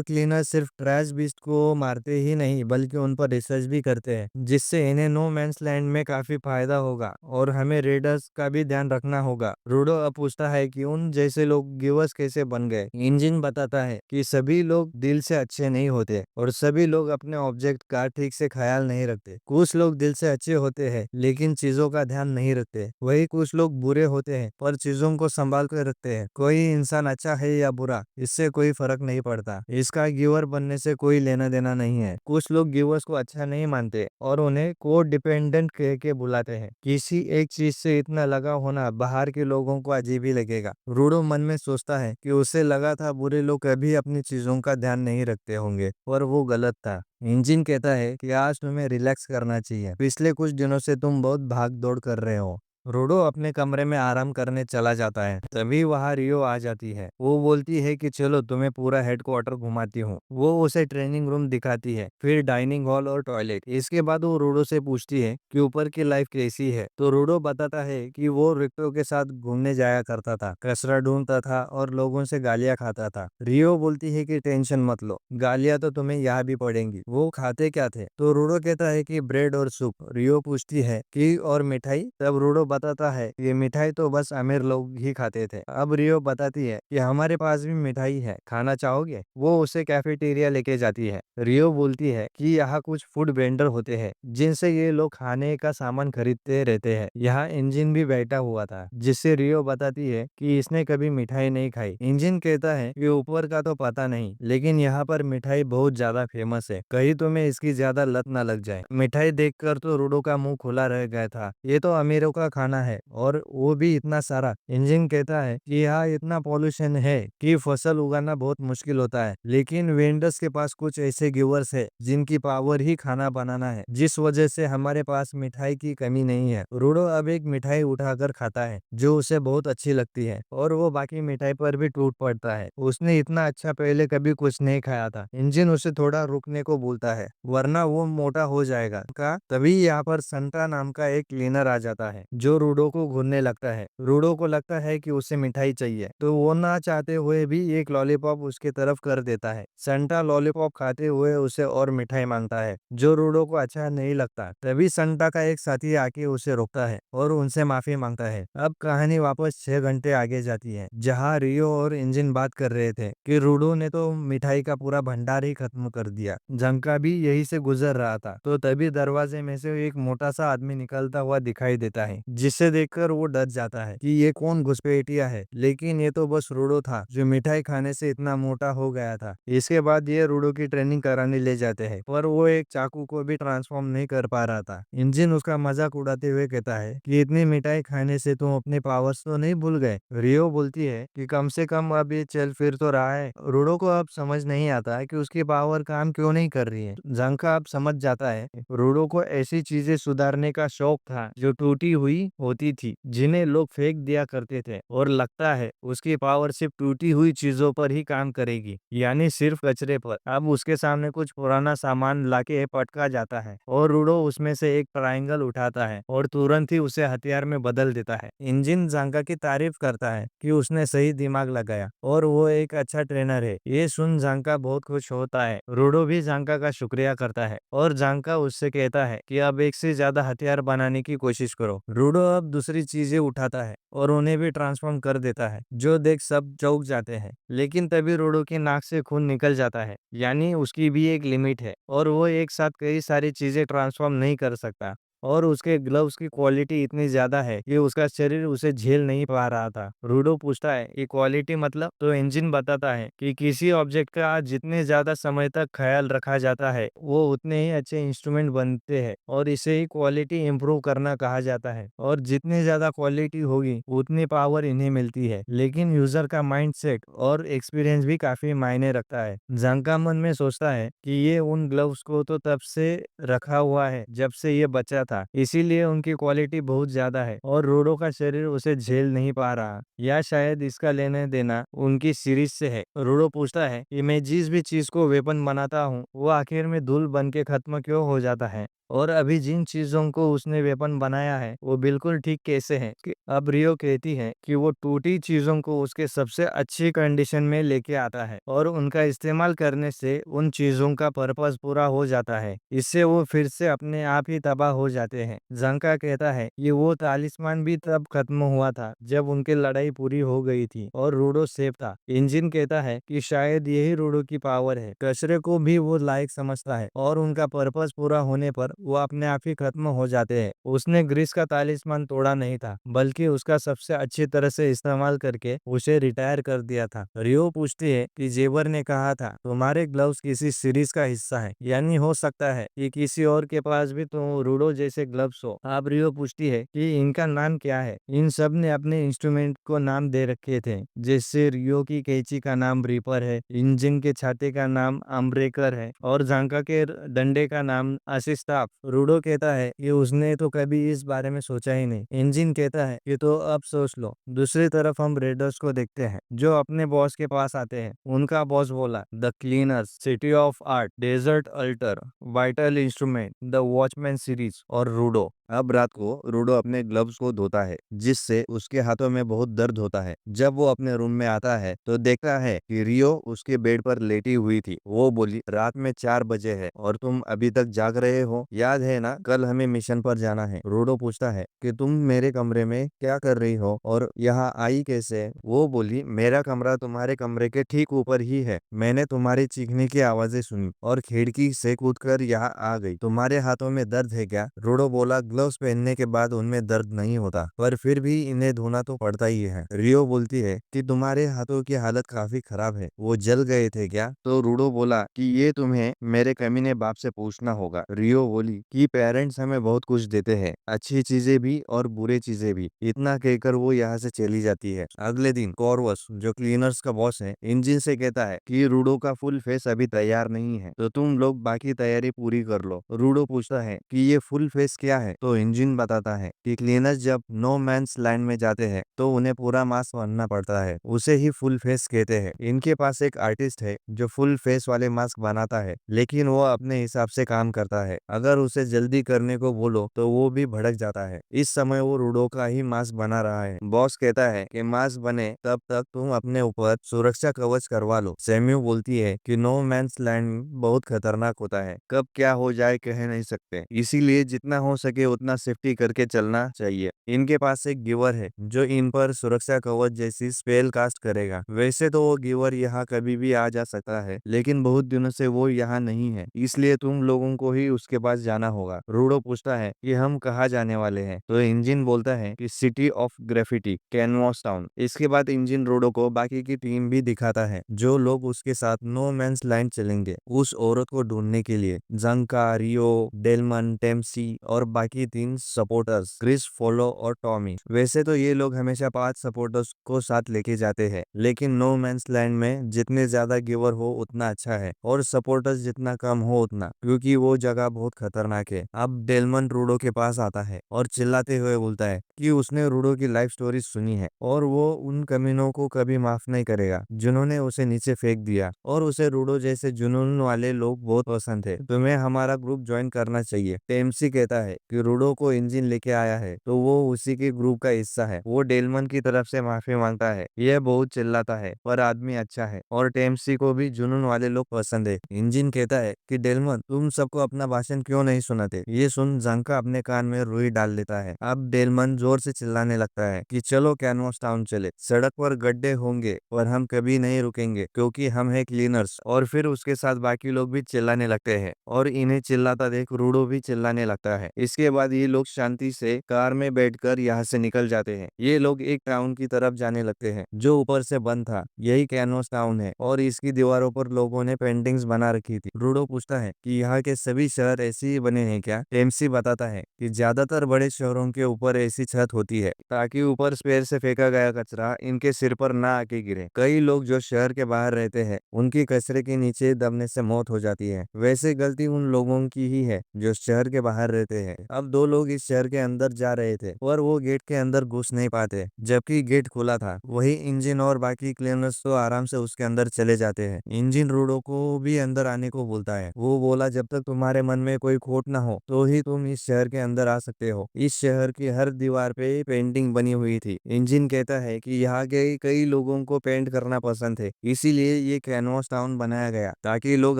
क्लीनर सिर्फ ट्रैश बीस्ट को मारते ही नहीं बल्कि उन पर रिसर्च भी करते हैं, जिससे इन्हें नो मैंस लैंड में काफी फायदा होगा और हमें रेडर्स का भी ध्यान रखना होगा। रूडो अब पूछता है कि उन जैसे लोग गिवर्स कैसे बन गए। इंजन बताता है कि सभी लोग दिल से अच्छे नहीं होते और सभी लोग अपने ऑब्जेक्ट का ठीक से ख्याल नहीं रखते। कुछ लोग दिल से अच्छे होते हैं लेकिन चीजों का ध्यान नहीं रखते। वही कुछ लोग बुरे होते हैं पर चीजों को संभाल कर रखते हैं। कोई इंसान अच्छा है या बुरा, इससे कोई फर्क नहीं पड़ता। इसका गिवर बनने से कोई लेना देना नहीं है। कुछ लोग गिवर्स को अच्छा नहीं मानते और उन्हें को डिपेंडेंट कह के बुलाते हैं। किसी एक चीज से इतना लगा होना बाहर के लोगों को अजीब ही लगेगा। रूडो मन में सोचता है कि उसे लगा था बुरे लोग कभी अपनी चीजों का ध्यान नहीं रखते होंगे, पर वो गलत था। इंजन कहता है कि आज तुम्हें रिलैक्स करना चाहिए। पिछले कुछ दिनों से तुम बहुत भाग दौड़ कर रहे हो रोडो अपने कमरे में आराम करने चला जाता है। तभी वहाँ रियो आ जाती है। वो बोलती है कि चलो तुम्हें पूरा हेडक्वार्टर घुमाती हूँ। वो उसे ट्रेनिंग रूम दिखाती है, फिर डाइनिंग हॉल और टॉयलेट। इसके बाद वो रोडो से पूछती है कि ऊपर की लाइफ कैसी है। तो रोडो बताता है कि वो रिक्टो के साथ घूमने जाया करता था, कचरा ढूंढता था और लोगों से गालियां खाता था। रियो बोलती है कि टेंशन मत लो, गालियां तो तुम्हें यहाँ भी पड़ेंगी। वो खाते क्या थे? तो रोडो कहता है कि ब्रेड और सूप। रियो पूछती है कि और मिठाई? तब रोडो बताता है ये मिठाई तो बस अमीर लोग ही खाते थे। अब रियो बताती है कि हमारे पास भी मिठाई है, खाना चाहोगे? वो उसे कैफेटेरिया लेके जाती है। रियो बोलती है कि यहाँ कुछ फूड वेंडर होते हैं जिनसे ये लोग खाने का सामान खरीदते रहते हैं। यहाँ इंजन भी बैठा हुआ था, जिससे रियो बताती है कि इसने कभी मिठाई नहीं खाई। इंजन कहता है कि ऊपर का तो पता नहीं, लेकिन यहाँ पर मिठाई बहुत ज्यादा फेमस है, कहीं तुम्हें इसकी ज्यादा लत ना लग जाए। मिठाई देखकर तो रोडो का मुंह खुला रह गया था। ये तो अमीरों का खाना है और वो भी इतना सारा। इंजन कहता है कि यहाँ इतना पॉल्यूशन है कि फसल उगाना बहुत मुश्किल होता है, लेकिन वेंडर्स के पास कुछ ऐसे गिवर्स है जिनकी पावर ही खाना बनाना है, जिस वजह से हमारे पास मिठाई की कमी नहीं है। रोडो अब एक मिठाई उठाकर खाता है जो उसे बहुत अच्छी लगती है और वो बाकी मिठाई पर भी टूट पड़ता है। उसने इतना अच्छा पहले कभी कुछ नहीं खाया था। इंजन उसे थोड़ा रुकने को बोलता है, वरना वो मोटा हो जाएगा। तभी यहाँ पर संता नाम का एक क्लीनर आ जाता है जो रूडो को घूरने लगता है। रूडो को लगता है कि उसे मिठाई चाहिए, तो वो ना चाहते हुए भी एक लॉलीपॉप उसके तरफ कर देता है। संता लॉलीपॉप खाते हुए उसे और मिठाई मांगता है, जो रूडो को अच्छा नहीं लगता। तभी संता का एक साथी आके उसे रोकता है और उनसे माफी मांगता है। अब कहानी वापस 6 घंटे आगे जाती है, जहाँ रियो और इंजन बात कर रहे थे कि रूडो ने तो मिठाई का पूरा भंडार ही खत्म कर दिया। झंका भी यही से गुजर रहा था, तो तभी दरवाजे में से एक मोटा सा आदमी निकलता हुआ दिखाई देता है, जिसे देखकर वो डर जाता है कि ये कौन घुसपैठिया है। लेकिन ये तो बस रूडो था जो मिठाई खाने से इतना मोटा हो गया था। इसके बाद ये रूडो की ट्रेनिंग कराने ले जाते हैं, पर वो एक चाकू को भी ट्रांसफॉर्म नहीं कर पा रहा था। इंजन उसका मजाक उड़ाते हुए कहता है कि इतनी मिठाई खाने से तुम अपने पावर्स तो नहीं भूल गए? रियो बोलती है कि कम से कम अब ये चल फिर तो रहा है। रूडो को अब समझ नहीं आता कि उसकी पावर काम क्यों नहीं कर रही है। जंका अब समझ जाता है रूडो को ऐसी चीजें सुधारने का शौक था जो टूटी हुई होती थी, जिन्हें लोग फेंक दिया करते थे, और लगता है उसकी पावर सिर्फ टूटी हुई चीजों पर ही काम करेगी, यानी सिर्फ कचरे पर। अब उसके सामने कुछ पुराना सामान लाके पटका जाता है और रूडो उसमें से एक ट्रायंगल उठाता है और तुरंत ही उसे हथियार में बदल देता है। इंजन जांका की तारीफ करता है कि उसने सही दिमाग लगाया और वो एक अच्छा ट्रेनर है। ये सुन जांका बहुत खुश होता है। रूडो भी जांका का शुक्रिया करता है और जांका उससे कहता है कि अब एक से ज्यादा हथियार बनाने की कोशिश करो। रूडो अब दूसरी चीजें उठाता है और उन्हें भी ट्रांसफॉर्म कर देता है, जो देख सब चौंक जाते हैं। लेकिन तभी रूडो की नाक से खून निकल जाता है, यानी उसकी भी एक लिमिट है और वो एक साथ कई सारी चीजें ट्रांसफॉर्म नहीं कर सकता। और उसके ग्लव्स की क्वालिटी इतनी ज्यादा है कि उसका शरीर उसे झेल नहीं पा रहा था। रूडो पूछता है कि क्वालिटी मतलब? तो इंजन बताता है कि किसी ऑब्जेक्ट का जितने ज्यादा समय तक ख्याल रखा जाता है, वो उतने ही अच्छे इंस्ट्रूमेंट बनते हैं, और इसे ही क्वालिटी इंप्रूव करना कहा जाता है। और जितनी ज्यादा क्वालिटी होगी उतनी पावर इन्हें मिलती है, लेकिन यूजर का माइंडसेट और एक्सपीरियंस भी काफी मायने रखता है। जंका मन में सोचता है कि ये उन ग्लव्स को तो तब से रखा हुआ है जब से ये बचा था, इसीलिए उनकी क्वालिटी बहुत ज्यादा है और रोडो का शरीर उसे झेल नहीं पा रहा, या शायद इसका लेने देना उनकी सीरीज से है। रोडो पूछता है कि मैं जिस भी चीज को वेपन बनाता हूँ वो आखिर में धूल बन के खत्म क्यों हो जाता है, और अभी जिन चीजों को उसने वेपन बनाया है वो बिल्कुल ठीक कैसे है। अब रियो कहती है कि वो टूटी चीजों को उसके सबसे अच्छी कंडीशन में लेके आता है और उनका इस्तेमाल करने से उन चीजों का पर्पस पूरा हो जाता है, इससे वो फिर से अपने आप ही तबाह हो जाते हैं। जंका कहता है ये वो तालिस्मान भी तब खत्म हुआ था जब उनकी लड़ाई पूरी हो गई थी और रूडो सेफ था। इंजन कहता है कि शायद यही रूडो की पावर है, कचरे को भी वो लायक समझता है और उनका पर्पस पूरा होने पर वो अपने आप ही खत्म हो जाते हैं। उसने ग्रीस का तालिस्मान तोड़ा नहीं था, बल्कि उसका सबसे अच्छी तरह से इस्तेमाल करके उसे रिटायर कर दिया था। रियो पूछती है कि जेवर ने कहा था तुम्हारे ग्लव्स किसी सीरीज का हिस्सा है, यानी हो सकता है कि किसी और के पास भी तो रूडो जैसे ग्लव्स हो। अब रियो पूछती है कि इनका नाम क्या है। इन सब ने अपने इंस्ट्रूमेंट को नाम दे रखे थे, जैसे रियो की कैंची का नाम रीपर है, इंजन के छाते का नाम अम्ब्रेकर है और जांका के डंडे का नाम असिस्ताफ। रूडो कहता है कि उसने तो कभी इस बारे में सोचा ही नहीं। इंजन कहता है कि तो अब सोच लो। दूसरी तरफ हम रेडर्स को देखते हैं जो अपने बॉस के पास आते हैं। उनका बॉस बोला, the cleaners, city of art, desert altar, vital instrument, the watchman series और रूडो। अब रात को रूडो अपने ग्लव्स को धोता है जिससे उसके हाथों में बहुत दर्द होता है। जब वो अपने रूम में आता है तो देखता है कि रियो उसके बेड पर लेटी हुई थी। वो बोली, रात में 4 बजे है और तुम अभी तक जाग रहे हो, याद है ना कल हमें मिशन पर जाना है। रूडो पूछता है कि तुम मेरे कमरे में क्या कर रही हो और यहाँ आई कैसे? वो बोली, मेरा कमरा तुम्हारे कमरे के ठीक ऊपर ही है। मैंने तुम्हारी चीखने की आवाजें सुनी और खिड़की से कूदकर यहाँ आ गई। तुम्हारे हाथों में दर्द है क्या? रूडो बोला, ग्लव्स पहनने के बाद उनमें दर्द नहीं होता, पर फिर भी इन्हें धोना तो पड़ता ही है। रियो बोलती है कि तुम्हारे हाथों की हालत काफी खराब है, वो जल गए थे क्या? तो रूडो बोला कि ये तुम्हें मेरे कमीने बाप से पूछना होगा। रियो बोली कि पेरेंट्स हमें बहुत कुछ देते हैं, अच्छी चीजें भी और बुरी चीजें भी। इतना कहकर वो यहाँ से चली जाती है। अगले दिन कॉर्वस, जो क्लीनर्स का बॉस है, इंजन से कहता है कि रूडो का फुल फेस अभी तैयार नहीं है, तो तुम लोग बाकी तैयारी पूरी कर लो। रूडो पूछता है कि ये फुल फेस क्या है? तो इंजन बताता है कि क्लीनर्स जब नो मैंस लैंड में जाते हैं तो उन्हें पूरा मास्क पहनना पड़ता है, उसे ही फुल फेस कहते हैं। इनके पास एक आर्टिस्ट है जो फुल फेस वाले मास्क बनाता है, लेकिन वो अपने हिसाब से काम करता है। अगर उसे जल्दी करने को बोलो तो वो भी भड़क जाता है। इस समय वो रूडो का ही मास्क बना रहा है। बॉस कहता है कि मास्क बने तब तक तुम अपने ऊपर सुरक्षा कवच करवा लो। सैम्यू बोलती है कि नो मैंस लैंड बहुत खतरनाक होता है, कब क्या हो जाए कह नहीं सकते, इसीलिए जितना हो सके उतना सेफ्टी करके चलना चाहिए। इनके पास एक गिवर है जो इन पर सुरक्षा कवच जैसी स्पेल कास्ट करेगा। वैसे तो वो गिवर यहाँ कभी भी आ जा सकता है, लेकिन बहुत दिनों से वो यहाँ नहीं है, इसलिए तुम लोगों को ही उसके पास जाना होगा। रूडो पूछता है कि हम कहाँ जाने वाले हैं? तो इंजन बोलता है कि city of graffiti, canvas town. इसके बाद इंजन रूडो को बाकी की टीम भी दिखाता है जो लोग उसके साथ नो मैंस लैंड चलेंगे उस औरत को ढूंढने के लिए। जंका, रियो, डेलमन, टेम्सी और बाकी 3 सपोर्टर्स, क्रिस, फोलो और टॉमी। वैसे तो ये लोग हमेशा 5 सपोर्टर्स को साथ लेके जाते हैं, लेकिन नो मैंस लैंड में जितने ज्यादा गिवर हो उतना अच्छा है और सपोर्टर्स जितना कम हो उतना, क्योंकि वो जगह बहुत खतरनाक है। अब डेलमन रूडो के पास आता है और चिल्लाते हुए बोलता है कि उसने रूडो की लाइफ स्टोरी सुनी है और वो उन कमीनों को कभी माफ नहीं करेगा जिन्होंने उसे नीचे फेंक दिया, और उसे रूडो जैसे जुनून वाले लोग बहुत पसंद है। तुम्हें हमारा ग्रुप ज्वाइन करना चाहिए। टेम्सी कहता है कि रूडो को इंजन लेके आया है तो वो उसी के ग्रुप का हिस्सा है। वो डेलमन की तरफ से माफी मांगता है। यह बहुत चिल्लाता है पर आदमी अच्छा है और टेम्सी को भी जुनून वाले लोग पसंद है। इंजन कहता है कि डेलमन, तुम सबको अपना भाषण क्यों नहीं सुनाते? ये सुन जंका अपने कान में रुई डाल देता है। अब डेलमन जोर से चिल्लाने लगता है कि चलो कैनवास टाउन चले, सड़क पर गड्ढे होंगे पर हम कभी नहीं रुकेंगे क्योंकि हम है क्लीनर्स। और फिर उसके साथ बाकी लोग भी चिल्लाने लगते हैं और इन्हें चिल्लाता देख रूडो भी चिल्लाने लगता है। इसके बाद ये लोग शांति से कार में बैठकर यहाँ से निकल जाते हैं। ये लोग एक टाउन की तरफ जाने लगते हैं जो ऊपर से बंद था। यही कैनवास टाउन है और इसकी दीवारों पर लोगों ने पेंटिंग्स बना रखी थी। रूडो पूछता है कि यहाँ के सभी शहर ऐसे ही बने हैं क्या? टेम्सी बताता है कि ज्यादातर बड़े शहरों के ऊपर ऐसी छत होती है ताकि ऊपर स्पेयर से फेंका गया कचरा इनके सिर पर ना आके गिरे। कई लोग जो शहर के बाहर रहते हैं उनकी कचरे के नीचे दबने से मौत हो जाती है। वैसे गलती उन लोगों की ही है जो शहर के बाहर रहते हैं। अब 2 लोग इस शहर के अंदर जा रहे थे और वो गेट के अंदर घुस नहीं पाते जबकि गेट खुला था। वही इंजन और बाकी क्लीनर्स तो आराम से उसके अंदर चले जाते हैं। इंजन रूडो को भी अंदर आने को बोलता है। वो बोला, जब तक तुम्हारे मन में कोई खोट ना हो तो ही तुम इस शहर के अंदर आ सकते हो। इस शहर की हर दीवार पे पेंटिंग बनी हुई थी। इंजन कहता है कि यहाँ के कई लोगों को पेंट करना पसंद है, इसीलिए ये कैनवास टाउन बनाया गया ताकि लोग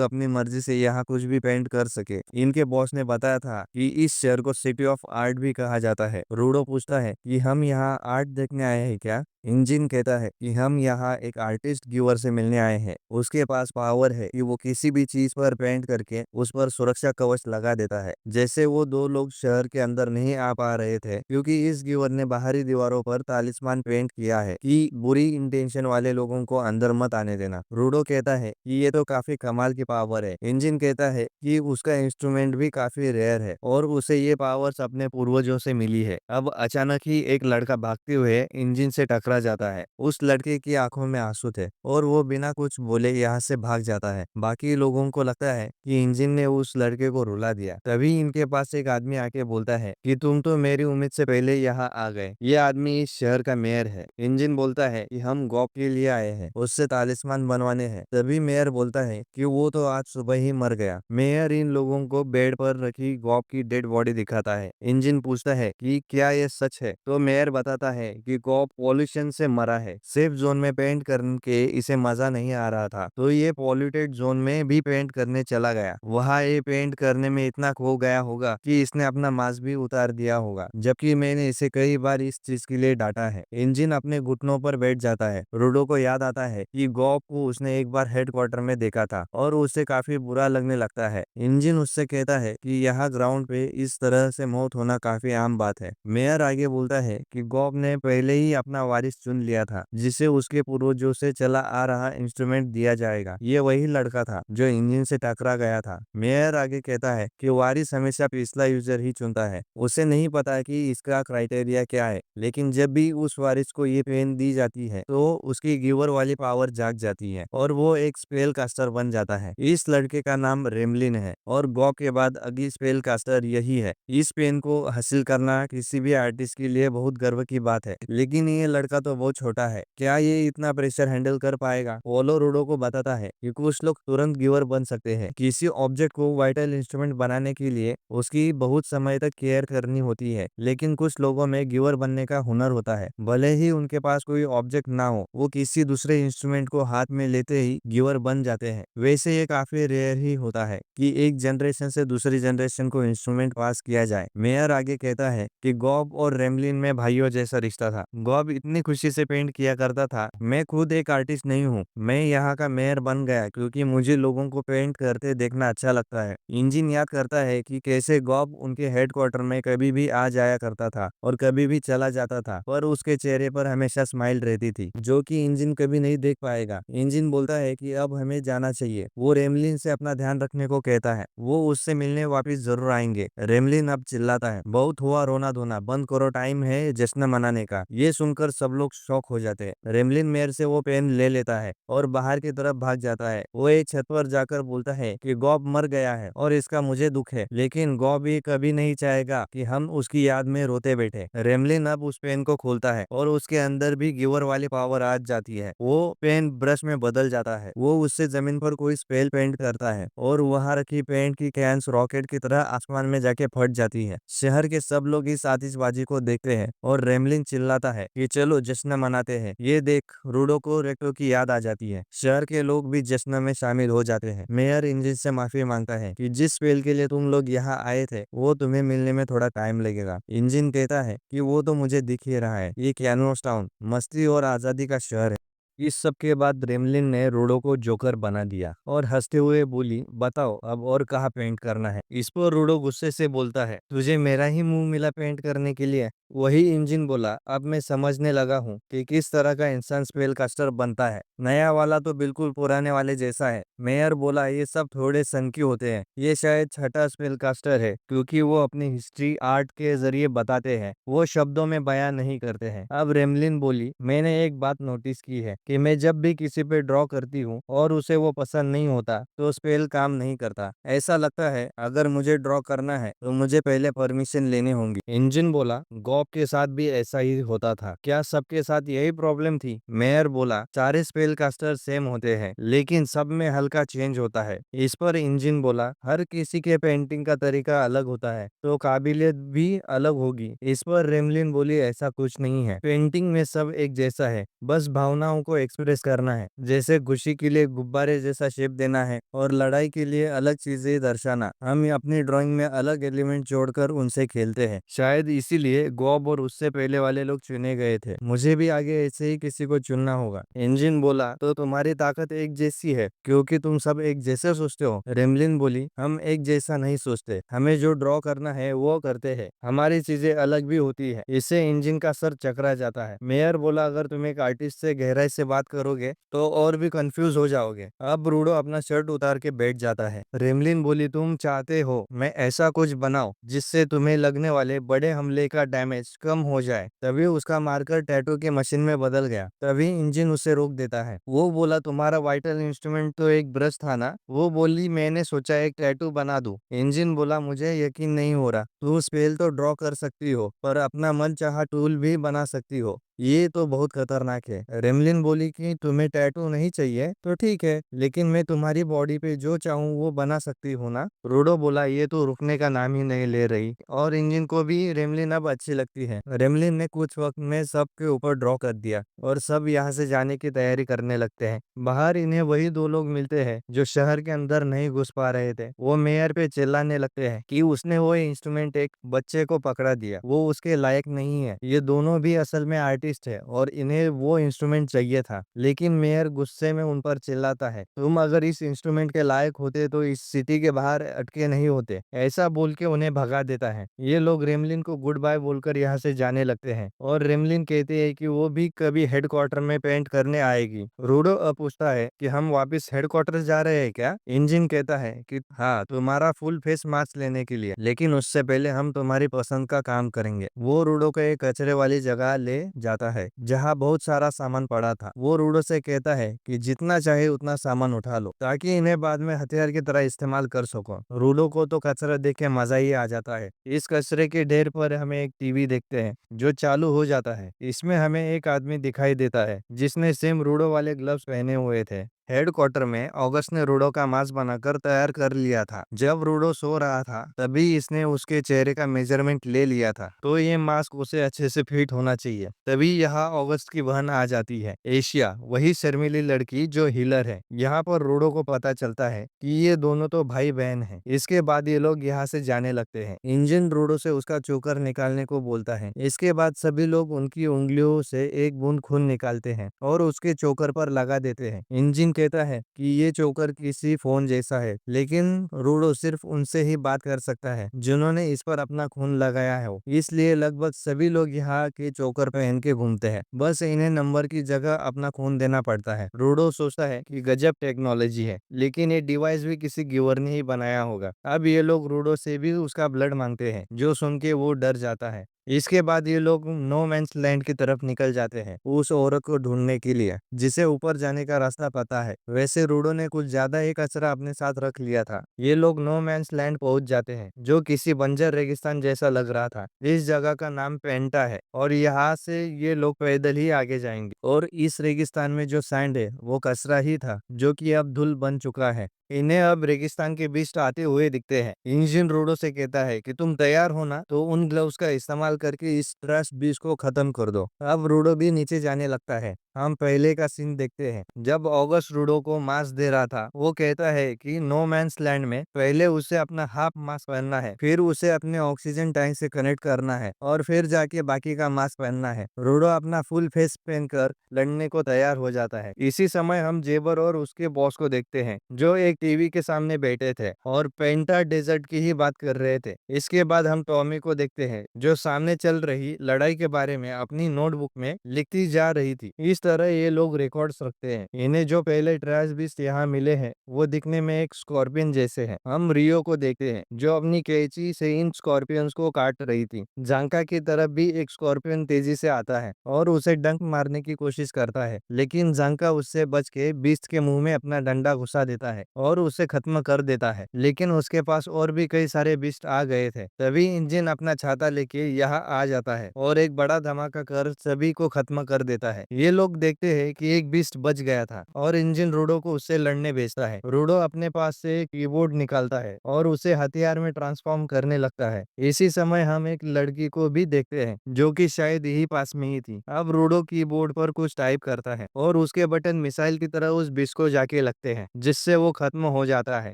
अपनी मर्जी से यहाँ कुछ भी पेंट कर सके। इनके बॉस ने बताया था कि इस शहर को सिटी ऑफ आर्ट भी कहा जाता है। रूडो पूछता है कि हम यहाँ आर्ट देखने आए हैं क्या? इंजन कहता है कि हम यहाँ एक आर्टिस्ट गिवर से मिलने आए हैं। उसके पास पावर है कि वो किसी भी चीज पर पेंट करके उस पर सुरक्षा कवच लगा देता है। जैसे वो 2 लोग शहर के अंदर नहीं आ पा रहे थे क्योंकि इस गिवर ने बाहरी दीवारों पर तालिस्मान पेंट किया है कि बुरी इंटेंशन वाले लोगों को अंदर मत आने देना। रूडो कहता है कि ये तो काफी कमाल की पावर है। इंजन कहता है कि उसका इंस्ट्रूमेंट भी काफी रेयर है और उसे ये पावर पावर्स अपने पूर्वजों से मिली है। अब अचानक ही एक लड़का भागते हुए इंजन से टकरा जाता है। उस लड़के की आंखों में आंसू थे और वो बिना कुछ बोले यहाँ से भाग जाता है। बाकी लोगों को लगता है कि इंजन ने उस लड़के को रुला दिया। तभी इनके पास एक आदमी आके बोलता है कि तुम तो मेरी उम्मीद से पहले यहाँ आ गए। ये आदमी इस शहर का मेयर है। इंजन बोलता है कि हम गॉप के लिए आए हैं, उससे तालिस्मान बनवाने हैं। तभी मेयर बोलता है कि वो तो आज सुबह ही मर गया। मेयर इन लोगों को बेड पर रखी गॉप की डेड बॉडी दिखाता है। इंजन पूछता है कि क्या ये सच है, तो मेयर बताता है कि गॉप पॉल्यूशन से मरा है। सेफ जोन में पेंट करके इसे मजा नहीं आ रहा था, तो ये पॉल्यूटेड जोन में भी पेंट करने चला गया। वहाँ ये पेंट करने में इतना खो गया होगा कि इसने अपना मास्क भी उतार दिया होगा, जबकि मैंने इसे कई बार इस चीज के लिए डांटा है। इंजन अपने घुटनों पर बैठ जाता है। रूडो को याद आता है कि गॉप को उसने एक बार हेडक्वार्टर में देखा था और उसे काफी बुरा लगने लगता है। इंजन उससे कहता है कि यहाँ ग्राउंड पे इस तरह से मौत होना काफी आम बात है। मेयर आगे बोलता है कि गॉप ने पहले ही अपना वारिस चुन लिया था, जिसे उसके पूर्वजों से चला आ रहा इंस्ट्रूमेंट दिया जाएगा। ये वही लड़का था जो इंजन से टकरा गया था। मेयर आगे कहता है कि वारिस हमेशा पिछला यूजर ही चुनता है। उसे नहीं पता कि इसका क्राइटेरिया क्या है, लेकिन जब भी उस वारिस को ये पेन दी जाती है तो उसकी गिवर वाली पावर जाग जाती है और वो एक स्पेल कास्टर बन जाता है। इस लड़के का नाम रेमलिन है और गॉप के बाद अगली स्पेल कास्टर यही है। इस पेन को हासिल करना किसी भी आर्टिस्ट के लिए बहुत गर्व की बात है, लेकिन ये लड़का तो बहुत छोटा है। क्या ये इतना प्रेशर हैंडल कर पाएगा? पोलो रूडो को बताता है कि कुछ लोग तुरंत गिवर बन सकते हैं। किसी ऑब्जेक्ट को वाइटल इंस्ट्रूमेंट बनाने के लिए उसकी बहुत समय तक केयर करनी होती है, लेकिन कुछ लोगों में गिवर बनने का हुनर होता है। भले ही उनके पास कोई ऑब्जेक्ट ना हो, वो किसी दूसरे इंस्ट्रूमेंट को हाथ में लेते ही गिवर बन जाते हैं। वैसे ये काफी रेयर ही होता है कि एक जनरेशन से दूसरी जनरेशन को इंस्ट्रूमेंट पास किया जाए। मेयर आगे कहता है कि गॉब और रेमलिन में भाइयों जैसा रिश्ता था। गॉब इतनी खुशी से पेंट किया करता था। मैं खुद एक आर्टिस्ट नहीं हूँ, मैं यहाँ का मेयर बन गया क्योंकि मुझे लोगों को पेंट करते देखना अच्छा लगता है। इंजन याद करता है कि कैसे गॉब उनके हेडक्वार्टर में कभी भी आ जाया करता था और कभी भी चला जाता था, पर उसके चेहरे पर हमेशा स्माइल रहती थी, जो कि इंजन कभी नहीं देख पाएगा। इंजन बोलता है कि अब हमें जाना चाहिए। वो रेमलिन से अपना ध्यान रखने को कहता है। वो उससे मिलने वापस जरूर आएंगे। रेमलिन अब चिल्लाता है, बहुत हुआ रोना धोना, बंद करो, टाइम है जश्न मनाने का। ये सुनकर सब लोग शॉक हो जाते हैं। रेमलिन मेयर से वो पेन ले लेता है और बाहर की तरफ भाग जाता है। वो एक छत पर जाकर बोलता है कि गॉब मर गया है और इसका मुझे दुख है, लेकिन गॉब ये कभी नहीं चाहेगा कि हम उसकी याद में रोते बैठे। रेमलिन अब उस पेन को खोलता है और उसके अंदर भी गिवर वाली पावर आ जाती है। वो पेन ब्रश में बदल जाता है। वो उससे जमीन पर कोई स्पेल पेंट करता है और वहां रखी पेंट की कैंस रॉकेट की तरह आसमान में जाके फट जाती है। शहर के सब लोग इस आतिशबाजी को देखते हैं और रेमलिन चिल्लाता है कि चलो जश्न मनाते हैं। ये देख रूडो को रेक्टो की याद आ जाती है। शहर के लोग भी जश्न में शामिल हो जाते हैं। मेयर इंजन से माफी मांगता है कि जिस स्पेल के लिए तुम लोग यहाँ आए थे वो तुम्हें मिलने में थोड़ा टाइम लगेगा। इंजन कहता है कि वो तो मुझे दिख ही रहा है, ये कैनवस टाउन मस्ती और आजादी का शहर है। इस सब के बाद रेमलिन ने रूडो को जोकर बना दिया और हंसते हुए बोली, बताओ अब और कहाँ पेंट करना है। इस पर रूडो गुस्से से बोलता है, तुझे मेरा ही मुंह मिला पेंट करने के लिए। वही इंजन बोला, अब मैं समझने लगा हूँ कि किस तरह का इंसान स्पेल कास्टर बनता है। नया वाला तो बिल्कुल पुराने वाले जैसा है। मेयर बोला, ये सब थोड़े सनकी होते हैं। ये शायद छठा स्पेल कास्टर है क्योंकि वो अपनी हिस्ट्री आर्ट के जरिए बताते हैं, वो शब्दों में बयान नहीं करते हैं। अब रेमलिन बोली, मैंने एक बात नोटिस की है कि मैं जब भी किसी पे ड्रॉ करती हूँ और उसे वो पसंद नहीं होता तो स्पेल काम नहीं करता। ऐसा लगता है अगर मुझे ड्रॉ करना है तो मुझे पहले परमिशन लेने होंगी। इंजन बोला, गॉब के साथ भी ऐसा ही होता था, क्या सबके साथ यही प्रॉब्लम थी? मेयर बोला, सारे स्पेल कास्टर सेम होते हैं लेकिन सब में हल्का चेंज होता है। इस पर इंजन बोला, हर किसी के पेंटिंग का तरीका अलग होता है तो काबिलियत भी अलग होगी। इस पर रेमलिन बोली, ऐसा कुछ नहीं है, पेंटिंग में सब एक जैसा है, बस भावनाओं को एक्सप्रेस करना है। जैसे खुशी के लिए गुब्बारे जैसा शेप देना है और लड़ाई के लिए अलग चीजें दर्शाना। हम अपनी ड्राइंग में अलग एलिमेंट जोड़कर उनसे खेलते हैं। शायद इसीलिए गॉब और उससे पहले वाले लोग चुने गए थे। मुझे भी आगे ऐसे ही किसी को चुनना होगा। इंजन बोला, तो तुम्हारी ताकत एक जैसी है क्योंकि तुम सब एक जैसे सोचते हो। रेमलिन बोली, हम एक जैसा नहीं सोचते, हमें जो ड्रॉ करना है वो करते हैं, हमारी चीजें अलग भी होती है। इससे इंजन का सर चकरा जाता है। मेयर बोला, अगर तुम एक आर्टिस्ट से गहराई से से बात करोगे तो और भी कंफ्यूज हो जाओगे। अब रूडो अपना शर्ट उतार के बैठ जाता है। रेमलिन बोली, तुम चाहते हो मैं ऐसा कुछ बनाऊं जिससे तुम्हें लगने वाले बड़े हमले का डैमेज कम हो जाए। तभी उसका मार्कर टैटू के मशीन में बदल गया। तभी इंजन उसे रोक देता है। वो बोला, तुम्हारा वाइटल इंस्ट्रूमेंट तो एक ब्रश था ना। वो बोली, मैंने सोचा एक टैटू बना दूं। इंजन बोला, मुझे यकीन नहीं हो रहा। तुम स्पेल तो ड्रॉ कर सकती हो पर अपना मन चाहा टूल भी बना सकती हो। ये तो बहुत खतरनाक है। रेमलिन बोली कि तुम्हें टैटू नहीं चाहिए तो ठीक है, लेकिन मैं तुम्हारी बॉडी पे जो चाहूँ वो बना सकती हूँ ना। रूडो बोला, ये तो रुकने का नाम ही नहीं ले रही। और इंजन को भी रेमलिन अब अच्छी लगती है। रेमलिन ने कुछ वक्त में सबके ऊपर ड्रॉ कर दिया और सब यहाँ से जाने की तैयारी करने लगते हैं। बाहर इन्हें वही दो लोग मिलते हैं जो शहर के अंदर नहीं घुस पा रहे थे। वो मेयर पे चिल्लाने लगते हैं कि उसने वो इंस्ट्रूमेंट एक बच्चे को पकड़ा दिया, वो उसके लायक नहीं है। ये दोनों भी असल में आर्टिस्ट है और इन्हें वो इंस्ट्रूमेंट चाहिए था। लेकिन मेयर गुस्से में उन पर चिल्लाता है, तुम अगर इस इंस्ट्रूमेंट के लायक होते तो इस सिटी के बाहर अटके नहीं होते। ऐसा बोल के उन्हें भगा देता है। ये लोग रेमलिन को गुड बाय बोलकर यहाँ से जाने लगते हैं और रेमलिन कहते हैं कि वो भी कभी हेडक्वार्टर में पेंट करने आएगी। रूडो अब पूछता है कि हम वापस हेडक्वार्टर जा रहे हैं क्या। इंजन कहता है कि हाँ, तुम्हारा फुल फेस मास्क लेने के लिए, लेकिन उससे पहले हम तुम्हारी पसंद का काम करेंगे। वो रूडो को एक कचरे वाली जगह ले जाता है जहाँ बहुत सारा सामान पड़ा था। वो रूडो से कहता है कि जितना चाहे उतना सामान उठा लो ताकि इन्हें बाद में हथियार की तरह इस्तेमाल कर सको। रूडो को तो कचरा देख के मजा ही आ जाता है। इस कचरे के ढेर पर हमें एक टीवी देखते हैं जो चालू हो जाता है। इसमें हमें एक आदमी दिखाई देता है जिसने सेम रूडो वाले ग्लव्स पहने हुए थे। हेडक्वार्टर में ऑगस्ट ने रूडो का मास्क बनाकर तैयार कर लिया था। जब रूडो सो रहा था तभी इसने उसके चेहरे का मेजरमेंट ले लिया था, तो ये मास्क उसे अच्छे से फिट होना चाहिए। तभी यहाँ ऑगस्ट की बहन आ जाती है, एशिया, वही शर्मीली लड़की जो हीलर है। यहाँ पर रूडो को पता चलता है कि ये दोनों तो भाई बहन हैं। इसके बाद ये लोग यहाँ से जाने लगते हैं। इंजन रूडो से उसका चोकर निकालने को बोलता है। इसके बाद सभी लोग उनकी उंगलियों से एक बूंद खून निकालते हैं और उसके चोकर पर लगा देते हैं। इंजन कहता है कि ये चोकर किसी फोन जैसा है, लेकिन रूडो सिर्फ उनसे ही बात कर सकता है जिन्होंने इस पर अपना खून लगाया है। इसलिए लगभग सभी लोग यहाँ के चोकर पहन के घूमते हैं। बस इन्हें नंबर की जगह अपना खून देना पड़ता है। रूडो सोचता है कि गजब टेक्नोलॉजी है, लेकिन ये डिवाइस भी किसी गिवर ने ही बनाया होगा। अब ये लोग रूडो से भी उसका ब्लड मांगते हैं, जो सुन के वो डर जाता है। इसके बाद ये लोग नो मैंस लैंड की तरफ निकल जाते हैं उस औरत को ढूंढने के लिए जिसे ऊपर जाने का रास्ता पता है। वैसे रूडो ने कुछ ज्यादा ही कचरा अपने साथ रख लिया था। ये लोग नो मैंस लैंड पहुंच जाते हैं जो किसी बंजर रेगिस्तान जैसा लग रहा था। इस जगह का नाम पेंटा है और यहाँ से ये लोग पैदल ही आगे जाएंगे। और इस रेगिस्तान में जो सैंड है वो कचरा ही था जो कि अब धूल बन चुका है। इन्हें अब रेगिस्तान के बीच आते हुए दिखते हैं। इंजन रूडो से कहता है कि तुम तैयार हो ना, तो उन ग्लव्स का इस्तेमाल करके इस ट्रैश बीच को खत्म कर दो। अब रूडो भी नीचे जाने लगता है। हम पहले का सीन देखते हैं जब ऑगस्ट रूडो को मास्क दे रहा था। वो कहता है कि नो मैंस लैंड में पहले उसे अपना हाफ मास्क पहनना है, फिर उसे अपने ऑक्सीजन टैंक से कनेक्ट करना है और फिर जाके बाकी का मास्क पहनना है। रूडो अपना फुल फेस पहनकर लड़ने को तैयार हो जाता है। इसी समय हम जेबर और उसके बॉस को देखते हैं जो एक टीवी के सामने बैठे थे और पेंटा डेजर्ट की ही बात कर रहे थे। इसके बाद हम टॉमी को देखते हैं जो सामने चल रही लड़ाई के बारे में अपनी नोटबुक में लिखती जा रही थी। इस तरह ये लोग रिकॉर्ड्स रखते हैं। इन्हें जो पहले ट्रैश बीस्ट यहाँ मिले हैं वो दिखने में एक स्कॉर्पियन जैसे हैं। हम रियो को देखते हैं जो अपनी कैंची से इन स्कॉर्पियंस को काट रही थी। जांका की तरफ भी एक स्कॉर्पियन तेजी से आता है और उसे डंक मारने की कोशिश करता है, लेकिन जांका उससे बच के बीस्ट के मुंह में अपना डंडा घुसा देता है और उसे खत्म कर देता है। लेकिन उसके पास और भी कई सारे बीस्ट आ गए थे। तभी इंजन अपना छाता लेके यहाँ आ जाता है और एक बड़ा धमाका कर सभी को खत्म कर देता है। ये लोग देखते हैं कि एक बीस्ट बच गया था और इंजन रूडो को उससे लड़ने भेजता है। रूडो अपने पास से कीबोर्ड निकालता है और उसे हथियार में ट्रांसफॉर्म करने लगता है। इसी समय हम एक लड़की को भी देखते हैं जो कि शायद यही पास में ही थी। अब रूडो कीबोर्ड पर कुछ टाइप करता है और उसके बटन मिसाइल की तरह उस बीस्ट को जाके लगते हैं जिससे वो खत्म खत्म हो जाता है।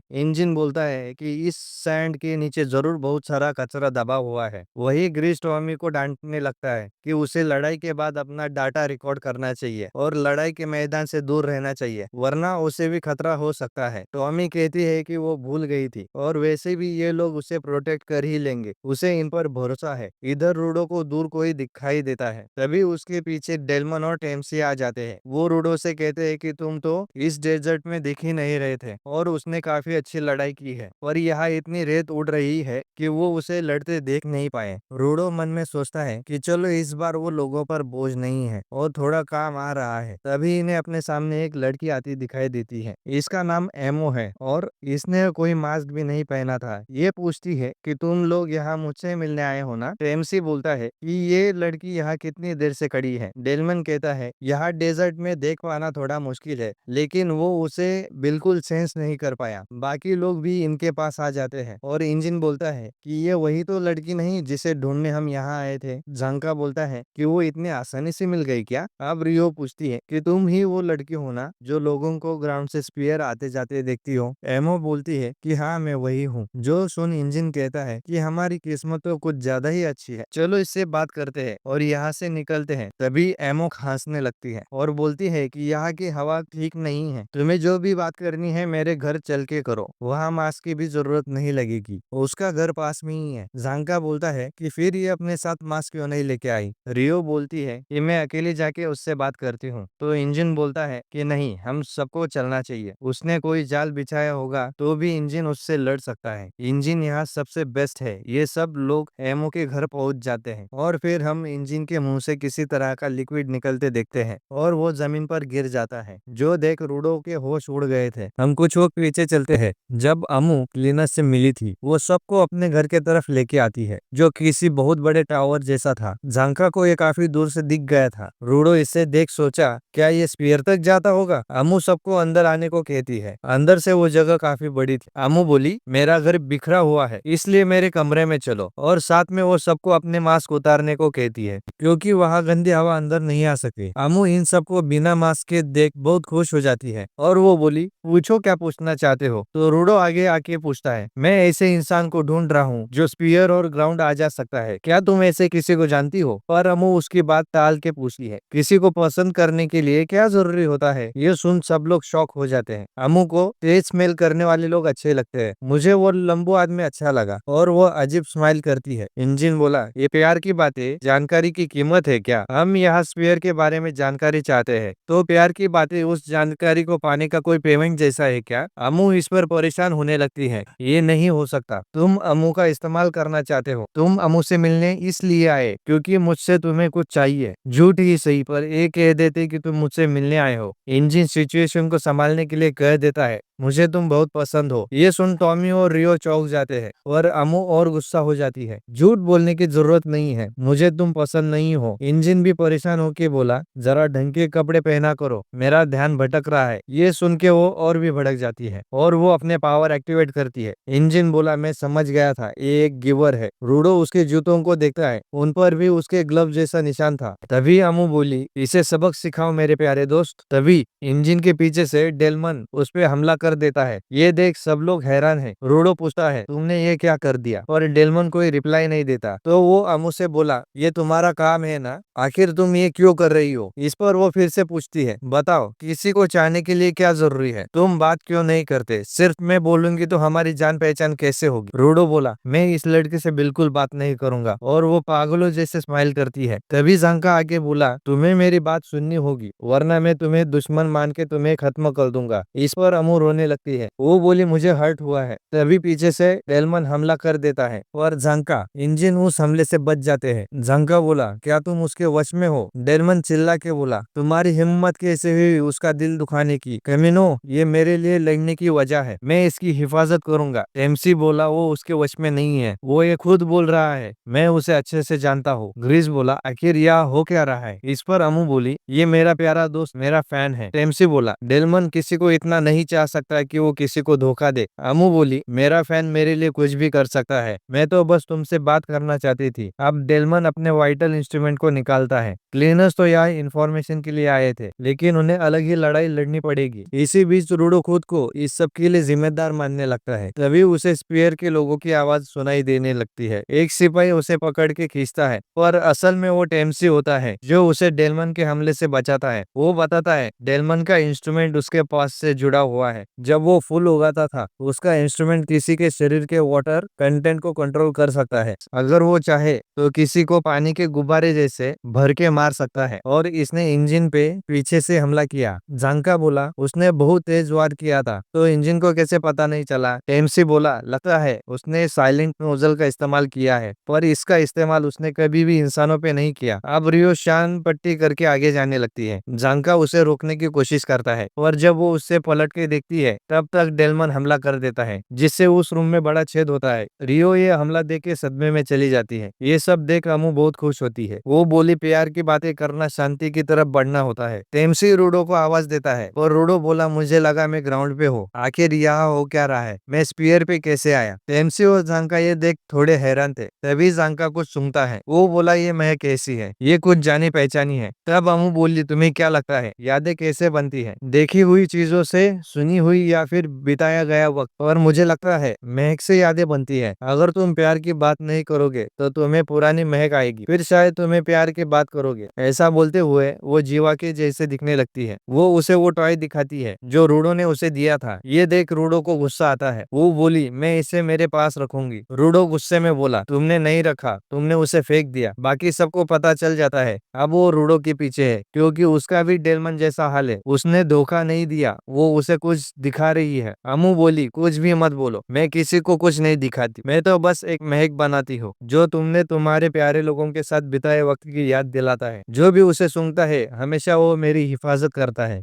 इंजन बोलता है कि इस सैंड के नीचे जरूर बहुत सारा कचरा दबा हुआ है। वही ग्रीस टॉमी को डांटने लगता है कि उसे लड़ाई के बाद अपना डाटा रिकॉर्ड करना चाहिए और लड़ाई के मैदान से दूर रहना चाहिए, वरना उसे भी खतरा हो सकता है। टॉमी कहती है कि वो भूल गई थी और वैसे भी ये लोग उसे प्रोटेक्ट कर ही लेंगे, उसे इन पर भरोसा है। इधर रूडो को दूर कोई दिखाई देता है, तभी उसके पीछे डेलमन और टेम्सी आ जाते हैं। वो रूडो से कहते हैं कि तुम तो इस डेजर्ट में दिख ही नहीं रहे थे और उसने काफी अच्छी लड़ाई की है, पर यहाँ इतनी रेत उड़ रही है कि वो उसे लड़ते देख नहीं पाए। रूडो मन में सोचता है कि चलो इस बार वो लोगों पर बोझ नहीं है और थोड़ा काम आ रहा है। तभी इन्हें अपने सामने एक लड़की आती दिखाई देती है। इसका नाम एमो है और इसने कोई मास्क भी नहीं पहना था। ये पूछती है कि तुम लोग यहाँ मुझसे मिलने आए हो ना। टेम्सी बोलता है कि ये लड़की यहाँ कितनी देर से खड़ी है। डेलमन कहता है यहाँ डेजर्ट में देख पाना थोड़ा मुश्किल है, लेकिन वो उसे बिल्कुल सेंस नहीं कर पाया। बाकी लोग भी इनके पास आ जाते हैं और इंजन बोलता है कि ये वही तो लड़की नहीं जिसे ढूंढने हम यहाँ आए थे। झंका बोलता है कि वो इतनी आसानी से मिल गई क्या। अब रियो पूछती है कि तुम ही वो लड़की हो ना जो लोगों को ग्राउंड से स्पीयर आते जाते देखती हो। एमो बोलती है कि हाँ मैं वही हूँ। जो सुन इंजन कहता है कि हमारी किस्मत तो कुछ ज्यादा ही अच्छी है, चलो इससे बात करते हैं और यहाँ से निकलते हैं। तभी एमो हंसने लगती है और बोलती है कि यहाँ की हवा ठीक नहीं है, तुम्हें जो भी बात करनी है मेरे घर चल के करो, वहाँ मास्क की भी जरूरत नहीं लगेगी, उसका घर पास में ही है। झांका बोलता है कि फिर ये अपने साथ मास्क क्यों नहीं लेके आई। रियो बोलती है कि मैं अकेले जाके उससे बात करती हूँ। तो इंजन बोलता है कि नहीं, हम सबको चलना चाहिए, उसने कोई जाल बिछाया होगा तो भी इंजन उससे लड़ सकता है। इंजन यहाँ सबसे बेस्ट है। ये सब लोग एमो के घर पहुंच जाते हैं और फिर हम इंजन के मुंह से किसी तरह का लिक्विड निकलते देखते हैं और वो जमीन पर गिर जाता है। जो देख रूडो के होश उड़ गए थे। हम कुछ वक्त पीछे चलते हैं। जब अमू क्लीनस से मिली थी, वो सबको अपने घर के तरफ लेके आती है जो किसी बहुत बड़े टावर जैसा था। झांका को ये काफी दूर से दिख गया था। रूडो इसे देख सोचा क्या ये स्पीयर तक जाता होगा। अमू सबको अंदर आने को कहती है। अंदर से वो जगह काफी बड़ी थी। अमू बोली मेरा घर बिखरा हुआ है, इसलिए मेरे कमरे में चलो, और साथ में वो सबको अपने मास्क उतारने को कहती है क्योंकि वहाँ गंदी हवा अंदर नहीं आ सके। अमू इन सबको बिना मास्क के देख बहुत खुश हो जाती है और वो बोली पूछो क्या पूछना चाहते हो। तो रूडो आगे आके पूछता है मैं ऐसे इंसान को ढूंढ रहा हूँ जो स्पीयर और ग्राउंड आ जा सकता है, क्या तुम ऐसे किसी को जानती हो। पर अमू उसकी बात टाल के पूछती है किसी को पसंद करने के लिए क्या जरूरी होता है। ये सुन सब लोग शॉक हो जाते हैं। अमू को तेज स्मेल करने वाले लोग अच्छे लगते हैं। मुझे वो लंबू आदमी अच्छा लगा और वो अजीब स्माइल करती है। इंजन बोला ये प्यार की बातें जानकारी की कीमत है क्या। हम यहाँ स्पीयर के बारे में जानकारी चाहते हैं, तो प्यार की बातें उस जानकारी को पाने का कोई पेमेंट जैसा है क्या। अमू इस पर परेशान होने लगती है। ये नहीं हो सकता, तुम अमू का इस्तेमाल करना चाहते हो। तुम अमू से मिलने इसलिए आए क्योंकि मुझसे तुम्हें कुछ चाहिए। झूठ ही सही, पर ये कह देते कि तुम मुझसे मिलने आए हो। इंजन सिचुएशन को संभालने के लिए कह देता है मुझे तुम बहुत पसंद हो। ये सुन टॉमी और रियो चौंक जाते हैं और अमू और गुस्सा हो जाती है। झूठ बोलने की जरूरत नहीं है, मुझे तुम पसंद नहीं हो। इंजन भी परेशान होके बोला जरा ढंग के कपड़े पहना करो, मेरा ध्यान भटक रहा है। ये सुन के वो और भी भटक जाती है और वो अपने पावर एक्टिवेट करती है। इंजन बोला मैं समझ गया था, ये एक गिवर है। रूडो उसके जूतों को देखता है, उन पर भी उसके ग्लव जैसा निशान था। तभी अमू बोली इसे सबक सिखाओ मेरे प्यारे दोस्त। तभी इंजन के पीछे से डेलमन उस पे हमला कर देता है। ये देख सब लोग हैरान है। रूडो पूछता है तुमने ये क्या कर दिया, और डेलमन कोई रिप्लाई नहीं देता। तो वो अमू से बोला ये तुम्हारा काम है ना, आखिर तुम ये क्यों कर रही हो। इस पर वो फिर से पूछती है बताओ किसी को चाहने के लिए क्या जरूरी है, तुम बात क्यों नहीं करते। सिर्फ मैं बोलूंगी तो हमारी जान पहचान कैसे होगी। रूडो बोला मैं इस लड़के से बिल्कुल बात नहीं करूंगा, और वो पागलों जैसे स्माइल करती है। तभी झांका आगे बोला तुम्हें मेरी बात सुननी होगी, वरना मैं तुम्हें दुश्मन मान के तुम्हें खत्म कर दूंगा। इस पर अमू रोने लगती है। वो बोली मुझे हर्ट हुआ है। तभी पीछे से डेलमन हमला कर देता है और झांका इंजन उस हमले से बच जाते हैं। झांका बोला क्या तुम उसके वश में हो। डेलमन चिल्ला के बोला तुम्हारी हिम्मत कैसे हुई उसका दिल दुखाने की। कमीनो ये मेरे लिए लड़ने की वजह है, मैं इसकी हिफाजत करूंगा। एमसी बोला वो उसके वश में नहीं है, वो ये खुद बोल रहा है, मैं उसे अच्छे से जानता हूँ। ग्रीस बोला आखिर यह हो क्या रहा है। इस पर अमू बोली ये मेरा प्यारा दोस्त मेरा फैन है। एमसी बोला डेलमन किसी को इतना नहीं चाह सकता सकता कि वो किसी को धोखा दे। अमू बोली, मेरा फैन मेरे लिए कुछ भी कर सकता है, मैं तो बस तुमसे बात करना चाहती थी। अब डेलमन अपने वाइटल इंस्ट्रूमेंट को निकालता है। क्लीनर्स तो यहाँ इंफॉर्मेशन के लिए आए थे, लेकिन उन्हें अलग ही लड़ाई लड़नी पड़ेगी। इसी बीच रूडो खुद को इस सब के लिए जिम्मेदार मानने लगता है। तभी उसे स्पीयर के लोगों की आवाज सुनाई देने लगती है। एक सिपाही उसे पकड़ के खींचता है, पर असल में वो टेम्सी होता है जो उसे डेलमन के हमले से बचाता है। वो बताता है डेलमन का इंस्ट्रूमेंट उसके पास से जुड़ा हुआ है। जब वो फूल उगाता था, उसका इंस्ट्रूमेंट किसी के शरीर के वाटर कंटेंट को कंट्रोल कर सकता है। अगर वो चाहे तो किसी को पानी के गुब्बारे जैसे भर के मार सकता है। और इसने इंजन पे पीछे से हमला किया। जांका बोला, उसने बहुत तेज वार किया था, तो इंजन को कैसे पता नहीं चला? टेम्सी बोला, लगता है उसने साइलेंट नोजल का इस्तेमाल किया है, पर इसका इस्तेमाल उसने कभी भी इंसानों पे नहीं किया। अब रियो शान पट्टी करके आगे जाने लगती है। जांका उसे रोकने की कोशिश करता है, और जब वो उससे पलट के देखती है, तब तक डेलमन हमला कर देता है, जिससे उस रूम में बड़ा छेद होता है। रियो ये हमला देख के सदमे में चली जाती है। ये सब देख अमू बहुत खुश होती है। वो बोली, प्यार की बातें करना शांति की तरफ बढ़ना होता है। टेम्सी रूडो को आवाज देता है, और रूडो बोला, मुझे लगा मैं ग्राउंड पे हो, आखिर यहाँ हो क्या रहा है, मैं स्पीयर पे कैसे आया? टेम्सी और जांका ये देख थोड़े हैरान थे। तभी जांका कुछ सूंघता है। वो बोला, ये महक कैसी है? ये कुछ जानी पहचानी है। तब अमू बोली, तुम्हें क्या लगता है यादें कैसे बनती है? देखी हुई चीजों से, सुनी हुई, या फिर बिताया गया वक्त? और मुझे लगता है महक से यादें बनती है। अगर तुम प्यार की बात नहीं करोगे तो तुम्हें पुरानी महक आएगी, फिर शायद तुम्हें प्यार की बात करोगे। ऐसा बोलते हुए वो जीवा के जैसे दिखने लगती है। वो उसे वो टॉय दिखाती है जो रूडो ने उसे दिया था। ये देख रूडो को गुस्सा आता है। वो बोली, मैं इसे मेरे पास रखूंगी। रूडो गुस्से में बोला, तुमने नहीं रखा, तुमने उसे फेंक दिया। बाकी सबको पता चल जाता है। अब वो रूडो के पीछे है, क्योंकि उसका भी डेलमन जैसा हाल है। उसने धोखा नहीं दिया, वो उसे कुछ दिखा रही है। अमू बोली, कुछ भी मत बोलो, मैं किसी को कुछ नहीं दिखाती, मैं तो बस एक महक बनाती हूँ जो तुमने तुम्हारे प्यारे लोगों के साथ बिताए वक्त की याद दिलाता है। जो भी उसे सूंघता है, हमेशा वो मेरी हिफाजत करता है।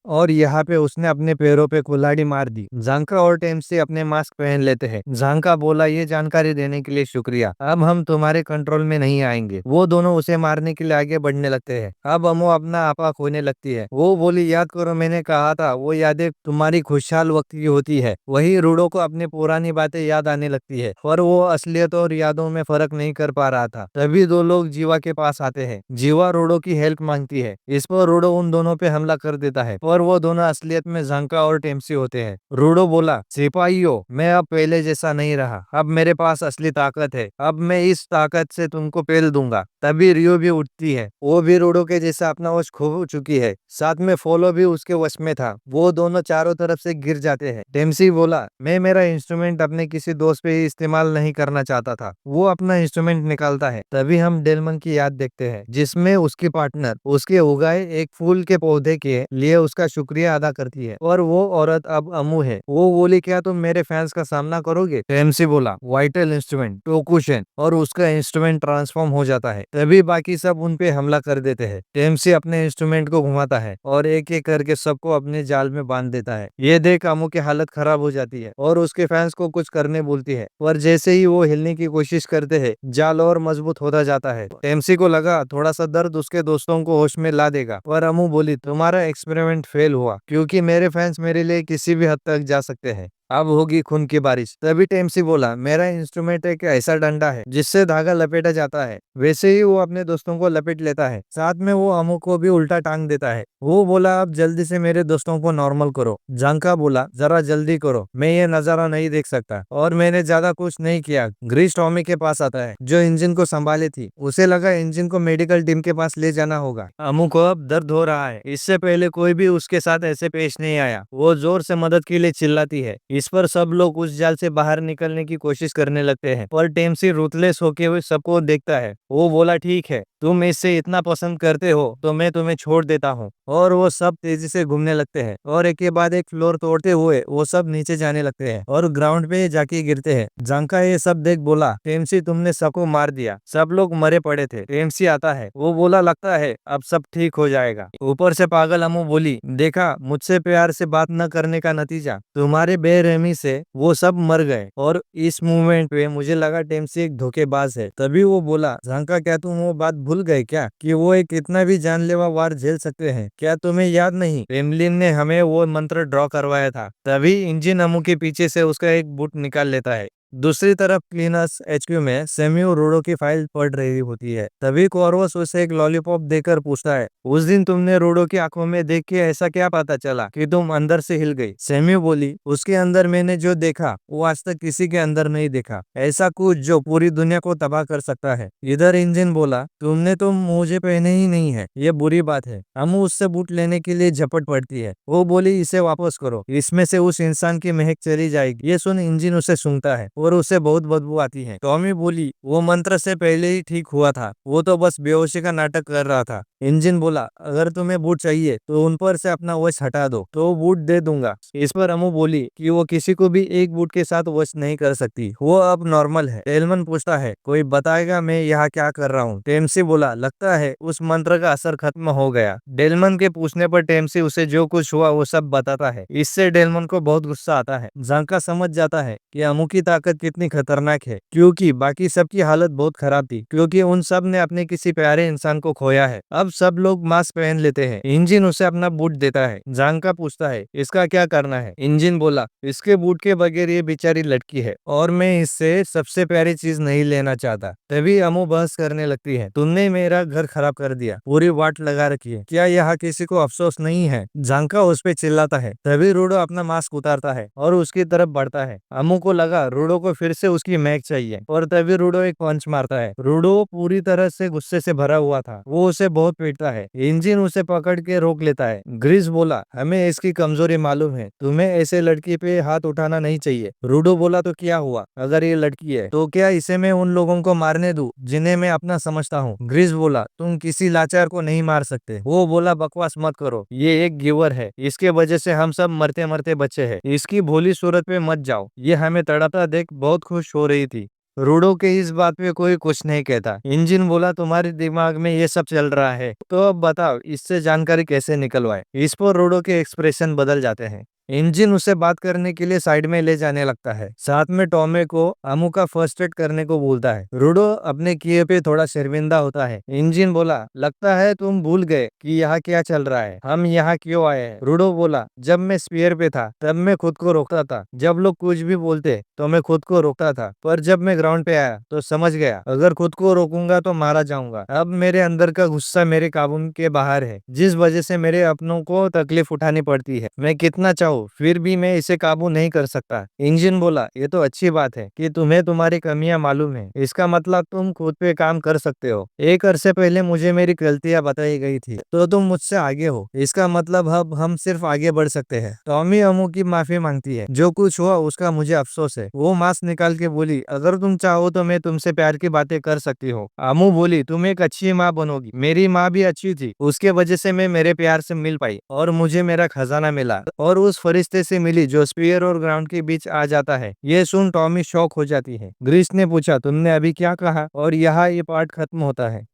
और यहाँ पे उसने अपने पैरों पे कुल्हाड़ी मार दी। जांका और टेम्सी अपने मास्क पहन लेते हैं। जांका बोला, ये जानकारी देने के लिए शुक्रिया, अब हम तुम्हारे कंट्रोल में नहीं आएंगे। वो दोनों उसे मारने के लिए आगे बढ़ने लगते हैं। अब अमो अपना आपा खोने लगती है। वो बोली, याद करो, मैंने कहा था वो यादें तुम्हारी खुशहाल वक्त की होती है। वही रूडो को अपनी पुरानी बातें याद आने लगती है, पर वो असलियत और यादों में फर्क नहीं कर पा रहा था। तभी दो लोग जीवा के पास आते हैं। जीवा रूडो की हेल्प मांगती है। इस पर रूडो उन दोनों पे हमला कर देता है, और वो दोनों असलियत में जांका और टेम्सी होते हैं। रूडो बोला, सिपाहियों, मैं अब पहले जैसा नहीं रहा, अब मेरे पास असली ताकत है, अब मैं इस ताकत से तुमको पेल दूंगा। तभी रियो भी उठती है। वो भी रूडो के जैसा अपना वश खो चुकी है, साथ में फॉलो भी उसके वश में था। वो दोनों चारों तरफ से गिर जाते हैं। टेम्सी बोला, मैं मेरा इंस्ट्रूमेंट अपने किसी दोस्त पे ही इस्तेमाल नहीं करना चाहता था। वो अपना इंस्ट्रूमेंट निकालता है। तभी हम डेलमन की याद देखते हैं, जिसमें उसकी पार्टनर उसके उगाए एक फूल के पौधे के लिए उसका शुक्रिया अदा करती है। और वो औरत अब अमू है। वो बोली, क्या तुम मेरे फैंस का सामना करोगे? टेम्सी बोला, वाइटल इंस्ट्रूमेंट टोकुशन, और उसका इंस्ट्रूमेंट ट्रांसफॉर्म हो जाता है। तभी बाकी सब उन पे हमला कर देते हैं। टेम्सी अपने इंस्ट्रूमेंट को घुमाता है और एक एक करके सबको अपने जाल में बांध देता है। ये देख अमू की हालत खराब हो जाती है और उसके फैंस को कुछ करने बोलती है, पर जैसे ही वो हिलने की कोशिश करते हैं, जाल और मजबूत होता जाता है। टेम्सी को लगा थोड़ा सा दर्द उसके दोस्तों को होश में ला देगा, पर अमू बोली, तुम्हारा एक्सपेरिमेंट फेल हुआ, क्योंकि मेरे फैंस मेरे लिए किसी भी हद तक जा सकते हैं। अब होगी खून की बारिश। तभी टेम्सी बोला, मेरा इंस्ट्रूमेंट एक ऐसा डंडा है जिससे धागा लपेटा जाता है। वैसे ही वो अपने दोस्तों को लपेट लेता है, साथ में वो अमू को भी उल्टा टांग देता है। वो बोला, अब जल्दी से मेरे दोस्तों को नॉर्मल करो। जांका बोला, जरा जल्दी करो, मैं ये नजारा नहीं देख सकता, और मैंने ज्यादा कुछ नहीं किया। ग्रीस टॉमी के पास आता है, जो इंजन को संभाली थी। उसे लगा इंजन को मेडिकल टीम के पास ले जाना होगा। अमू को अब दर्द हो रहा है, इससे पहले कोई भी उसके साथ ऐसे पेश नहीं आया। वो जोर से मदद के लिए चिल्लाती है। इस पर सब लोग उस जाल से बाहर निकलने की कोशिश करने लगते हैं, पर टेम्सी रूथलेस होके हुए सबको देखता है। वो बोला, ठीक है, तुम इससे इतना पसंद करते हो तो मैं तुम्हें छोड़ देता हूँ। और वो सब तेजी से घूमने लगते हैं, और एक के बाद एक फ्लोर तोड़ते हुए वो सब नीचे जाने लगते हैं और ग्राउंड पे जाके गिरते हैं। जांका ये सब देख बोला, टेम्सी, तुमने सबको मार दिया, सब लोग मरे पड़े थे। टेम्सी आता है। वो बोला, लगता है अब सब ठीक हो जाएगा। ऊपर से पागल अमू बोली, देखा, मुझसे प्यार से बात न करने का नतीजा, तुम्हारे बेरहमी से वो सब मर गए। और इस मूवमेंट पे मुझे लगा टेम्सी एक धोखेबाज है। तभी वो बोला, जांका, क्या तुम वो बात भूल गए क्या कि वो एक इतना भी जानलेवा वार झेल सकते हैं? क्या तुम्हें याद नहीं रेमलिन ने हमें वो मंत्र ड्रॉ करवाया था? तभी इंजन अमू के पीछे से उसका एक बूट निकाल लेता है। दूसरी तरफ क्लीनर्स एचक्यू में सैम्यू रूडो की फाइल पढ़ रही होती है। तभी कॉर्वस उसे एक लॉलीपॉप देकर पूछता है, उस दिन तुमने रूडो की आंखों में देख के ऐसा क्या पता चला कि तुम अंदर से हिल गई? सैम्यू बोली, उसके अंदर मैंने जो देखा वो आज तक किसी के अंदर नहीं देखा, ऐसा कुछ जो पूरी दुनिया को तबाह कर सकता है। इधर इंजन बोला, तुमने तो मुझे पहने ही नहीं है, ये बुरी बात है। अमू उससे बूट लेने के लिए झपट पड़ती है। वो बोली, इसे वापस करो, इसमें से उस इंसान की महक चली जाएगी। ये सुन इंजन उसे सूंघता है और उसे बहुत बदबू आती है। टॉमी बोली, वो मंत्र से पहले ही ठीक हुआ था, वो तो बस बेहोशी का नाटक कर रहा था। इंजन बोला, अगर तुम्हें बूट चाहिए तो उन पर से अपना वश हटा दो तो बूट दे दूंगा। इस पर अमू बोली कि वो किसी को भी एक बूट के साथ वश नहीं कर सकती, वो अब नॉर्मल है। टेलमन पूछता है, कोई बताएगा मैं यहाँ क्या कर रहा हूँ? टेम्सी बोला, लगता है उस मंत्र का असर खत्म हो गया। डेलमन के पूछने पर टेम्सी उसे जो कुछ हुआ वो सब बताता है। इससे डेलमन को बहुत गुस्सा आता है। जांका समझ जाता है कि अमू की ताकत कितनी खतरनाक है, क्योंकि बाकी सबकी हालत बहुत खराब थी, क्योंकि उन सब ने अपने किसी प्यारे इंसान को खोया है। अब सब लोग मास्क पहन लेते हैं। इंजन उसे अपना बूट देता है। जांका पूछता है, इसका क्या करना है? इंजन बोला, इसके बूट के बगैर ये बेचारी लड़की है और मैं इससे सबसे प्यारी चीज नहीं लेना चाहता। तभी अमू बहस करने लगती है, तुमने मेरा घर खराब कर दिया, पूरी वाट लगा रखी है, क्या यहाँ किसी को अफसोस नहीं है? जांका उस पे चिल्लाता है। तभी रूडो अपना मास्क उतारता है और उसकी तरफ बढ़ता है। अमू को लगा रूडो को फिर से उसकी महक चाहिए और तभी रूडो एक पंच मारता है। रूडो पूरी तरह से गुस्से से भरा हुआ था, वो उसे बहुत पीटता है। इंजन उसे पकड़ के रोक लेता है। ग्रीस बोला, हमें इसकी कमजोरी मालूम है, तुम्हें ऐसे लड़की पे हाथ उठाना नहीं चाहिए। रूडो बोला, तो क्या हुआ? अगर ये लड़की है तो क्या इसे मैं उन लोगों को मारने दूं जिन्हें मैं अपना समझता हूँ? ग्रीस बोला, तुम किसी लाचार को नहीं मार सकते। वो बोला, बकवास मत करो, ये एक गिवर है, इसके वजह से हम सब मरते मरते बचे हैं, इसकी भोली सूरत पे मत जाओ। ये हमें तड़पता देख बहुत खुश हो रही थी। रूडो के इस बात पे कोई कुछ नहीं कहता। इंजन बोला, तुम्हारे दिमाग में ये सब चल रहा है, तो अब बताओ इससे जानकारी कैसे निकलवाए? इस पर रूडो के एक्सप्रेशन बदल जाते हैं। इंजन उसे बात करने के लिए साइड में ले जाने लगता है। साथ में टॉमे को अमू का फर्स्ट एड करने को बोलता है। रूडो अपने किए पे थोड़ा शर्मिंदा होता है। इंजन बोला, लगता है तुम भूल गए कि यहाँ क्या चल रहा है, हम यहाँ क्यों आए हैं? रूडो बोला, जब मैं स्पीयर पे था तब मैं खुद को रोकता था, जब लोग कुछ भी बोलते तो मैं खुद को रोकता था, पर जब मैं ग्राउंड पे आया तो समझ गया अगर खुद को रोकूंगा तो मारा जाऊंगा। अब मेरे अंदर का गुस्सा मेरे काबू के बाहर है, जिस वजह से मेरे अपनों को तकलीफ उठानी पड़ती है। मैं कितना चाहूँ फिर भी मैं इसे काबू नहीं कर सकता। इंजन बोला, ये तो अच्छी बात है कि तुम्हें तुम्हारी कमियां मालूम है, इसका मतलब तुम खुद पे काम कर सकते हो। एक अरसे पहले मुझे मेरी गलतियां बताई गई थी तो तुम मुझसे आगे हो, इसका मतलब अब हम सिर्फ आगे बढ़ सकते हैं। टॉमी अमू की माफी मांगती है, जो कुछ हुआ उसका मुझे अफसोस है। वो मास्क निकाल के बोली, अगर तुम चाहो तो मैं तुमसे प्यार की बातें कर सकती हूँ। अमू बोली, तुम एक अच्छी माँ बनोगी, मेरी माँ भी अच्छी थी, उसके वजह से मैं मेरे प्यार से मिल पाई और मुझे मेरा खजाना मिला और उस फरिश्ते से मिली जो स्पीयर और ग्राउंड के बीच आ जाता है। ये सुन टॉमी शॉक हो जाती है। ग्रीस ने पूछा, तुमने अभी क्या कहा? और यहाँ ये पार्ट खत्म होता है।